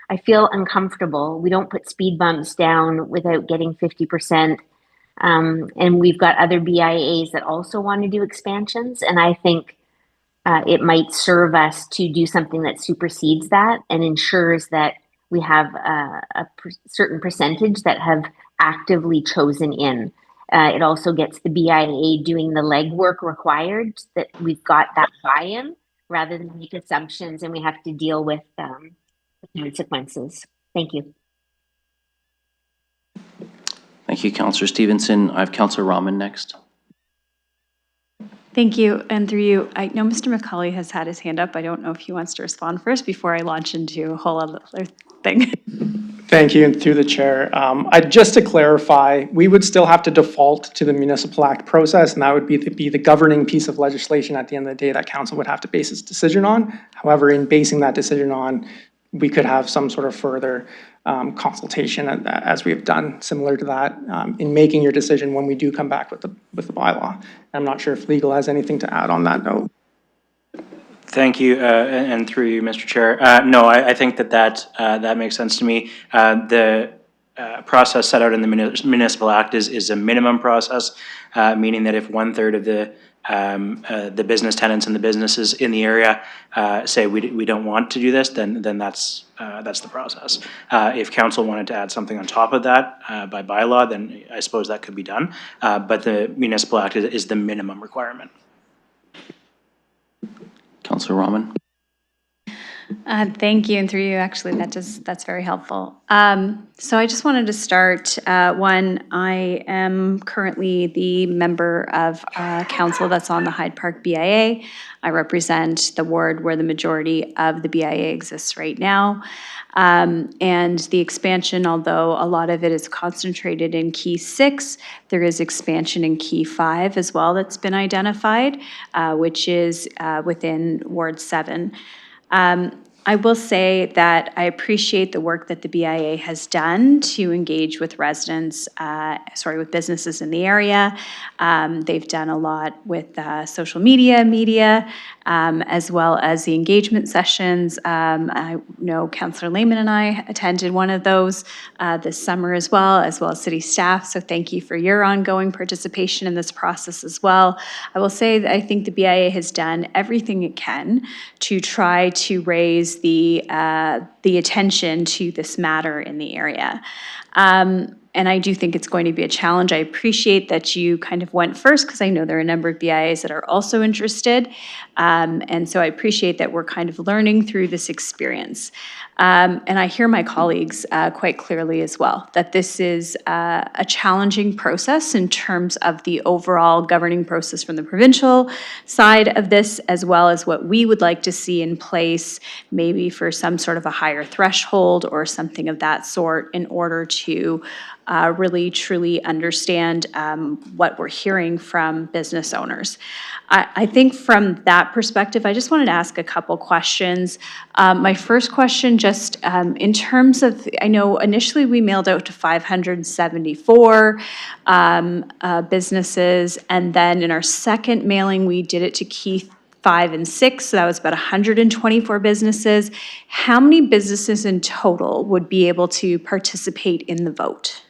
I feel uncomfortable. We don't put speed bumps down without getting 50%. And we've got other BIAs that also want to do expansions. And I think it might serve us to do something that supersedes that and ensures that we have a certain percentage that have actively chosen in. It also gets the BIA doing the legwork required, that we've got that buy-in rather than make assumptions and we have to deal with consequences. Thank you. Thank you, Councillor Stevenson. I have Councillor Rahman next. Thank you. And through you, I know Mr. McCauley has had his hand up. I don't know if he wants to respond first before I launch into a whole other thing. Thank you, and through the chair. Just to clarify, we would still have to default to the Municipal Act process, and that would be the governing piece of legislation at the end of the day that council would have to base its decision on. However, in basing that decision on, we could have some sort of further consultation as we have done, similar to that, in making your decision when we do come back with the bylaw. I'm not sure if legal has anything to add on that note. Thank you, and through you, Mr. Chair. No, I think that makes sense to me. The process set out in the Municipal Act is a minimum process, meaning that if 1/3 of the business tenants and the businesses in the area say we don't want to do this, then that's the process. If council wanted to add something on top of that by bylaw, then I suppose that could be done. But the Municipal Act is the minimum requirement. Councillor Rahman. Thank you, and through you, actually, that's very helpful. So I just wanted to start, I am currently the member of council that's on the Hyde Park BIA. I represent the ward where the majority of the BIA exists right now. And the expansion, although a lot of it is concentrated in Key 6, there is expansion in Key 5 as well that's been identified, which is within Ward 7. I will say that I appreciate the work that the BIA has done to engage with residents, with businesses in the area. They've done a lot with social media, as well as the engagement sessions. I know Councillor Lehman and I attended one of those this summer as well as city staff. So thank you for your ongoing participation in this process as well. I will say that I think the BIA has done everything it can to try to raise the attention to this matter in the area. And I do think it's going to be a challenge. I appreciate that you kind of went first because I know there are a number of BIAs that are also interested. And so I appreciate that we're kind of learning through this experience. And I hear my colleagues quite clearly as well, that this is a challenging process in terms of the overall governing process from the provincial side of this, as well as what we would like to see in place, maybe for some sort of a higher threshold or something of that sort in order to really truly understand what we're hearing from business owners. I think from that perspective, I just wanted to ask a couple questions. My first question, just in terms of, I know initially we mailed out to 574 businesses, and then in our second mailing, we did it to Key 5 and 6, so that was about 124 businesses. How many businesses in total would be able to participate in the vote?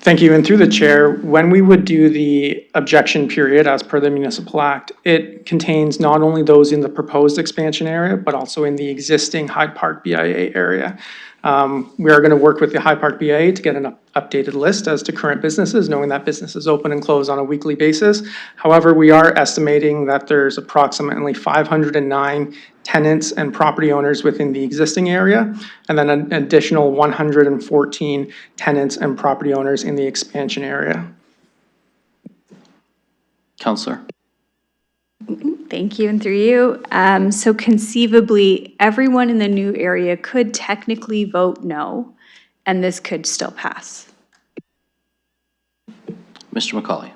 Thank you. And through the chair, when we would do the objection period as per the Municipal Act, it contains not only those in the proposed expansion area, but also in the existing Hyde Park BIA area. We are going to work with the Hyde Park BIA to get an updated list as to current businesses, knowing that businesses open and close on a weekly basis. However, we are estimating that there's approximately 509 tenants and property owners within the existing area, and then an additional 114 tenants and property owners in the expansion area. Counselor? Thank you, and through you. So conceivably, everyone in the new area could technically vote no, and this could still pass. Mr. McCauley?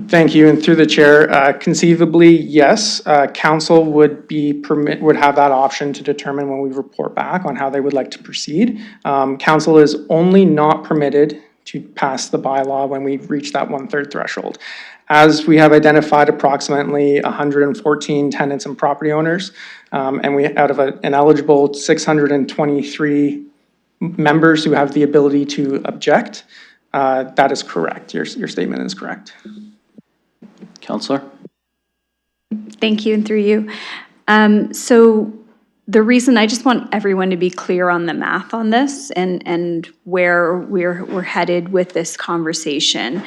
Thank you, and through the chair, conceivably, yes, council would have that option to determine when we report back on how they would like to proceed. Council is only not permitted to pass the bylaw when we reach that 1/3 threshold. As we have identified approximately 114 tenants and property owners, and we out of an eligible 623 members who have the ability to object, that is correct. Your statement is correct. Counselor? Thank you, and through you. So the reason, I just want everyone to be clear on the math on this and where we're headed with this conversation.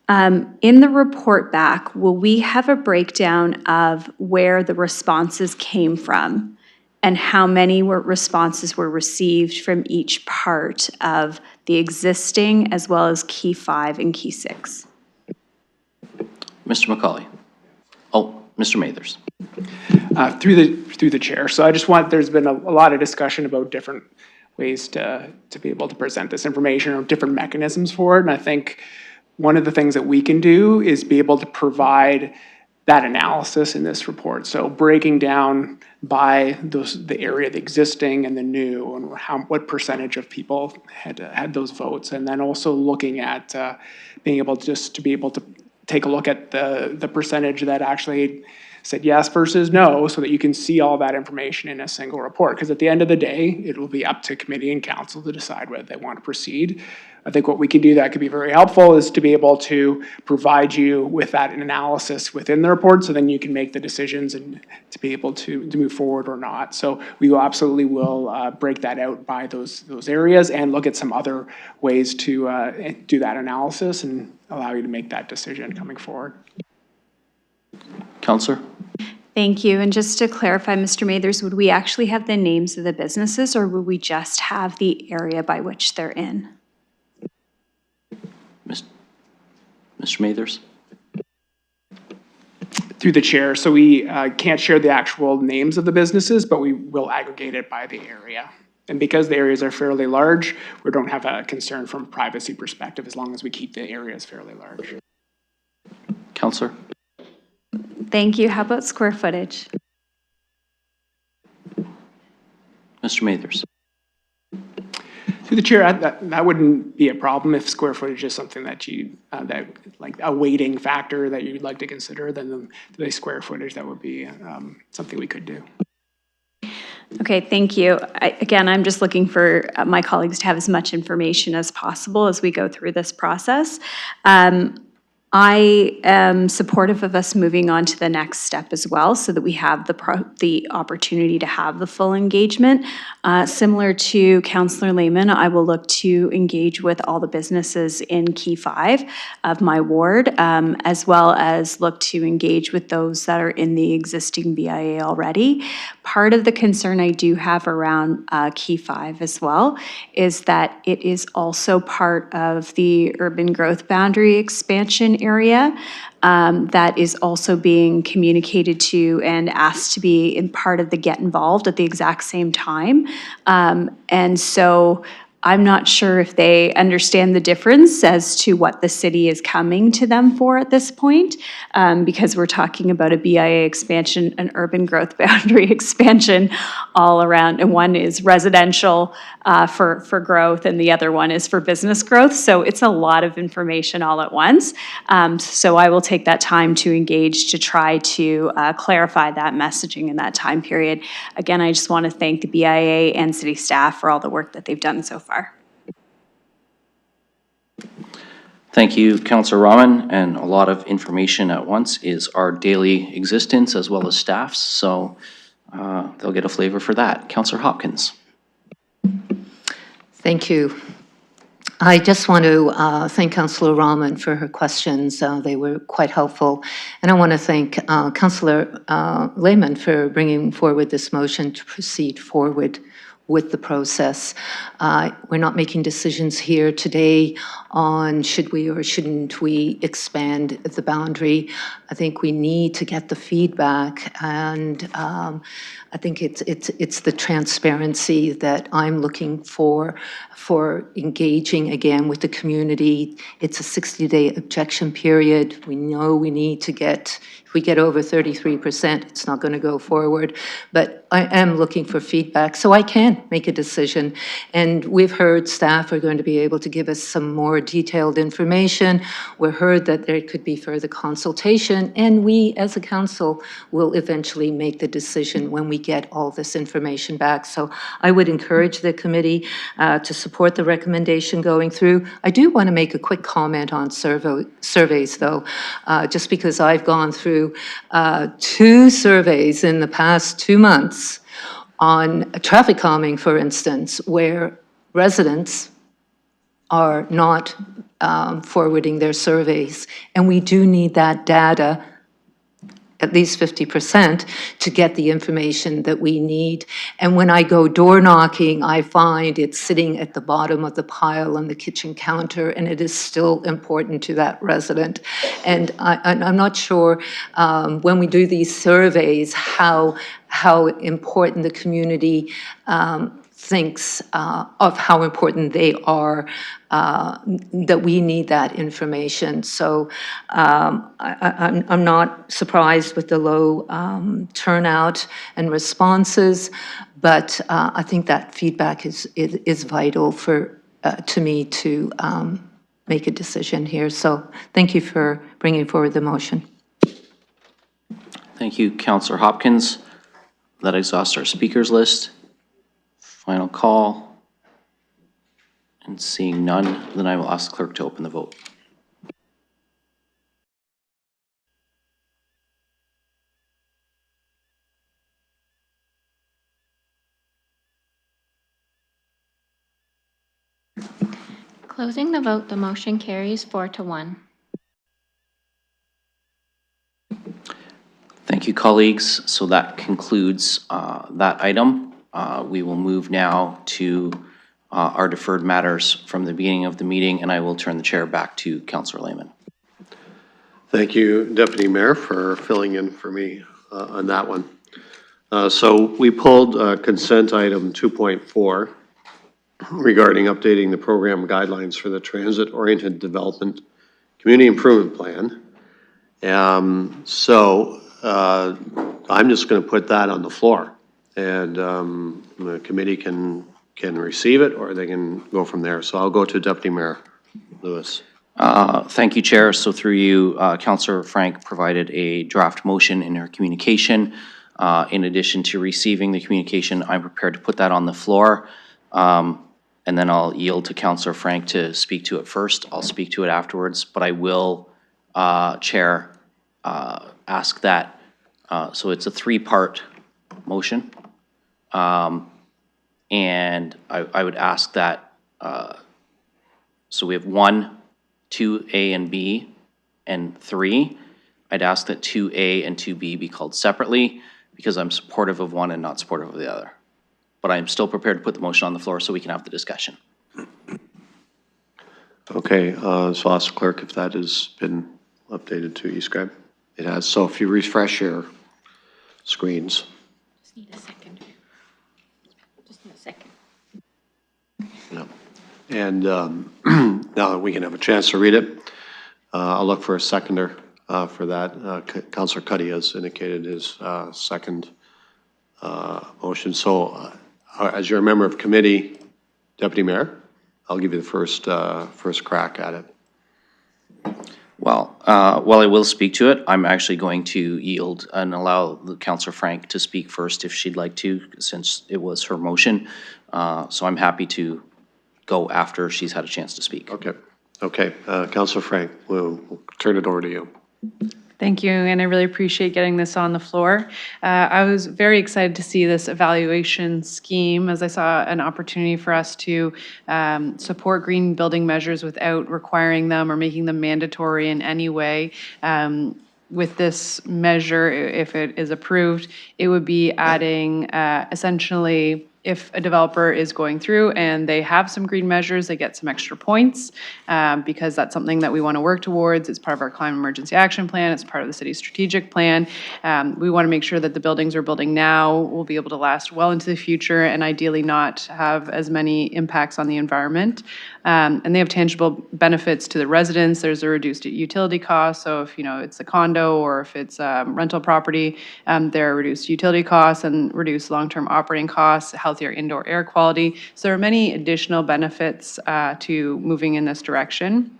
In the report back, will we have a breakdown of where the responses came from and how many responses were received from each part of the existing as well as Key 5 and Key 6? Mr. McCauley? Oh, Mr. Mathers. Through the chair. So I just want, there's been a lot of discussion about different ways to be able to present this information or different mechanisms for it. And I think one of the things that we can do is be able to provide that analysis in this report. So breaking down by the area, the existing and the new, and what percentage of people had those votes, and then also looking at being able to be able to take a look at the percentage that actually said yes versus no, so that you can see all that information in a single report. Because at the end of the day, it will be up to committee and council to decide whether they want to proceed. I think what we can do that could be very helpful is to be able to provide you with that analysis within the report, so then you can make the decisions and to be able to move forward or not. So we will absolutely break that out by those areas and look at some other ways to do that analysis and allow you to make that decision coming forward. Counselor? Thank you. And just to clarify, Mr. Mathers, would we actually have the names of the businesses, or would we just have the area by which they're in? Mr. Mathers? Through the chair. So we can't share the actual names of the businesses, but we will aggregate it by the area. And because the areas are fairly large, we don't have a concern from a privacy perspective as long as we keep the areas fairly large. Counselor? Thank you. How about square footage? Mr. Mathers? Through the chair, that wouldn't be a problem if square footage is something that you, like a weighting factor that you'd like to consider, then the square footage, that would be something we could do. Okay, thank you. Again, I'm just looking for my colleagues to have as much information as possible as we go through this process. I am supportive of us moving on to the next step as well, so that we have the opportunity to have the full engagement. Similar to Councillor Lehman, I will look to engage with all the businesses in Key 5 of my ward, as well as look to engage with those that are in the existing BIA already. Part of the concern I do have around Key 5 as well is that it is also part of the urban growth boundary expansion area that is also being communicated to and asked to be in part of the Get Involved at the exact same time. And so I'm not sure if they understand the difference as to what the city is coming to them for at this point, because we're talking about a BIA expansion, an urban growth boundary expansion all around, and one is residential for growth and the other one is for business growth. So it's a lot of information all at once. So I will take that time to engage to try to clarify that messaging in that time period. Again, I just want to thank the BIA and city staff for all the work that they've done so far. Thank you, Councillor Rahman, and a lot of information at once is our daily existence as well as staff's, so they'll get a flavor for that. Councillor Hopkins. Thank you. I just want to thank Councillor Rahman for her questions. They were quite helpful. And I want to thank Councillor Lehman for bringing forward this motion to proceed forward with the process. We're not making decisions here today on should we or shouldn't we expand the boundary. I think we need to get the feedback, and I think it's the transparency that I'm looking for engaging again with the community. It's a 60-day objection period. We know we need to get, if we get over 33%, it's not going to go forward. But I am looking for feedback so I can make a decision. And we've heard staff are going to be able to give us some more detailed information. We've heard that there could be further consultation, and we as a council will eventually make the decision when we get all this information back. So I would encourage the committee to support the recommendation going through. I do want to make a quick comment on surveys, though, just because I've gone through 2 surveys in the past 2 months on traffic calming, for instance, where residents are not forwarding their surveys. And we do need that data, at least 50%, to get the information that we need. And when I go door knocking, I find it's sitting at the bottom of the pile on the kitchen counter, and it is still important to that resident. And I'm not sure when we do these surveys how important the community thinks of how important they are, that we need that information. So I'm not surprised with the low turnout and responses, but I think that feedback is vital to me to make a decision here. So thank you for bringing forward the motion. Thank you, Councillor Hopkins. That exhausts our speakers list. Final call. And seeing none, then I will ask the clerk to open the vote. Closing the vote, the motion carries 4-1. Thank you, colleagues. So that concludes that item. We will move now to our deferred matters from the beginning of the meeting, and I will turn the chair back to Councillor Lehman. Thank you, Deputy Mayor, for filling in for me on that one. So we pulled consent item 2.4 regarding updating the program guidelines for the Transit-Oriented Development Community Improvement Plan. I'm just going to put that on the floor, and the committee can receive it, or they can go from there. So I'll go to Deputy Mayor Lewis. Thank you, Chair. So through you, Councillor Frank provided a draft motion in her communication. In addition to receiving the communication, I'm prepared to put that on the floor. And then I'll yield to Councillor Frank to speak to it first. I'll speak to it afterwards, but I will, Chair, ask that. So it's a 3-part motion. And I would ask that, so we have 1, 2A and B, and 3. I'd ask that 2A and 2B be called separately because I'm supportive of one and not supportive of the other. But I'm still prepared to put the motion on the floor so we can have the discussion. Okay, so I'll ask the clerk if that has been updated to eScribe. It has, so if you refresh your screens. Just need a second. Just need a second. Yeah. And now that we can have a chance to read it, I'll look for a seconder for that. Councillor Cuddy has indicated his second motion. So as you're a member of committee, Deputy Mayor, I'll give you the first crack at it. Well, while I will speak to it, I'm actually going to yield and allow the Councillor Frank to speak first if she'd like to, since it was her motion. So I'm happy to go after she's had a chance to speak. Okay. Okay, Councilor Frank, we'll turn it over to you. Thank you, and I really appreciate getting this on the floor. I was very excited to see this evaluation scheme, as I saw an opportunity for us to support green building measures without requiring them or making them mandatory in any way. With this measure, if it is approved, it would be adding essentially, if a developer is going through and they have some green measures, they get some extra points because that's something that we want to work towards. It's part of our climate emergency action plan. It's part of the city's strategic plan. We want to make sure that the buildings we're building now will be able to last well into the future and ideally not have as many impacts on the environment. And they have tangible benefits to the residents. There's a reduced utility cost. So if it's a condo or if it's a rental property, there are reduced utility costs and reduced long-term operating costs, healthier indoor air quality. So there are many additional benefits to moving in this direction.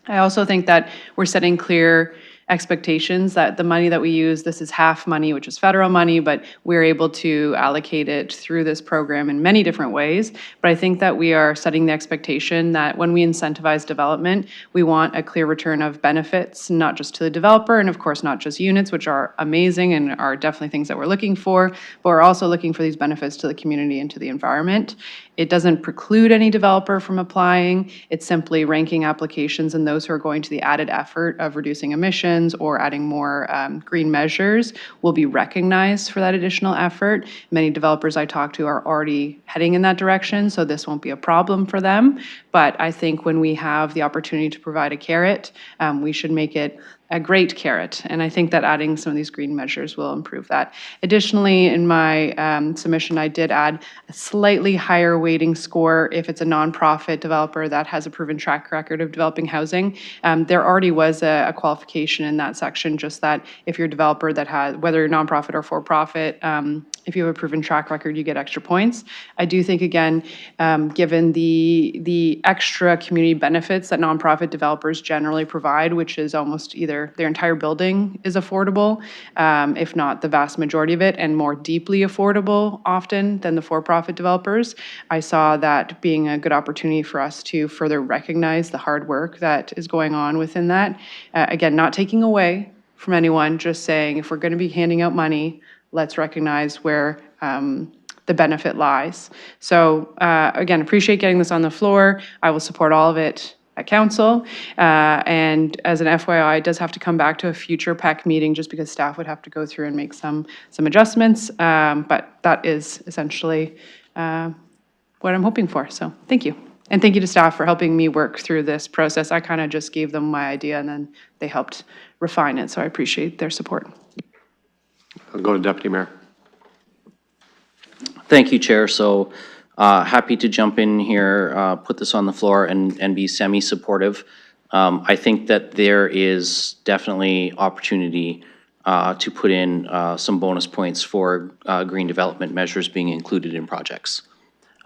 I also think that we're setting clear expectations that the money that we use, this is half money, which is federal money, but we're able to allocate it through this program in many different ways. But I think that we are setting the expectation that when we incentivize development, we want a clear return of benefits, not just to the developer, and of course, not just units, which are amazing and are definitely things that we're looking for, but we're also looking for these benefits to the community and to the environment. It doesn't preclude any developer from applying. It's simply ranking applications, and those who are going to the added effort of reducing emissions or adding more green measures will be recognized for that additional effort. Many developers I talk to are already heading in that direction, so this won't be a problem for them. But I think when we have the opportunity to provide a carrot, we should make it a great carrot, and I think that adding some of these green measures will improve that. Additionally, in my submission, I did add a slightly higher weighting score if it's a nonprofit developer that has a proven track record of developing housing. There already was a qualification in that section, just that if you're a developer that has, whether you're nonprofit or for-profit, if you have a proven track record, you get extra points. I do think, again, given the extra community benefits that nonprofit developers generally provide, which is almost either their entire building is affordable, if not the vast majority of it, and more deeply affordable often than the for-profit developers, I saw that being a good opportunity for us to further recognize the hard work that is going on within that. Again, not taking away from anyone, just saying if we're going to be handing out money, let's recognize where the benefit lies. So again, appreciate getting this on the floor. I will support all of it at council. And as an FYI, it does have to come back to a future PEC meeting just because staff would have to go through and make some adjustments. But that is essentially what I'm hoping for. So thank you. And thank you to staff for helping me work through this process. I kind of just gave them my idea and then they helped refine it. So I appreciate their support. I'll go to Deputy Mayor. Thank you, Chair. So happy to jump in here, put this on the floor and be semi-supportive. I think that there is definitely opportunity to put in some bonus points for green development measures being included in projects.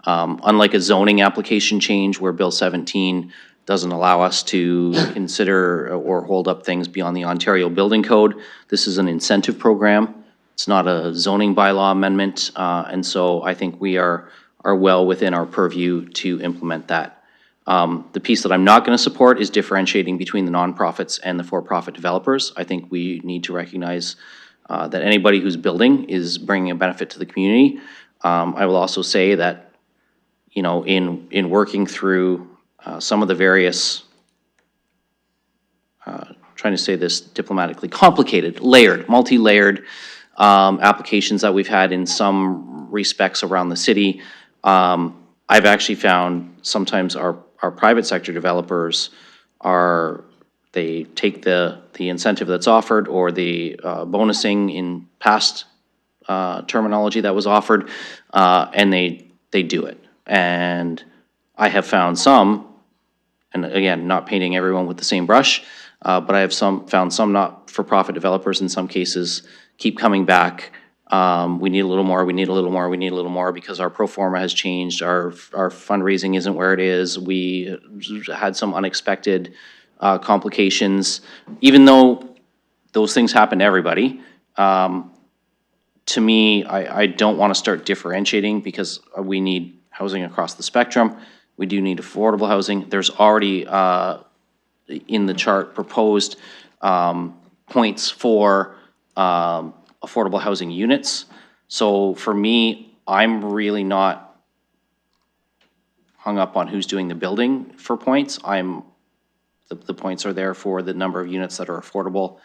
Unlike a zoning application change where Bill 17 doesn't allow us to consider or hold up things beyond the Ontario Building Code, this is an incentive program. It's not a zoning bylaw amendment, and so I think we are well within our purview to implement that. The piece that I'm not going to support is differentiating between the nonprofits and the for-profit developers. I think we need to recognize that anybody who's building is bringing a benefit to the community. I will also say that, you know, in working through some of the various, trying to say this diplomatically, complicated, layered, multi-layered applications that we've had in some respects around the city, I've actually found sometimes our private sector developers they take the incentive that's offered or the bonusing in past terminology that was offered, and they do it. And I have found some, and again, not painting everyone with the same brush, but I have found some not-for-profit developers in some cases keep coming back. We need a little more, we need a little more, we need a little more because our pro forma has changed, our fundraising isn't where it is, we had some unexpected complications. Even though those things happen to everybody, to me, I don't want to start differentiating because we need housing across the spectrum. We do need affordable housing. There's already, in the chart, proposed points for affordable housing units. So for me, I'm really not hung up on who's doing the building for points. The points are there for the number of units that are affordable,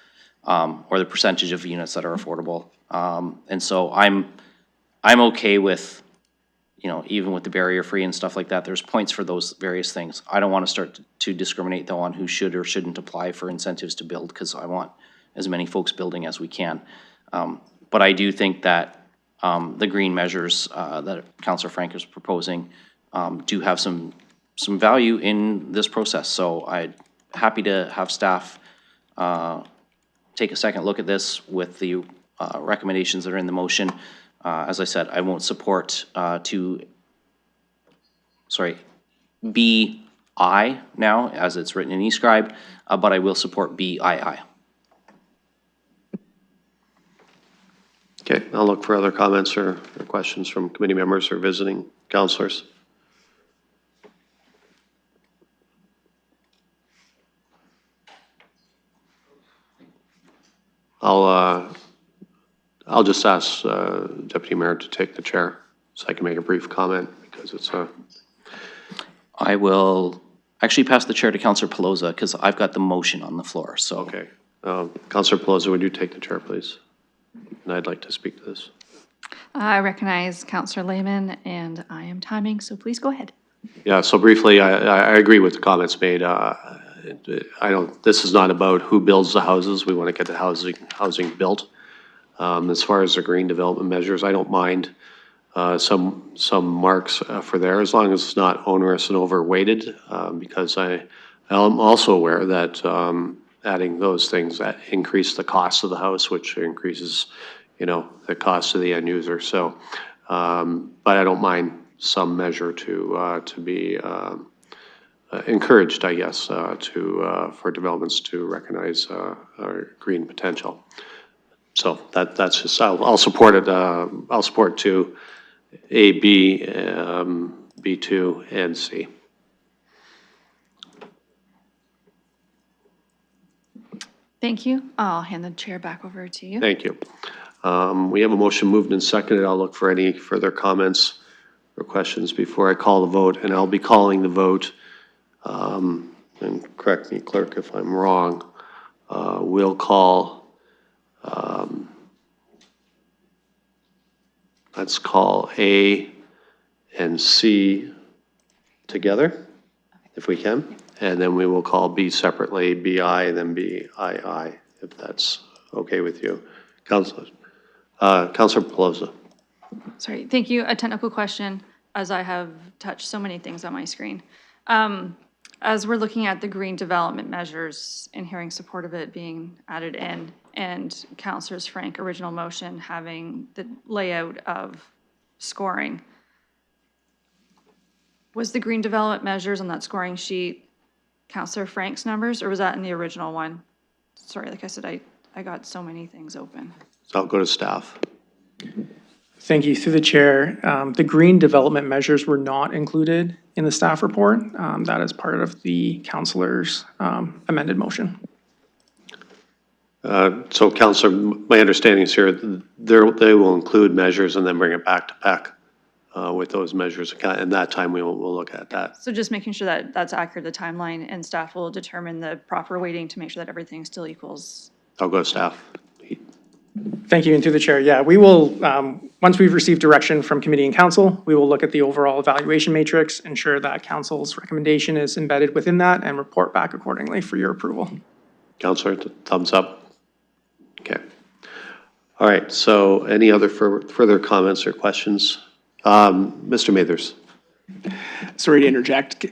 or the percentage of units that are affordable. And so I'm okay with, you know, even with the barrier-free and stuff like that, there's points for those various things. I don't want to start to discriminate, though, on who should or shouldn't apply for incentives to build, because I want as many folks building as we can. But I do think that the green measures that Councillor Frank is proposing do have some value in this process. So I'm happy to have staff take a second look at this with the recommendations that are in the motion. As I said, I won't support BI now, as it's written in eScribe, but I will support BII. Okay, I'll look for other comments or questions from committee members or visiting councilors. I'll just ask Deputy Mayor to take the chair so I can make a brief comment, because it's a... I will actually pass the chair to Councillor Pelosa, because I've got the motion on the floor, so. Okay. Councillor Pelosa, would you take the chair, please? And I'd like to speak to this. I recognize Councillor Lehman, and I am timing, so please go ahead. Yeah, so briefly, I agree with the comments made. This is not about who builds the houses. We want to get the housing built. As far as the green development measures, I don't mind some marks for there, as long as it's not onerous and overweighted, because I'm also aware that adding those things that increase the cost of the house, which increases, you know, the cost to the end user. So, but I don't mind some measure to be encouraged, I guess, for developments to recognize our green potential. So that's just, I'll support it. I'll support 2, A, B, B2, and C. Thank you. I'll hand the chair back over to you. Thank you. We have a motion moved and seconded. I'll look for any further comments or questions before I call the vote, and I'll be calling the vote. And correct me, clerk, if I'm wrong. We'll call, let's call A and C together, if we can. And then we will call B separately, BI and then BII, if that's okay with you. Councilor Pelosa. Sorry, thank you. A technical question, as I have touched so many things on my screen. As we're looking at the green development measures and hearing support of it being added in, and Councillor Frank's original motion having the layout of scoring, was the green development measures on that scoring sheet Councillor Frank's numbers, or was that in the original one? Sorry, like I said, I got so many things open. So I'll go to staff. Thank you. Through the chair, the green development measures were not included in the staff report. That is part of the councillor's amended motion. So Councillor, my understanding is here, they will include measures and then bring it back to PEC with those measures. And that time we'll look at that. So just making sure that that's accurate, the timeline, and staff will determine the proper weighting to make sure that everything still equals. I'll go to staff. Thank you, and through the chair, yeah, we will, once we've received direction from committee and council, we will look at the overall evaluation matrix, ensure that council's recommendation is embedded within that, and report back accordingly for your approval. Councillor, thumbs up. Okay. All right, so any other further comments or questions? Mr. Mathers. Sorry to interject.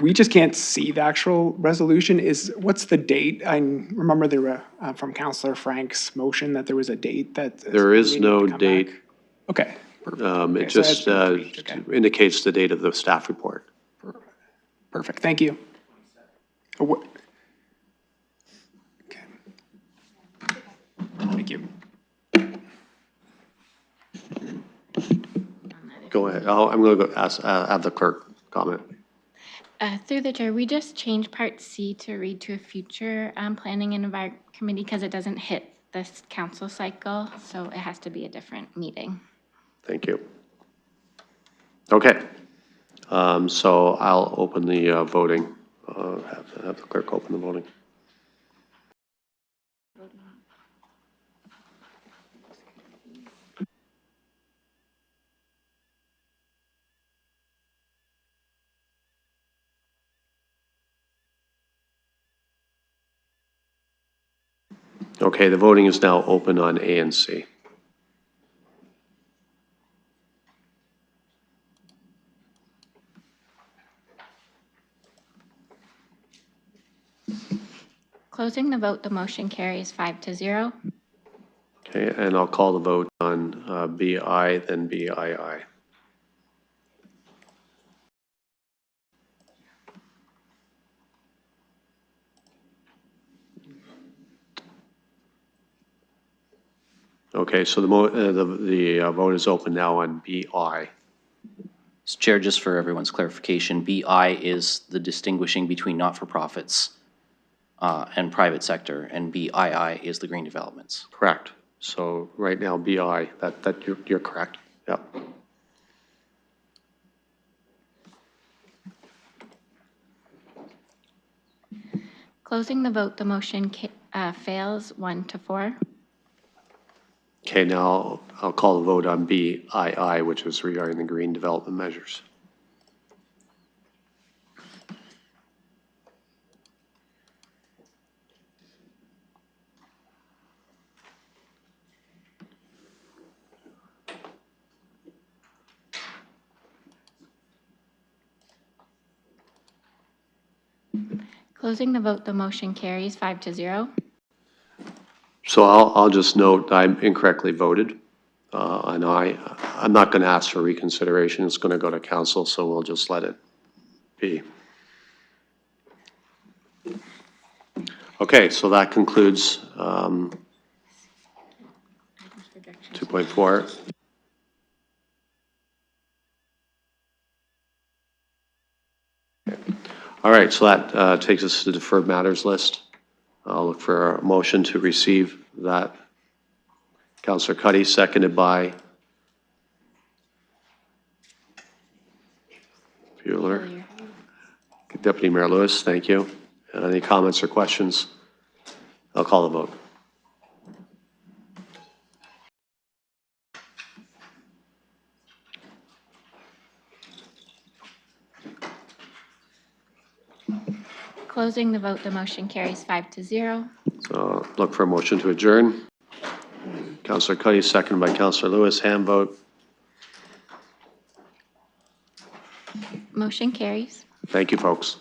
We just can't see the actual resolution. What's the date? I remember there were, from Councillor Frank's motion, that there was a date that. There is no date. Okay. It just indicates the date of the staff report. Perfect, thank you. Okay. Thank you. Go ahead. I'm going to go have the clerk comment. Through the chair, we just changed Part C to read to a future Planning and Environment Committee because it doesn't hit this council cycle, so it has to be a different meeting. Thank you. Okay. So I'll open the voting. Have the clerk open the voting. Okay, the voting is now open on A and C. Closing the vote, the motion carries 5-0. Okay, and I'll call the vote on BI, then BII. Okay, so the vote is open now on BI. Mr. Chair, just for everyone's clarification, BI is the distinguishing between not-for-profits and private sector, and BII is the green developments. Correct. So right now, BI, you're correct. Yep. Closing the vote, the motion fails 1-4. Okay, now I'll call the vote on BII, which is regarding the green development measures. Closing the vote, the motion carries 5-0. So I'll just note I incorrectly voted. And I'm not going to ask for reconsideration. It's going to go to council, so we'll just let it be. Okay, so that concludes 2.4. All right, so that takes us to the deferred matters list. I'll look for a motion to receive that. Councillor Cuddy, seconded by Bueller. Deputy Mayor Lewis, thank you. Any comments or questions? I'll call the vote. Closing the vote, the motion carries 5-0. So look for a motion to adjourn. Councillor Cuddy, seconded by Councillor Lewis, hand vote. Motion carries. Thank you, folks.